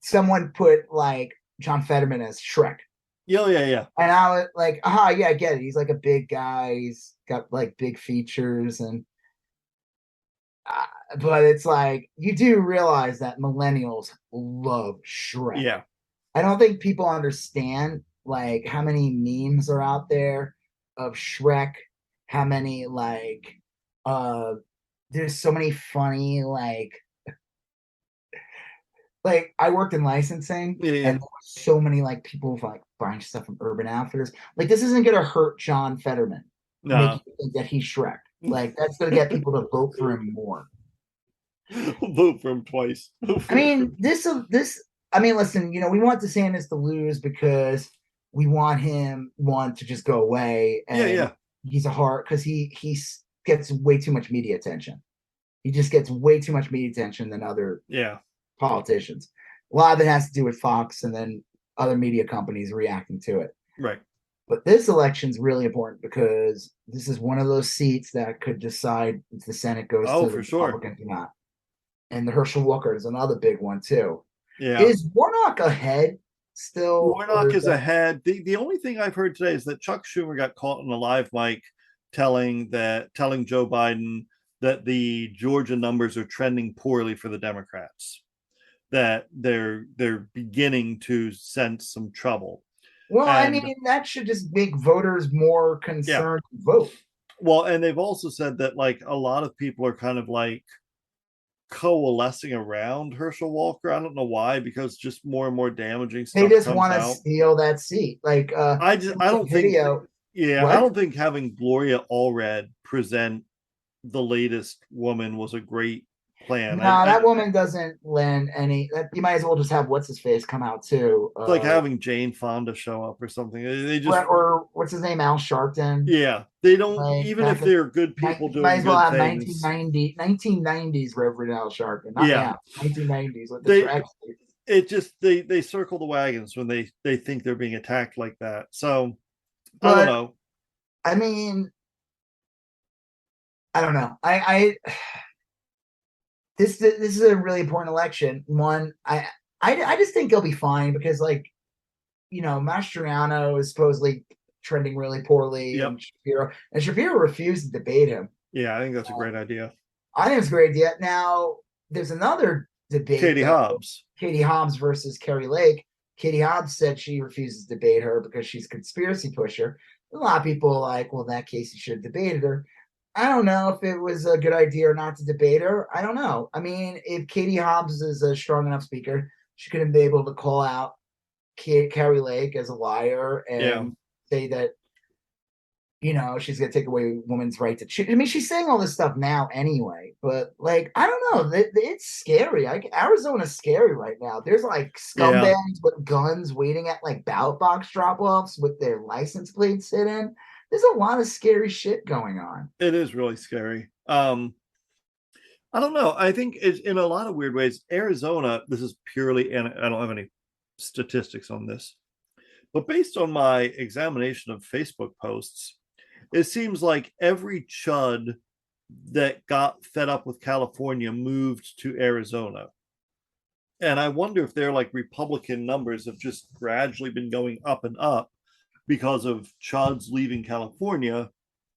Someone put like John Fetterman as Shrek. Yeah. Yeah. Yeah. And I was like, yeah, I get it. He's like a big guy. He's got like big features, but it's like you do realize that millennials love Shrek. Yeah. I don't think people understand like how many memes are out there of Shrek. How many like there's so many funny like like I worked in licensing, Yeah, and yeah. there were so many like people like buying stuff from Urban Outfitters. Like this isn't gonna hurt John Fetterman, make Nah. you think that he's Shrek. Like that's gonna get people to vote for him more. Vote for him twice. I mean, this. I mean, listen. We want DeSantis to lose because we want him one to just go away, Yeah, and yeah, he's a hard because he gets way too much media attention. He just gets way too much media attention than other yeah. politicians. A lot of it has to do with Fox and then other media companies reacting to it. Right. But this election is really important because this is one of those seats that could decide if the Senate goes Oh, to the for sure. Republicans or not. And the Herschel Walker is another big one too. Yeah. Is Warnock ahead still, or Warnock is is that? ahead. The only thing I've heard today is that Chuck Schumer got caught on a live mic telling Joe Biden that the Georgia numbers are trending poorly for the Democrats, that they're beginning to sense some trouble. Well, I And mean, that should just make voters more yeah, concerned to vote. well, and they've also said that like a lot of people are kind of like coalescing around Herschel Walker. I don't know why, because just more and more damaging They stuff just comes want to out. steal that seat. Like, I don't think, video. yeah, I What? don't think having Gloria Allred present the latest woman was a great plan. No, that woman doesn't lend any. You might as well just have what's his face come out too. It's like having Jane Fonda show up or something. They just, Or what's his name, Al Sharpton. yeah, they don't, Like even if back in, they're good people might doing as well good have things. 1990s Reverend Al Sharpton, not Yeah, now. 1990s with the they, track. it just, they circle the wagons when they think they're being attacked like that. So I don't But know. I mean, I don't know. I this is a really important election. One, I just think he'll be fine because Mastriano is supposedly trending really poorly, Yep. and Shapiro refused to debate him. Yeah, I think that's a great idea. I think it's a great idea. Now, there's another debate Katie though. Hobbs. Katie Hobbs versus Carrie Lake. Katie Hobbs said she refuses to debate her because she's a conspiracy pusher. A lot of people are like, well, in that case, you should have debated her. I don't know if it was a good idea or not to debate her. I don't know. I mean, if Katie Hobbs is a strong enough speaker, she could have been able to call out Carrie Lake as a liar Yeah. and say that she's gonna take away women's right to choose. I mean, she's saying all this stuff now anyway, but like, I don't know. It's scary. Like Arizona's scary right now. There's like Yeah. scumbags with guns waiting at like ballot box drop-offs with their license plates hidden. There's a lot of scary shit going on. It is really scary. I don't know. I think it's in a lot of weird ways. Arizona, this is purely, and I don't have any statistics on this, but based on my examination of Facebook posts, it seems like every chud that got fed up with California moved to Arizona. And I wonder if their like Republican numbers have just gradually been going up and up because of chuds leaving California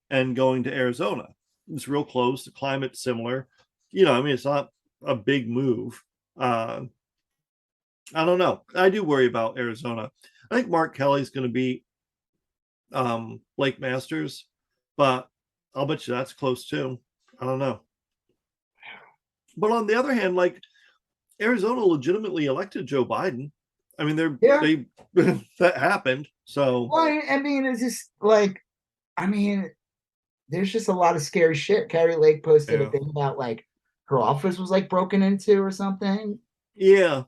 and going to Arizona. It's real close, the climate's similar. I mean, it's not a big move. I don't know. I do worry about Arizona. I think Mark Kelly's going to be Lake Masters, but I'll bet you that's close too. I don't know. But on the other hand, like Arizona legitimately elected Joe Biden. I mean, Yeah. they that happened. So Well, I mean, it's just like, I mean, there's just a lot of scary shit. Carrie Lake posted a yeah, thing about like her office was like broken into or something. yeah.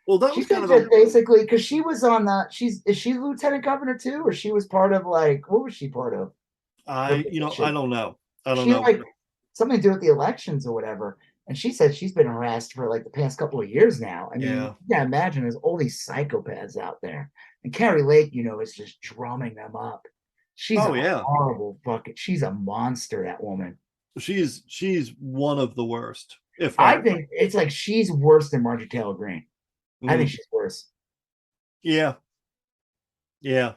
Well, that She was kind said of that a basically because she was on the is she lieutenant governor too, or she was part of like what was she part of her I position? don't know. I don't She know. like something to do with the elections or whatever. And she said she's been harassed for like the past couple of years now. I mean, Yeah. you gotta imagine there's all these psychopaths out there. And Carrie Lake, is just drumming them up. She's Oh a yeah. horrible bucket. She's a monster, that woman. She's one of the worst, if I not. think it's like she's worse than Marjorie Taylor Greene. I think Mm, she's worse. yeah. Yeah.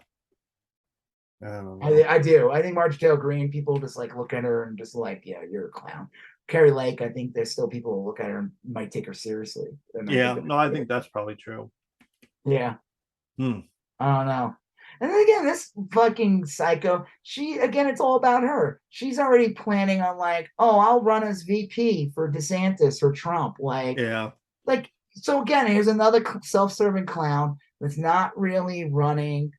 I don't I, know. I do. I think Marjorie Taylor Greene, people just like look at her and just like, yeah, you're a clown. Carrie Lake, I think there's still people who look at her and might take her seriously. And I think Yeah. that's No, I good. think that's probably true. Yeah. Hmm. I don't know. And then again, this fucking psycho, it's all about her. She's already planning on like, oh, I'll run as VP for DeSantis or Trump. Yeah. Like So again, here's another self-serving clown that's not really running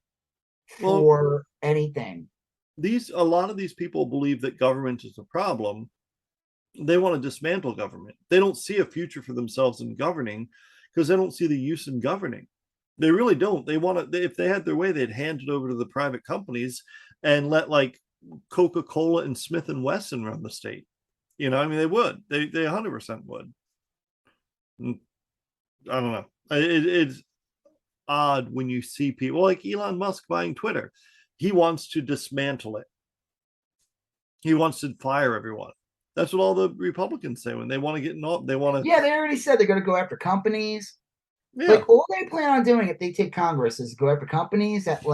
Well, for anything. a lot of these people believe that government is a problem. They want to dismantle government. They don't see a future for themselves in governing because they don't see the use in governing. They really don't. They want to, if they had their way, they'd hand it over to the private companies and let like Coca-Cola and Smith and Wesson run the state. I mean, they would. They 100% would. I don't know. It's odd when you see people like Elon Musk buying Twitter. He wants to dismantle it. He wants to fire everyone. That's what all the Republicans say when they want to get in. They want to. Yeah, they already said they're going to go after companies. Yeah. Like all they plan on doing if they take Congress is go after companies that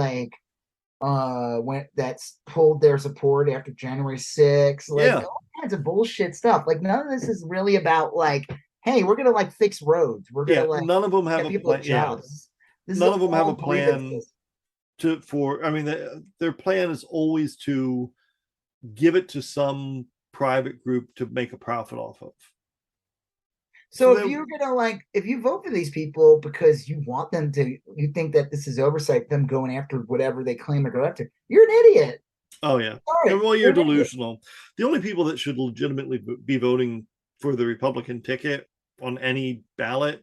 that's pulled their support after January 6th. Like all kinds of bullshit stuff. Like none of this is really about like, hey, we're gonna like fix roads. We're gonna like none of them have a plan. Jobs. This none of them have a plan I mean, their plan is always to give it to some private group to make a profit off of. So if you're gonna if you vote for these people because you want them to, you think that this is oversight, them going after whatever they claim to go after, you're an idiot. Oh yeah. Sorry, well, you're delusional. The only people that should legitimately be voting for the Republican ticket on any ballot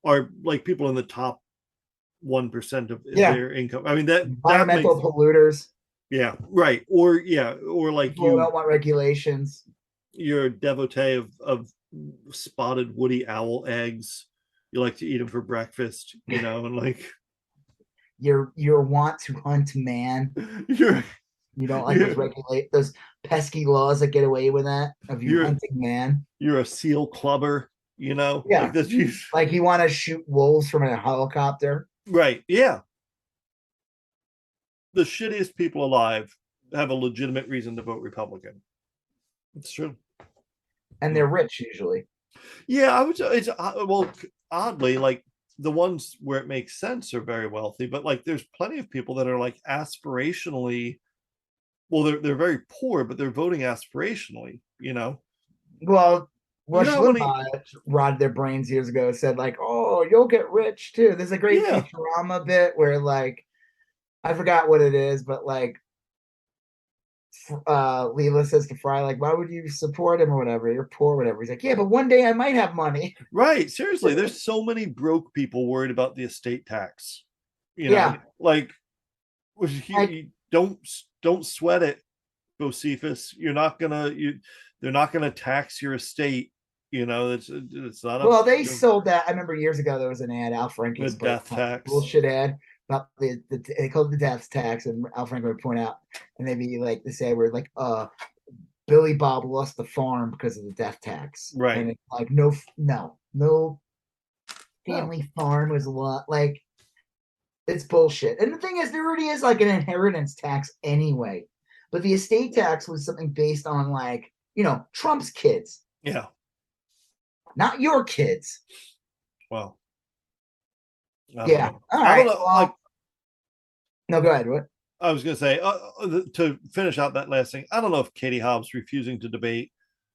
are like people in the top 1% of their income. I mean that environmental polluters. Yeah, right. Or like people you don't want regulations. You're a devotee of spotted woody owl eggs. You like to eat them for breakfast, and like you're want to hunt man. You don't like those pesky laws that get away with that of you hunting man. You're a seal clubber, Yeah. Like this. Like you want to shoot wolves from a helicopter. Right. Yeah. The shittiest people alive have a legitimate reason to vote Republican. It's true. And they're rich usually. Yeah, I would. It's oddly like the ones where it makes sense are very wealthy, but like there's plenty of people that are like aspirationally. Well, they're very poor, but they're voting aspirationally. Well, Rush Limbaugh rotted their brains years ago. Said like, "Oh, you'll get rich too." There's a great Futurama bit where like, I forgot what it is, but like, Leela says to Fry, like, why would you support him or whatever? You're poor, or whatever. He's like, yeah, but one day I might have money. Right. Seriously, there's so many broke people worried about the estate tax. Like, don't sweat it, Bocephus. They're not gonna tax your estate. It's not. Well, they sold that. I remember years ago there was an ad, Al Franken's death tax bullshit ad about they called it the death tax, and Al Franken would point out, and they'd be like, they say we're like, Billy Bob lost the farm because of the death tax, right? And it's like no family farm was a lot like. It's bullshit. And the thing is, there already is like an inheritance tax anyway. But the estate tax was something based on like, Trump's kids. Yeah. Not your kids. Well. Yeah. All right. Well, no, go ahead. What? I was going to say, to finish out that last thing, I don't know if Katie Hobbs refusing to debate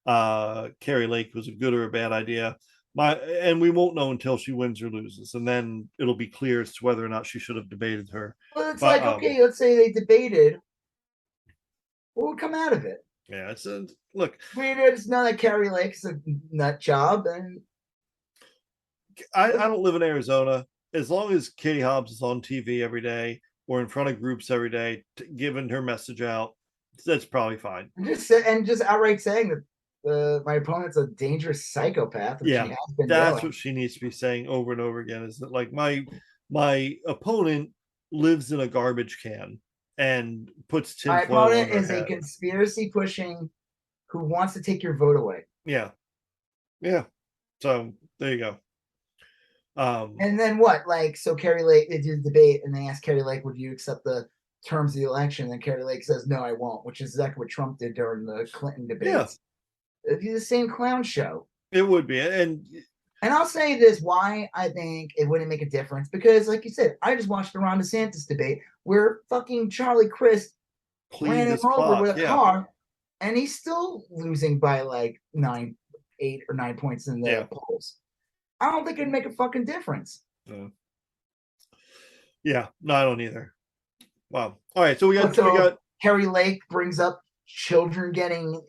Carrie Lake was a good or a bad idea. And we won't know until she wins or loses, and then it'll be clear as to whether or not she should have debated her. Well, it's okay, let's say they debated. What would come out of it? Yeah, look. It's not that Carrie Lake's a nut job, and I don't live in Arizona. As long as Katie Hobbs is on TV every day or in front of groups every day, giving her message out, that's probably fine. Just outright saying that. My opponent's a dangerous psychopath. Yeah, that's what she needs to be saying over and over again. Is that like my opponent lives in a garbage can and puts tinfoil. My opponent is a conspiracy pushing who wants to take your vote away. Yeah. So there you go. And then what? Like, so Carrie Lake, they did a debate, and they asked Carrie Lake, "Would you accept the terms of the election?" And Carrie Lake says, "No, I won't," which is exactly what Trump did during the Clinton debates. Yeah. It'd be the same clown show. It would be. And I'll say this, why I think it wouldn't make a difference. Because, like you said, I just watched the Ron DeSantis debate where fucking Charlie Crist ran him over with a car, and he's still losing by like 8 or 9 points in the polls. I don't think it'd make a fucking difference. Yeah, no, I don't either. Wow. All right, so we got Harry Lake brings up children getting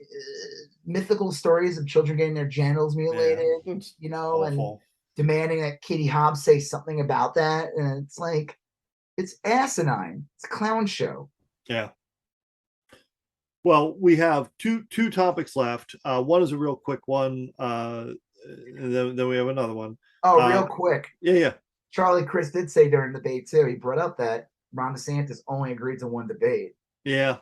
mythical stories of children getting their genitals mutilated, you know, awful. And demanding that Katie Hobbs say something about that, and it's like, it's asinine. It's a clown show. Yeah. Well, we have two topics left. One is a real quick one. And then we have another one. Oh, real quick. Yeah. Charlie Crist did say during the debate too. He brought up that Ron DeSantis only agreed to one debate. Yeah.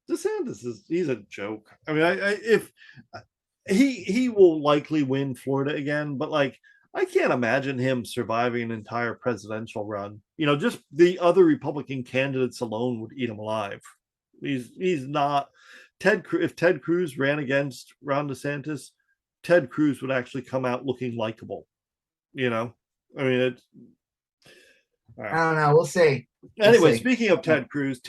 DeSantis he's a joke. I mean, if he will likely win Florida again, but like, I can't imagine him surviving an entire presidential run. You know, just the other Republican candidates alone would eat him alive. He's not if Ted Cruz ran against Ron DeSantis, Ted Cruz would actually come out looking likable. You know, I mean, I don't know. We'll see. Anyway, speaking of Ted Cruz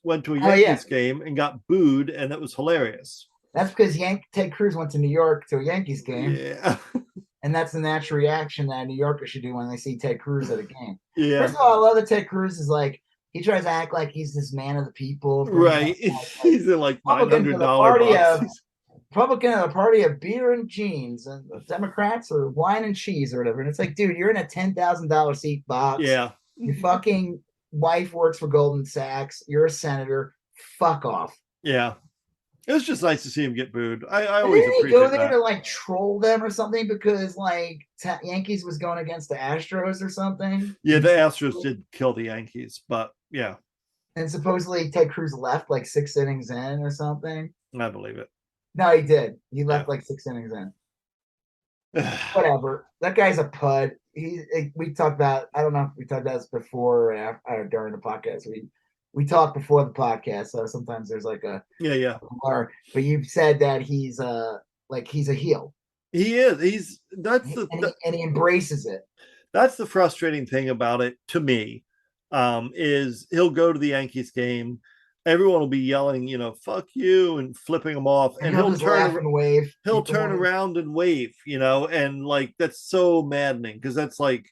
went to a Yankees game and got booed, and it was hilarious. That's because Ted Cruz went to New York to a Yankees game. Yeah. And that's the natural reaction that a New Yorker should do when they see Ted Cruz at a game. Yeah. First of all, I love that Ted Cruz is like, he tries to act like he's this man of the people. Right. He's in like $900 boxes. Republican of the party of beer and jeans, and the Democrats are wine and cheese or whatever. And it's like, dude, you're in a $10,000 seat box. Yeah. Your fucking wife works for Goldman Sachs. You're a senator. Fuck off. Yeah. It was just nice to see him get booed. I always appreciate that. Didn't he go there to like troll them or something because like Yankees was going against the Astros or something? Yeah, the Astros did kill the Yankees, but yeah. And supposedly Ted Cruz left like 6 innings in or something. I believe it. No, he did. He left like 6 innings in. Whatever. That guy's a pud. We talked about, I don't know if we talked about this before or after, during the podcast. We talked before the podcast, so sometimes there's like a blur. But you've said that he's he's a heel. He is. And he embraces it. That's the frustrating thing about it to me. Is he'll go to the Yankees game, everyone will be yelling, you know, fuck you, and flipping him off, and he'll turn and wave. He'll turn around and wave, you know, and like that's so maddening because that's like,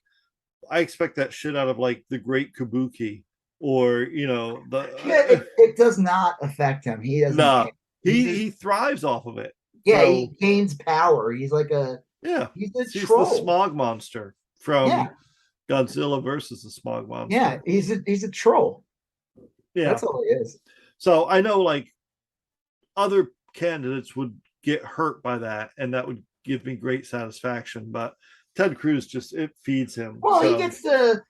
I expect that shit out of like the Great Kabuki. Or, you know, it does not affect him. He doesn't. No, he thrives off of it. Yeah, so, he gains power. He's like he's the smog monster from Godzilla versus the smog monster. Yeah, he's a troll. Yeah, that's all he is. So I know like other candidates would get hurt by that, and that would give me great satisfaction. But Ted Cruz it feeds him. Well, he gets to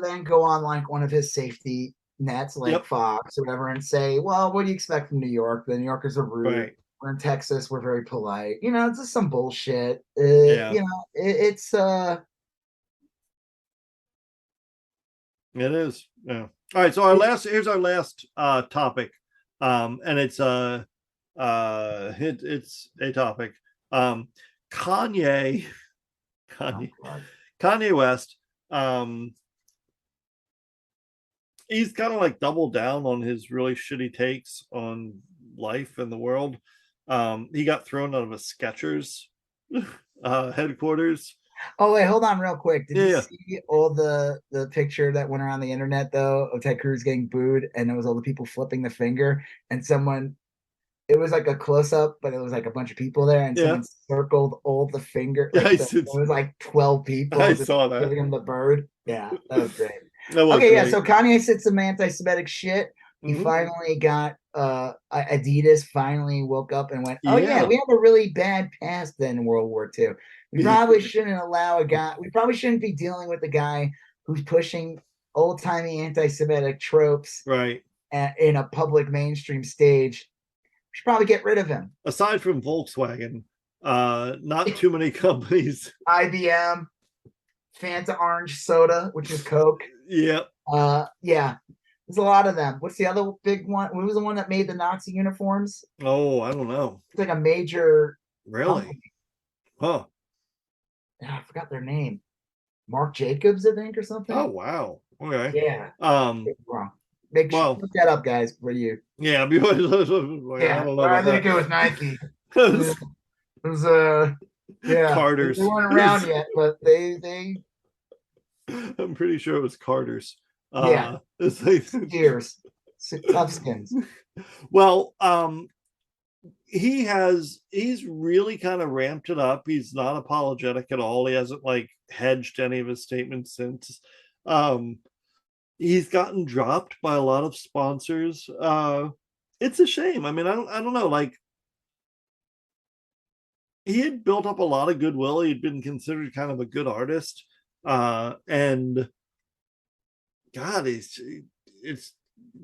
then go on like one of his safety nets, like Fox or whatever, and say, well, what do you expect from New York? The New Yorkers are rude. Right. We're in Texas. We're very polite. You know, it's just some bullshit. You know, it's It is. Yeah. All right. So here's our last topic. And it's a topic. Kanye West. He's kind of like doubled down on his really shitty takes on life and the world. He got thrown out of a Skechers headquarters. Oh wait, hold on real quick. Did you see all the picture that went around the internet though of Ted Cruz getting booed, and it was all the people flipping the finger, and it was like a close up, but it was like a bunch of people there, and someone circled all the finger. Like it was like 12 people. I saw that. Giving him the bird. Yeah, that was great. Great. So Kanye said some anti-Semitic shit. He finally got Adidas finally woke up and went, oh yeah, we have a really bad past then in World War II. We probably shouldn't we probably shouldn't be dealing with the guy who's pushing old-timey anti-Semitic tropes in a public mainstream stage. We should probably get rid of him. Aside from Volkswagen, not too many companies. IBM, Fanta Orange Soda, which is Coke. Yeah. There's a lot of them. What's the other big one? What was the one that made the Nazi uniforms? Oh, I don't know. It's like a major. Really? Company. Huh. I forgot their name. Marc Jacobs, I think, or something. Oh wow. Okay. Yeah. Wrong. Make sure look that up, guys, for you. Yeah. I think it was Nike. It was yeah, they Carter's. weren't around yet, but they I'm pretty sure it was Carter's. yeah, It's like, steers, tough skins. well, he's really kind of ramped it up. He's not apologetic at all. He hasn't like hedged any of his statements since. Um, he's gotten dropped by a lot of sponsors. It's a shame. I mean, I don't know. Like he had built up a lot of goodwill. He'd been considered kind of a good artist, and God, it's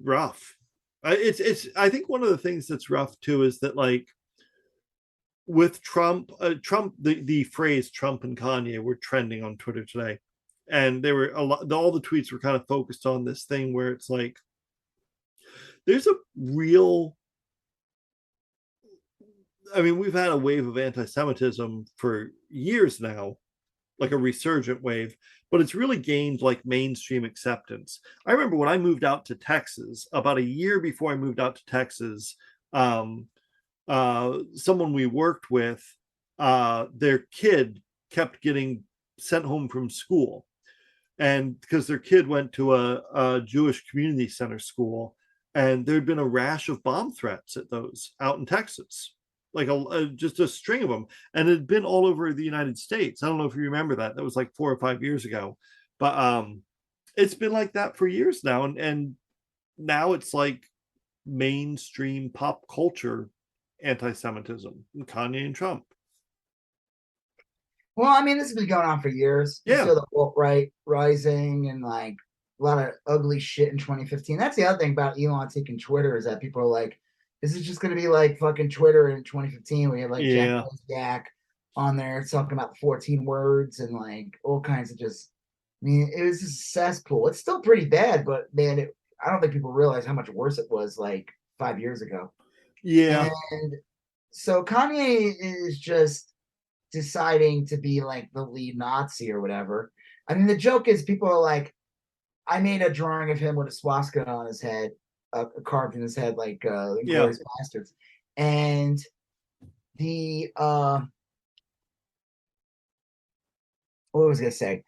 rough. It's. I think one of the things that's rough too is that like with Trump, the phrase Trump and Kanye were trending on Twitter today, and there were a lot. All the tweets were kind of focused on this thing where it's like there's a real. I mean, we've had a wave of anti-Semitism for years now, like a resurgent wave, but it's really gained like mainstream acceptance. I remember when I moved out to Texas, about a year before I moved out to Texas, um, someone we worked with, their kid kept getting sent home from school. And because their kid went to a Jewish community center school, and there'd been a rash of bomb threats at those out in Texas, like just a string of them, and it had been all over the United States. I don't know if you remember that. That was like 4 or 5 years ago, but it's been like that for years now, and now it's like mainstream pop culture anti-Semitism, Kanye and Trump. Well, I mean, this has been going on for years. You Yeah, saw the alt-right rising and like a lot of ugly shit in 2015. That's the other thing about Elon taking Twitter is that people are like, this is just going to be like fucking Twitter in 2015. We have like Jack yeah, Jack on there talking about the 14 words and like all kinds of just, I mean, it was just a cesspool. It's still pretty bad, but man, I don't think people realize how much worse it was like 5 years ago. yeah, And so Kanye is just deciding to be like the lead Nazi or whatever. I mean, the joke is people are like, I made a drawing of him with a swastika on his head, carved in his head, like yeah, Glorious Bastards. And the what was I gonna say?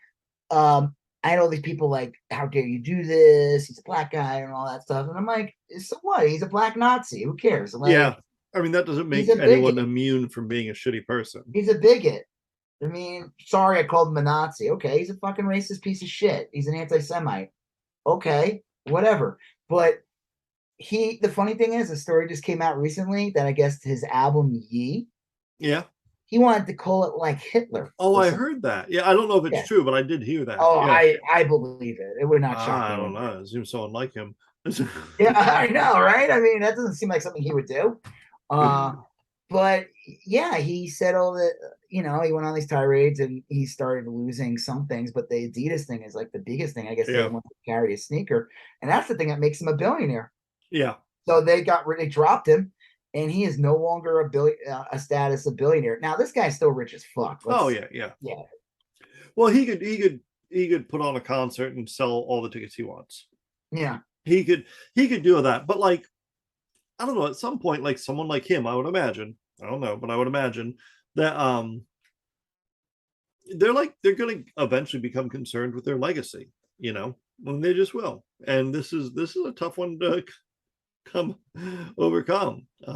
I had all these people like, how dare you do this? He's a black guy and all that stuff. And I'm like, so what? He's a black Nazi. Who cares? yeah. Like, I mean, that doesn't he's make a anyone bigot. immune from being a shitty person. He's a bigot. I mean, sorry, I called him a Nazi. Okay, he's a fucking racist piece of shit. He's an anti-Semite. Okay, whatever. But the funny thing is, a story just came out recently that I guess his album Ye, Yeah. he wanted to call it like Hitler Oh, or I something. heard that. Yeah, I don't know if it's Yeah. true, but I did hear that. Oh, Yeah. I believe it. It would not shock I me don't one bit. know. It seems so unlike him. Yeah, I know, right? I mean, that doesn't seem like something he would do. Uh, but yeah, he said all that, he went on these tirades and he started losing some things, but the Adidas thing is like the biggest thing. I guess they Yeah. didn't want to carry a sneaker, and that's the thing that makes him a billionaire. Yeah. So they dropped him, and he is no longer a status of billionaire. Now this guy's still rich as fuck. Oh yeah, yeah. Yeah, Well, he could put on a concert and sell all the tickets he wants. yeah. He could do that. But like, I don't know, at some point, like someone like him, I would imagine, I don't know, but I would imagine that they're gonna eventually become concerned with their legacy, when they just will. And this is a tough one to come overcome. I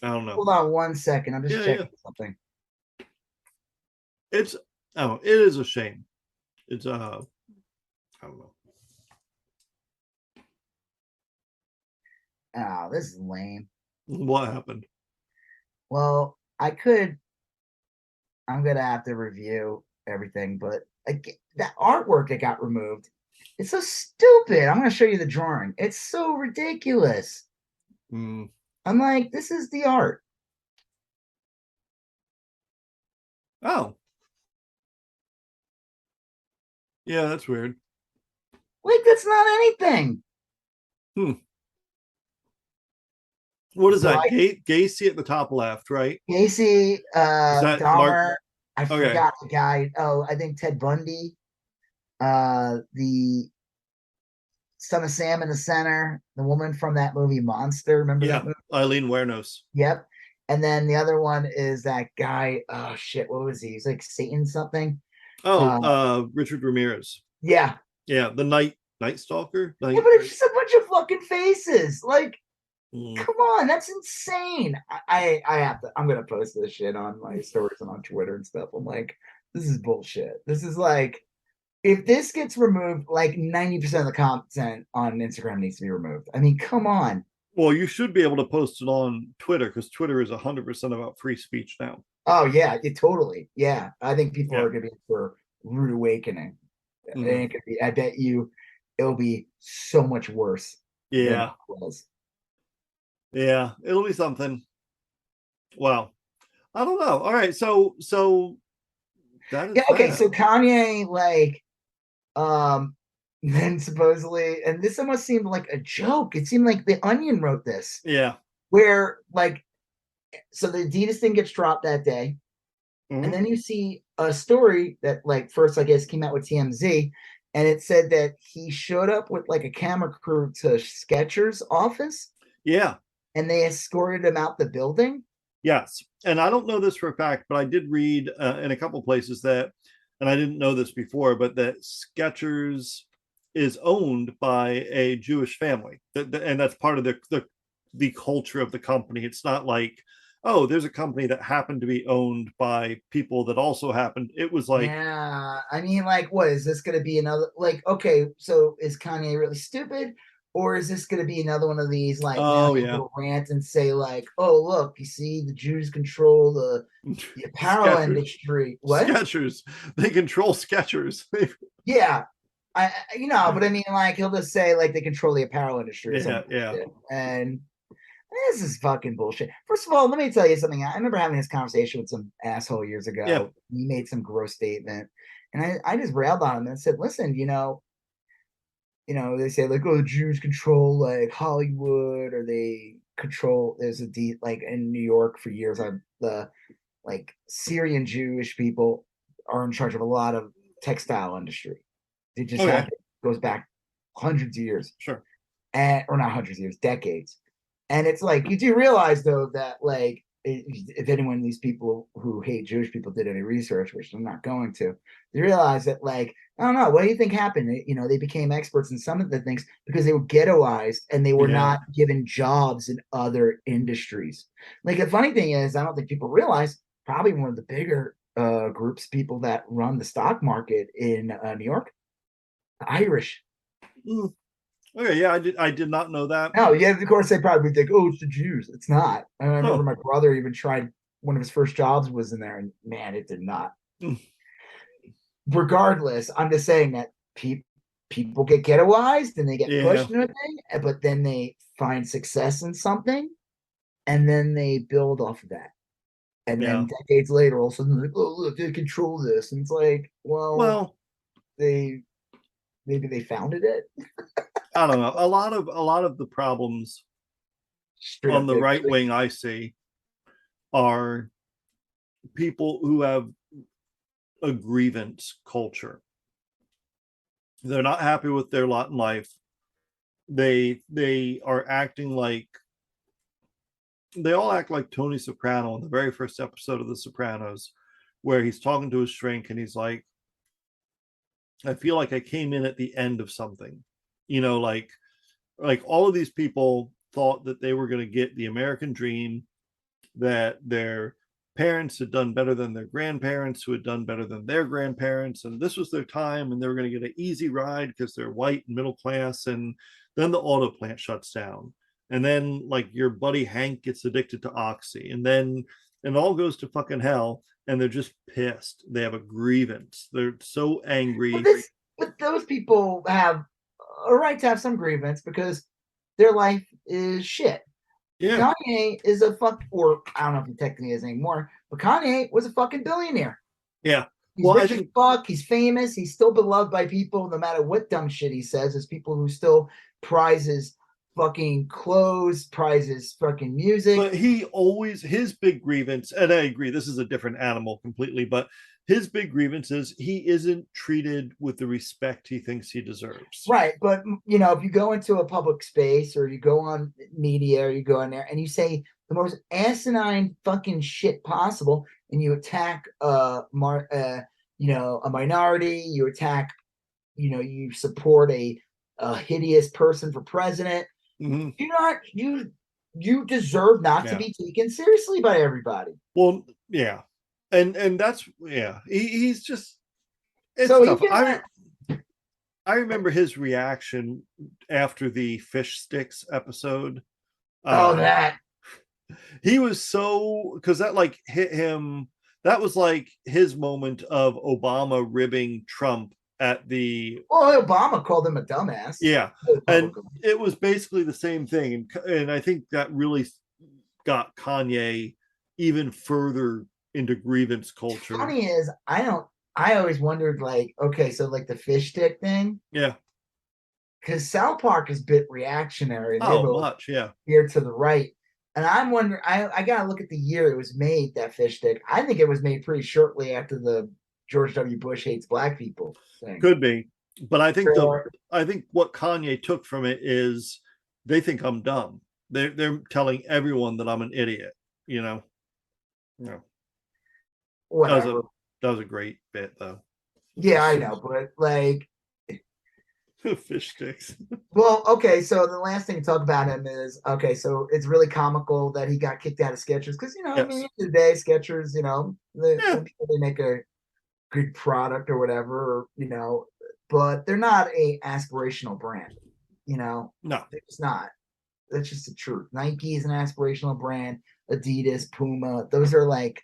don't know. Hold on 1 second. I'm just Yeah, yeah. checking something. It's oh, it is a shame. It's I don't know. Oh, this is lame. What happened. Well, I'm gonna have to review everything, but that artwork that got removed, it's so stupid. I'm gonna show you the drawing. It's so ridiculous. Mm. I'm like, this is the art. Oh, yeah, that's weird. Like, that's not anything. Hmm. What is So that? Gacy at the top left, right? Casey, Is that Mark? Dahmer, I Okay. forgot the guy. Oh, I think Ted Bundy, the Son of Sam in the center, the woman from that movie Monster. Remember that Yeah, movie? Eileen Wernos. Yep. And then the other one is that guy. Oh shit, what was he? He's like Satan something. Oh, Uh, Richard Ramirez. yeah, Yeah, the Night Stalker. yeah, but it's just a bunch of fucking faces. Like, Mm. come on, that's insane. I have to. I'm gonna post this shit on my stories and on Twitter and stuff. I'm like, this is bullshit. This is like, if this gets removed, like 90% of the content on Instagram needs to be removed. I mean, come on. Well, you should be able to post it on Twitter because Twitter is 100% about free speech now. Oh yeah, it totally. Yeah, I think people Yeah. are gonna be for rude awakening. Mm-hmm. It could be. I bet you, it'll be so much worse than it Yeah. was. Yeah. It'll be something. Wow. I don't know. All right. So that Yeah. is Okay. So that. Kanye, like, um, then supposedly, and this almost seemed like a joke. It seemed like the Onion wrote this, Yeah. where like, so the Adidas thing gets dropped that day, and Mm-hmm. then you see a story that like first I guess came out with TMZ, and it said that he showed up with like a camera crew to Skechers office, Yeah. and they escorted him out the building. Yes. And I don't know this for a fact, but I did read in a couple places that, and I didn't know this before, but that Skechers is owned by a Jewish family, and that's part of the culture of the company. It's not like, oh, there's a company that happened to be owned by people that also happened. It was like, Yeah, I mean, like, what is this going to be another? Like, okay, so is Kanye really stupid, or is this going to be another one of these? Like, now oh he'll yeah, go rant and say, like, "Oh, look, you see, the Jews control the apparel Skechers, industry." What? Skechers, they control Skechers. Yeah, but I mean, like, he'll just say like they control the apparel industry or Yeah, something, yeah, and this is fucking bullshit. First of all, let me tell you something. I remember having this conversation with some asshole years yeah. ago. He made some gross statement, and I just railed on him and said, "Listen, they say like, oh, the Jews control like Hollywood, or they control. There's a deep like in New York for years. The like Syrian Jewish people are in charge of a lot of textile industry. It just Okay, happened. Goes back hundreds of years, sure. and or not hundreds of years, decades." And it's like you do realize though that like if anyone of these people who hate Jewish people did any research, which I'm not going to, they realize that like I don't know, what do you think happened? They became experts in some of the things because they were ghettoized and they were Yeah, not given jobs in other industries. Like the funny thing is, I don't think people realize probably one of the bigger groups people that run the stock market in New York, Irish. mm. Okay, yeah, I did not know that. No, yeah, of course they probably think, oh, it's the Jews. It's not. And I remember No. my brother even tried one of his first jobs was in there, and man, it did not. Mm. Regardless, I'm just saying that people get ghettoized and they get Yeah, pushed into a thing, but then they find success in something, and then they build off of that. And yeah. then decades later, all of a sudden, like, oh look, they control this, and it's like, well, Well, they maybe they founded it. I don't know. A lot of the problems Straight on up the right bigotry. wing I see are people who have a grievance culture. They're not happy with their lot in life. They are acting like they all act like Tony Soprano in the very first episode of The Sopranos, where he's talking to his shrink and he's like, I feel like I came in at the end of something. You know, like all of these people thought that they were going to get the American dream, that their parents had done better than their grandparents, who had done better than their grandparents, and this was their time, and they were going to get an easy ride because they're white and middle class. And then the auto plant shuts down, and then like your buddy Hank gets addicted to oxy, and then it all goes to fucking hell, and they're just pissed. They have a grievance. They're so But angry. this, but those people have a right to have some grievance because their life is shit. Yeah, Kanye is a fuck, or I don't know if he technically is anymore, but Kanye was a fucking billionaire. yeah. He's Well, I rich as think fuck. He's famous. He's still beloved by people, no matter what dumb shit he says. There's people who still prizes fucking clothes, prizes fucking music. but he always his big grievance, and I agree, this is a different animal completely, but his big grievance is he isn't treated with the respect he thinks he deserves. Right. But, if you go into a public space or you go on media or you go in there and you say the most asinine fucking shit possible and you attack a minority, you attack, you support a hideous person for president, mm-hmm. you deserve not to be taken seriously by everybody. Well, yeah. And that's he's just it's so tough. I remember his reaction after the fish sticks episode. That he was so, because that like hit him. That was like his moment of Obama ribbing Trump at the. Well, Obama called him a dumbass. Yeah, and it was basically the same thing, and I think that really got Kanye even further into grievance culture. Funny is, I always wondered, like, okay, so like the fish stick thing. Yeah. Because South Park is a bit reactionary. Much, yeah. Here to the right. And I'm wondering, I got to look at the year it was made, that fish stick. I think it was made pretty shortly after the George W. Bush hates black people thing. Could be. But I think I think what Kanye took from it is they think I'm dumb. They're telling everyone that I'm an idiot, No. Whatever. That was a great bit, though. Yeah, I know, but like fish sticks. Well, okay, so the last thing to talk about him is, okay, so it's really comical that he got kicked out of Skechers because, yes. I mean, at the end of the day, Skechers, they make a good product or whatever, but they're not a aspirational brand, No. It's not. That's just the truth. Nike is an aspirational brand. Adidas, Puma, those are like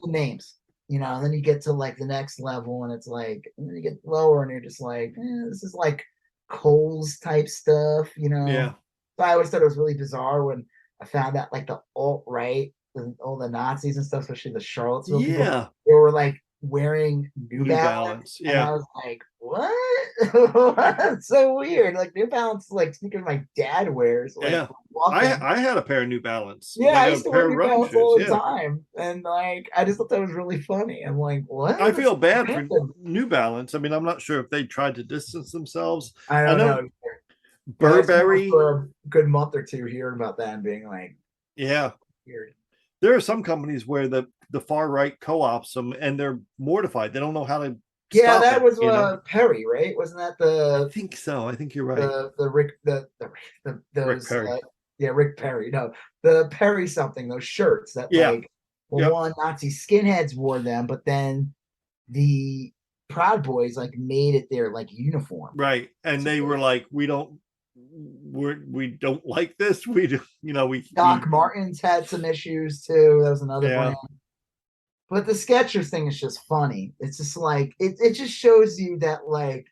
names. Then you get to like the next level and it's like, and then you get lower and you're just like, this is like Kohl's type stuff, Yeah. So I always thought it was really bizarre when I found out like the alt-right, all the Nazis and stuff, especially the Charlottesville people, they were like wearing New Balance. Yeah. And I was like, what? That's so weird. Like New Balance, like sneakers my dad wears. Like, I had a pair of New Balance. Yeah, I used to wear New Balance all the time. And like I just thought that was really funny. I'm like, what? I feel bad for New Balance. I mean, I'm not sure if they tried to distance themselves. I don't know. Burberry for a good month or two hearing about that and being like, weird. There are some companies where the far right co-ops them and they're mortified. They don't know how to. Yeah, that was Perry, right? Wasn't that the? I think so. I think you're right. Rick Perry. Rick Perry. No, the Perry something. Those shirts that one Nazi skinheads wore them, but then the Proud Boys like made it their like uniform. Right, and they were like, we don't like this. Doc Martens had some issues too. That was another brand. But the Skechers thing is just funny. It's just like it just shows you that like,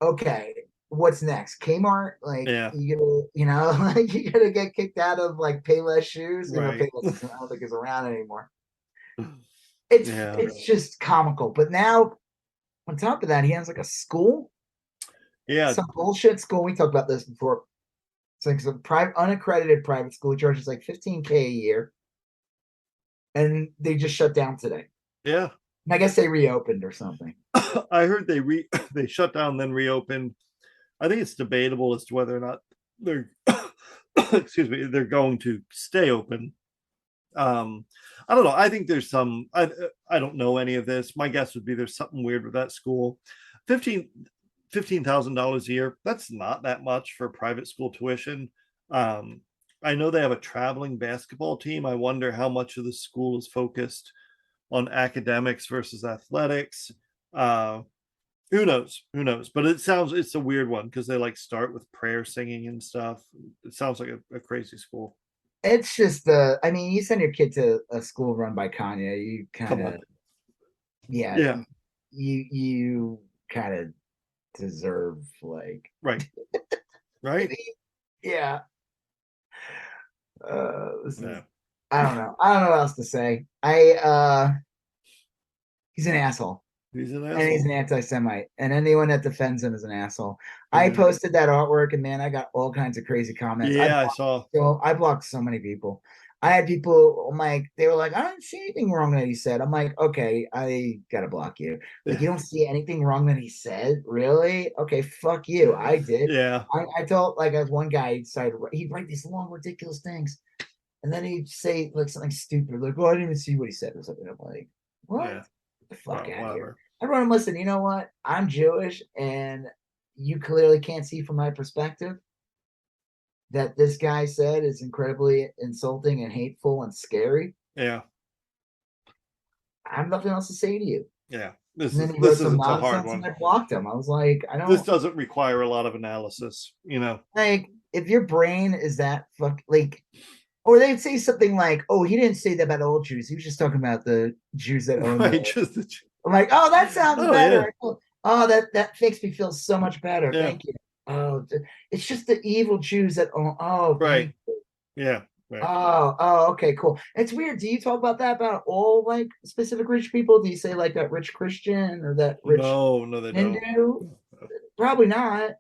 okay, what's next? Kmart, like you're gonna get kicked out of like Payless shoes. Right. Payless, I don't think is around anymore. It's just comical. But now on top of that, he has like a school. Yeah. Some bullshit school. We talked about this before. It's like some unaccredited private school. He charges like $15,000 a year. And they just shut down today. Yeah. And I guess they reopened or something. I heard they shut down, then reopened. I think it's debatable as to whether or not they're they're going to stay open. I don't know. I think there's some I don't know any of this. My guess would be there's something weird with that school. $15,000 a year. That's not that much for private school tuition. I know they have a traveling basketball team. I wonder how much of the school is focused on academics versus athletics. Who knows? But it's a weird one because they like start with prayer singing and stuff. It sounds like a crazy school. It's just I mean, you send your kid to a school run by Kanye, you kind of you kind of deserve like right. Yeah. I don't know what else to say. He's an asshole. And he's an anti-Semite. And anyone that defends him is an asshole. I posted that artwork and man, I got all kinds of crazy comments. I saw. So I blocked so many people. I had people, I'm like, they were like, I don't see anything wrong that he said. I'm like, okay, I gotta block you. Like, you don't see anything wrong that he said? Really? Okay, fuck you. I did. Yeah. I told, like, as one guy he'd write these long, ridiculous things, and then he'd say like something stupid, like, "Oh, I didn't even see what he said," or something. I'm like, "What? Yeah. Get the fuck Well, out of here!" whatever. I wrote him, "Listen, you know what? I'm Jewish, and you clearly can't see from my perspective that this guy said is incredibly insulting and hateful and scary. Yeah. I have nothing else to say to you." Yeah. And then he This wrote some isn't a hard nonsense, and one. I blocked him. I was like, I This don't doesn't require a lot of analysis, you know. like if your brain is that fuck like. Or they'd say something like, "Oh, he didn't say that about old Jews. He was just talking about the Jews that own the." Right. Just I'm like, "Oh, that sounds oh yeah. better. Oh, that makes me feel so much better. Yeah. Thank you." Oh, it's just the evil Jews that own. Oh, Right. thank you. Yeah. Right. Okay, cool. It's weird. Do you talk about that about all like specific rich people? Do you say like that rich Christian or that rich No, no, they don't. Hindu? Probably not.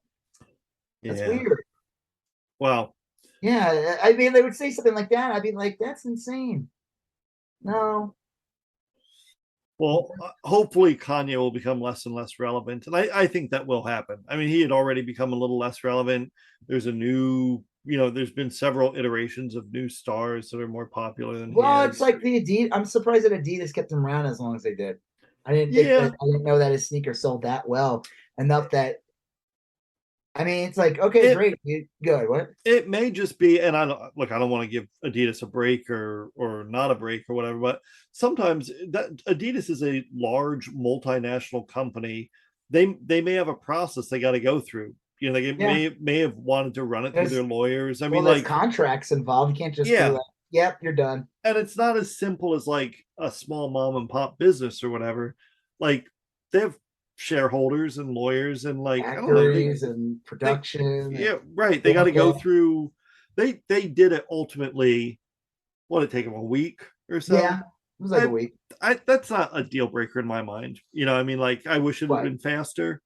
That's Yeah. weird. Wow. Yeah, I mean, they would say something like that. I'd be like, "That's insane." No. Well, hopefully Kanye will become less and less relevant. And I think that will happen. I mean, he had already become a little less relevant. There's a new, there's been several iterations of new stars that are more popular than he Well, it's is. like the Adidas. I'm surprised that Adidas kept him around as long as they did. I didn't think that. Yeah, I didn't know that his sneaker sold that well enough that. I mean, it's like, okay, it great, you good. What? it may just be, and I don't want to give Adidas a break or not a break or whatever, but sometimes that Adidas is a large multinational company. They may have a process they got to go through. They Yeah, may have wanted to run it through there's their lawyers. I well, mean, there's like, contracts involved. You can't just be yeah, like, "Yep, you're done." and it's not as simple as like a small mom and pop business or whatever. Like they have shareholders and lawyers and like I don't know, Factories and they production and yeah, right, they got to go okay. through. They did it ultimately. What, did it take them a week or Yeah, so? it was like a I week. that's not a deal breaker in my mind. I mean, like, I wish it had What? been faster.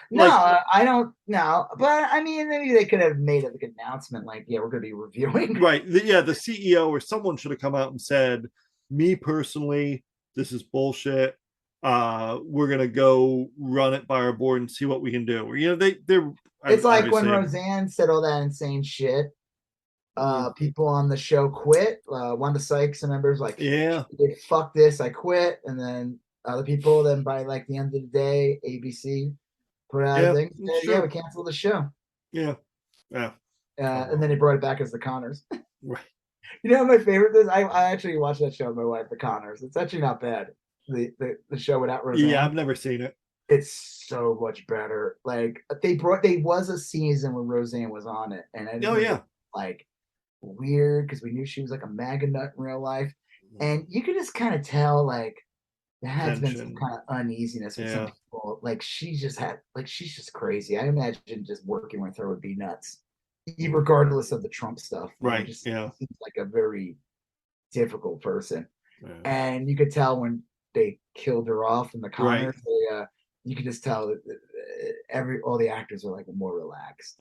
No, Like, I don't know. But I mean, maybe they could have made like an announcement, like, "Yeah, we're going to be reviewing." right, the CEO or someone should have come out and said, me personally, this is bullshit. We're gonna go run it by our board and see what we can do. Or, they're It's like when obviously Roseanne said all that insane shit. mm, People on the show quit. Wanda Sykes and members like, yeah, "Fuck this, I quit." And then other people, then by like the end of the day, ABC put out a yeah, thing, it's said, "Yeah, we true. canceled the show." Yeah, yeah. Oh And then well. they brought it back as the Connors. Right. You know what my favorite is? I actually watched that show with my wife, The Connors. It's actually not bad. The show without Yeah, Roseanne. I've never seen it. It's so much better. Like they was a season when Roseanne was on it, and I didn't Oh think it was yeah. like weird because we knew she was like a MAGA nut in real life. And you could just kind of tell like there has been some Tension. kind of uneasiness with some Yeah. people. Like she's just crazy. I imagine just working with her would be nuts. Regardless of the Trump stuff. Right. Just Yeah. seems like a very difficult person. Yeah. And you could tell when they killed her off in the Right. Connors, you could just tell that every all the actors are like more relaxed.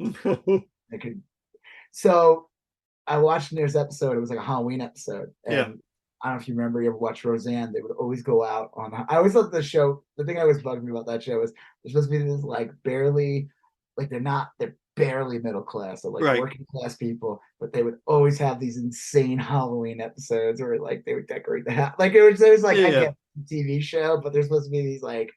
They could so I watched this episode. It was like a Halloween episode, Yeah. and I don't know if you remember. You ever watched Roseanne? They would always go out on. I always thought the show. The thing that always bugged me about that show is they're supposed to be this like barely, like they're not. They're barely middle class. They're like Right. working class people, but they would always have these insane Halloween episodes where like they would decorate the house. Like it was like I Yeah. get TV show, but they're supposed to be these like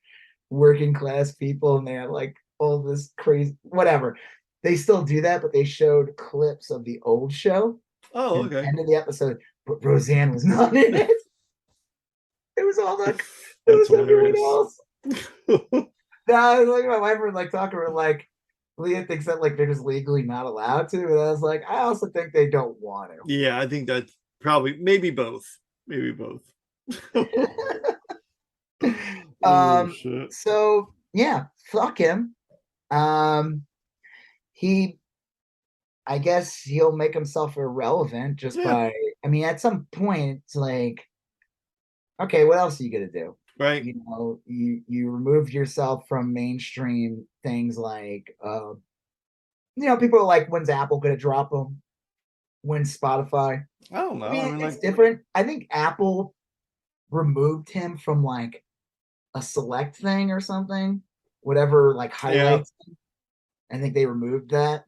working class people, and they have like all this crazy whatever. They still do that, but they showed clips of the old show Oh, and okay. end of the episode, but Roseanne was not in it. It was all like it That's was everyone hilarious. else. No, I was like my wife were like talking to like Leah thinks that like they're just legally not allowed to, and I was like, I also think they don't want Yeah, I think that's probably maybe both. Maybe both. to. Oh shit. So yeah, fuck him. Um, he I guess he'll make himself irrelevant just Yeah. by I mean, at some point it's like, okay, what else are you gonna do? Right. You removed yourself from mainstream things like people are like, when's Apple gonna drop them? when Spotify. I don't know. I mean, I mean, it's like, different. I think Apple removed him from like a select thing or something, whatever like yeah, highlights. I think they removed that.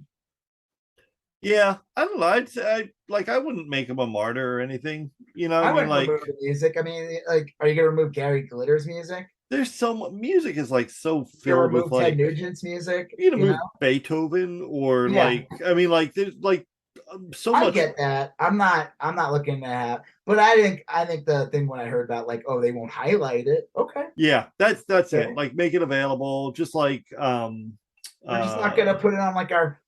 yeah. I don't know. I wouldn't make him a martyr or anything. You know, I I mean, wouldn't like, remove the music. I mean, like, are you gonna remove Gary Glitter's music? there's so much music is like so You're filled gonna with remove Ted like Nugent's music? you know You know? move Beethoven or Yeah, like I mean like there's like so I much. get that. I'm not looking to have, but I think the thing when I heard that, like, oh, they won't highlight it. Okay, Yeah, that's it. okay. Like make it available, just like We're just not gonna put it on like our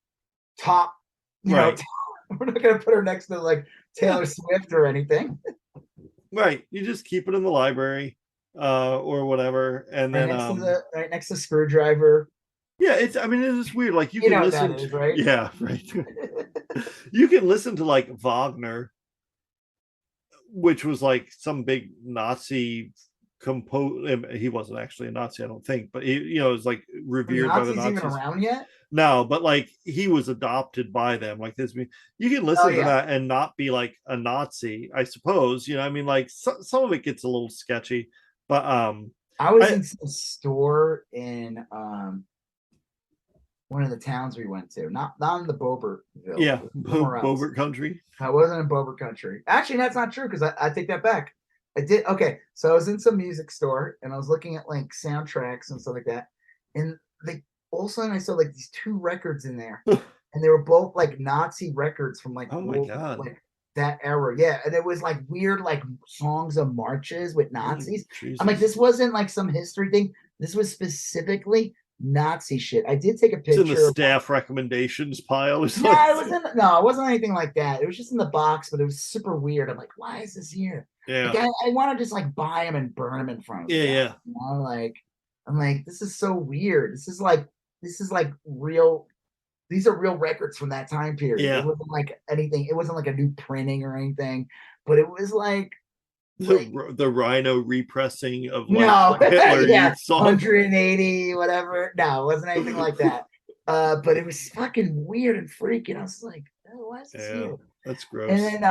top, you know, right. we're not gonna put her next to like Yeah, Taylor Swift or anything. right. You just keep it in the library or whatever, and then Right next to Screwdriver. yeah, it's I mean it's weird. Like you You can know what that listen to is, right? yeah, right. You can listen to like Wagner, which was like some big Nazi compose. He wasn't actually a Nazi, I don't think, but he, you know, was like Are revered by the Nazis even Nazis. around yet? No, but like he was adopted by them. Like this, you can Oh listen to yeah. that and not be like a Nazi, I suppose. You know, I mean, like some of it gets a little sketchy, but I was I in some store in one of the towns we went to, not in the Bobertville, yeah, somewhere else. Bovert country. I wasn't in Bober country. Actually, that's not true because I take that back. I did. Okay, so I was in some music store and I was looking at like soundtracks and stuff like that, and like all of a sudden I saw like these two records in there, and they were both like Nazi records from like Oh my world god. like that era. Yeah, and it was like weird like songs of marches with Oh, Nazis. I'm like, Jesus. this wasn't like some history thing. This was specifically Nazi shit. I did take a It's in the picture of staff recommendations pile or no, something. it wasn't anything like that. It was just in the box, but it was super weird. I'm like, why is this here? Like Yeah. I want to just like buy them and burn them in front of the Yeah, guy. yeah. You know, like I'm like, this is so weird. This is like real. These are real records from that time period. It Yeah. wasn't like anything. It wasn't like a new printing or anything, but it was like The Rhino repressing of like no, Hitler yeah, Youth song. 180, whatever. No, it wasn't anything like that. But it was fucking weird and freaky. I was like, oh, why is this Yeah, here? that's And gross. then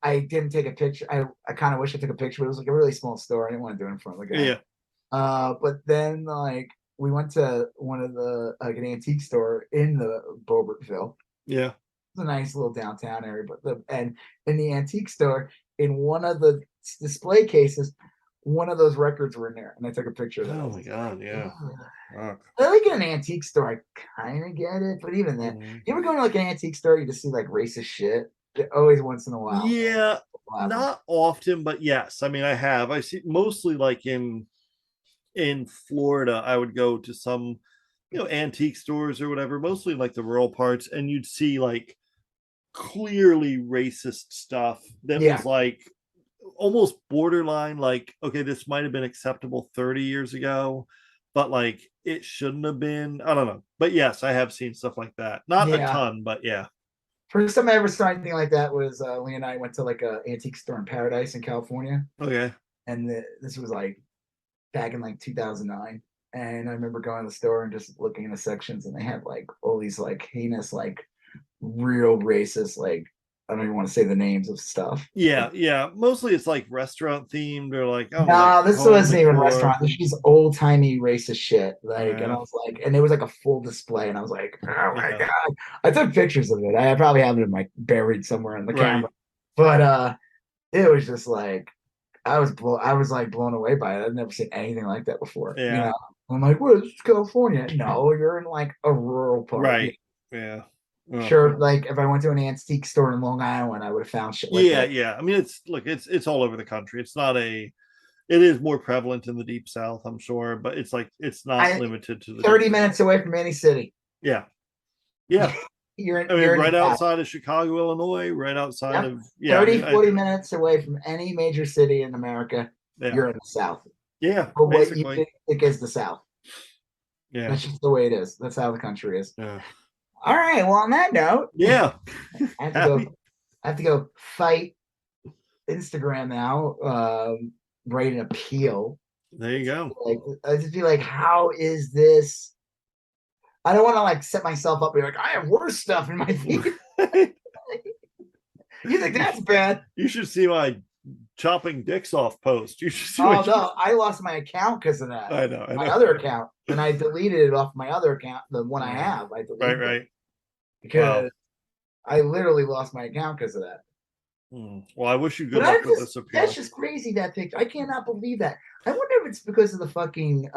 I didn't take a picture. I kind of wish I took a picture, but it was like a really small store. I didn't want to do it in front of the guy. Yeah, But then like we went to one of the like an antique store in the Bobertville. yeah. It's a nice little downtown area, but and in the antique store, in one of the display cases, one of those records were in there, and I took a picture of that. I Oh was my just like, god, yeah. ugh. Fuck. I like in an antique store, I kind of get it, but even then, Mhm. you ever go to like an antique store, you just see like racist shit. Always once in a while, Yeah, a lot of them. not often, but yes. I mean, I have. I see mostly like in Florida. I would go to some, you know, antique stores or whatever, mostly like the rural parts, and you'd see like clearly racist stuff that Yeah, was like almost borderline like okay this might have been acceptable 30 years ago but like it shouldn't have been. I don't know, but yes, I have seen stuff like that, not a yeah. ton, but yeah. First time I ever saw anything like that was Lee and I went to like a antique store in Paradise in California, Okay. and this was like back in like 2009. And I remember going to the store and just looking in the sections, and they had like all these like heinous, like real racist, like I don't even want to say the names of stuff. Yeah, yeah, mostly it's like restaurant themed or like I don't know, like No, this home wasn't even a decor. restaurant. This was old timey racist shit. Like, and I uh, was like, and it was like a full display, and I was like, oh my yeah, god! I took pictures of it. I probably have it in my buried somewhere in the right. camera, but it was just like I was like blown away by it. I've never seen anything like that before. You Yeah, know, I'm like, what? This is California? No, you're in like a rural part. right. Yeah. Oh. Sure, like if I went to an antique store in Long Island, I would have found shit like Yeah, that. yeah, I mean it's look it's all over the country. It's not a it is more prevalent in the deep south, I'm sure, but it's like it's not I limited to the deep 30 south. minutes away from any city. Yeah, yeah. I mean, You're in right the gap. outside of Chicago, Illinois, right outside Yep. of yeah. I 30, mean, 40 minutes away from any major city in America, yeah, you're in the South. yeah, Or what you basically, think is the South. yeah, That's just the way it is. That's how the country is. yeah, All right. Well, on that note, yeah. I have to go. Happy. I have to go fight Instagram now. Write an appeal. There you go. Like I just be like, how is this? I don't want to like set myself up. Be like, I have worse stuff in my feed. You think that's bad? You should see my chopping dicks off post. You should see. Oh no, I lost my account because of that. I know. My other account, and I deleted it off my other account. The one I have, I deleted. Right. Because I literally lost my account because of that. Well, I wish you good luck with this appeal. That's just crazy, that picture. I cannot believe that. I wonder if it's because of the fucking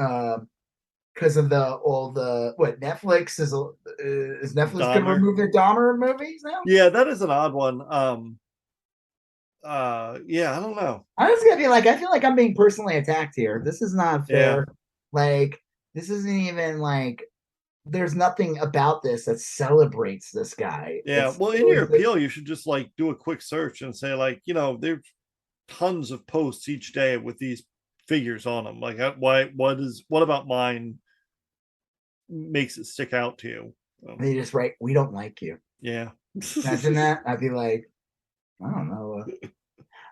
because of what Netflix is Netflix going to remove their Dahmer movies now? Yeah, that is an odd one. Yeah, I don't know. I was gonna be like, I feel like I'm being personally attacked here. This is not fair. Yeah. Like, this isn't even like there's nothing about this that celebrates this guy. Yeah, well, in your appeal, you should just like do a quick search and say, like, there's tons of posts each day with these figures on them. Like, what about mine makes it stick out to you? They just write, "We don't like you." Yeah. Imagine that. I'd be like, I don't know.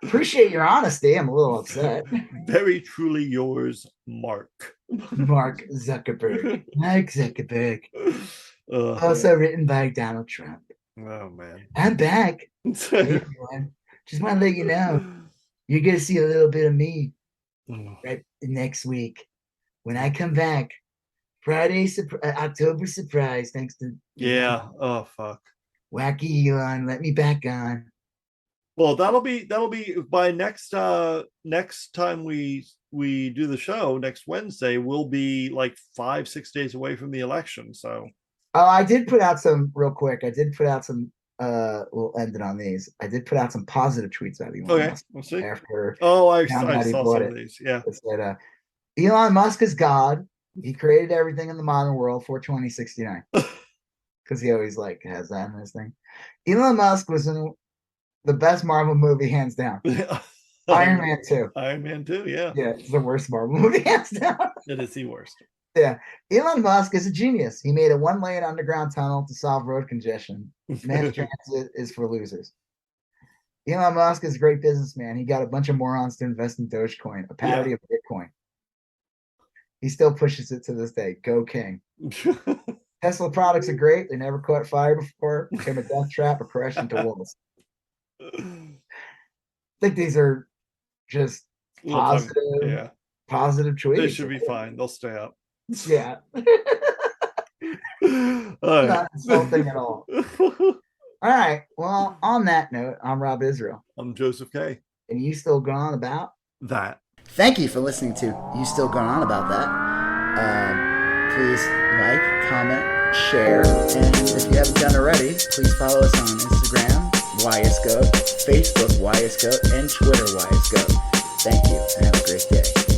Appreciate your honesty. I'm a little upset. Very truly yours, Mark. Mark Zuckerberg. Mark Zuckerberg. Also man. written by Donald Trump. Oh man. I'm back. Hey, everyone. Just want to let you know, you're gonna see a little bit of me right next week when I come back. Friday, October surprise. Thanks to Yeah. Oh fuck. Wacky Elon. Let me back on. Well, that'll be by next time we do the show next Wednesday. We'll be like 5-6 days away from the election. So, I did put out some real quick. I did put out some. We'll end it on these. I did put out some positive tweets out of Elon Musk. We'll see. After I saw some of these. Yeah, it said, Elon Musk is God. He created everything in the modern world for 2069. Because he always has that in his thing. Elon Musk was in the best Marvel movie, hands down. Iron Man 2. Iron Man 2, yeah. Yeah, it's the worst Marvel movie, hands down. It is the worst. Yeah. Elon Musk is a genius. He made a 1-lane underground tunnel to solve road congestion. Mass transit is for losers. Elon Musk is a great businessman. He got a bunch of morons to invest in Dogecoin, a parody of Bitcoin. He still pushes it to this day. Go King. Tesla products are great. They never caught fire before. Became a death trap or crashed into walls. I think these are just positive tweets. They should be fine. They'll stay up. Yeah. Not insulting at all. All right. Well, on that note, I'm Rob Israel. I'm Joseph K. And you still going on about that. Thank you for listening to You Still Going On About That. Please like, comment, share, and if you haven't done already, please follow us on Instagram, YSGOAT, Facebook, YSGOAT, and Twitter, YSGOAT. Thank you, and have a great day.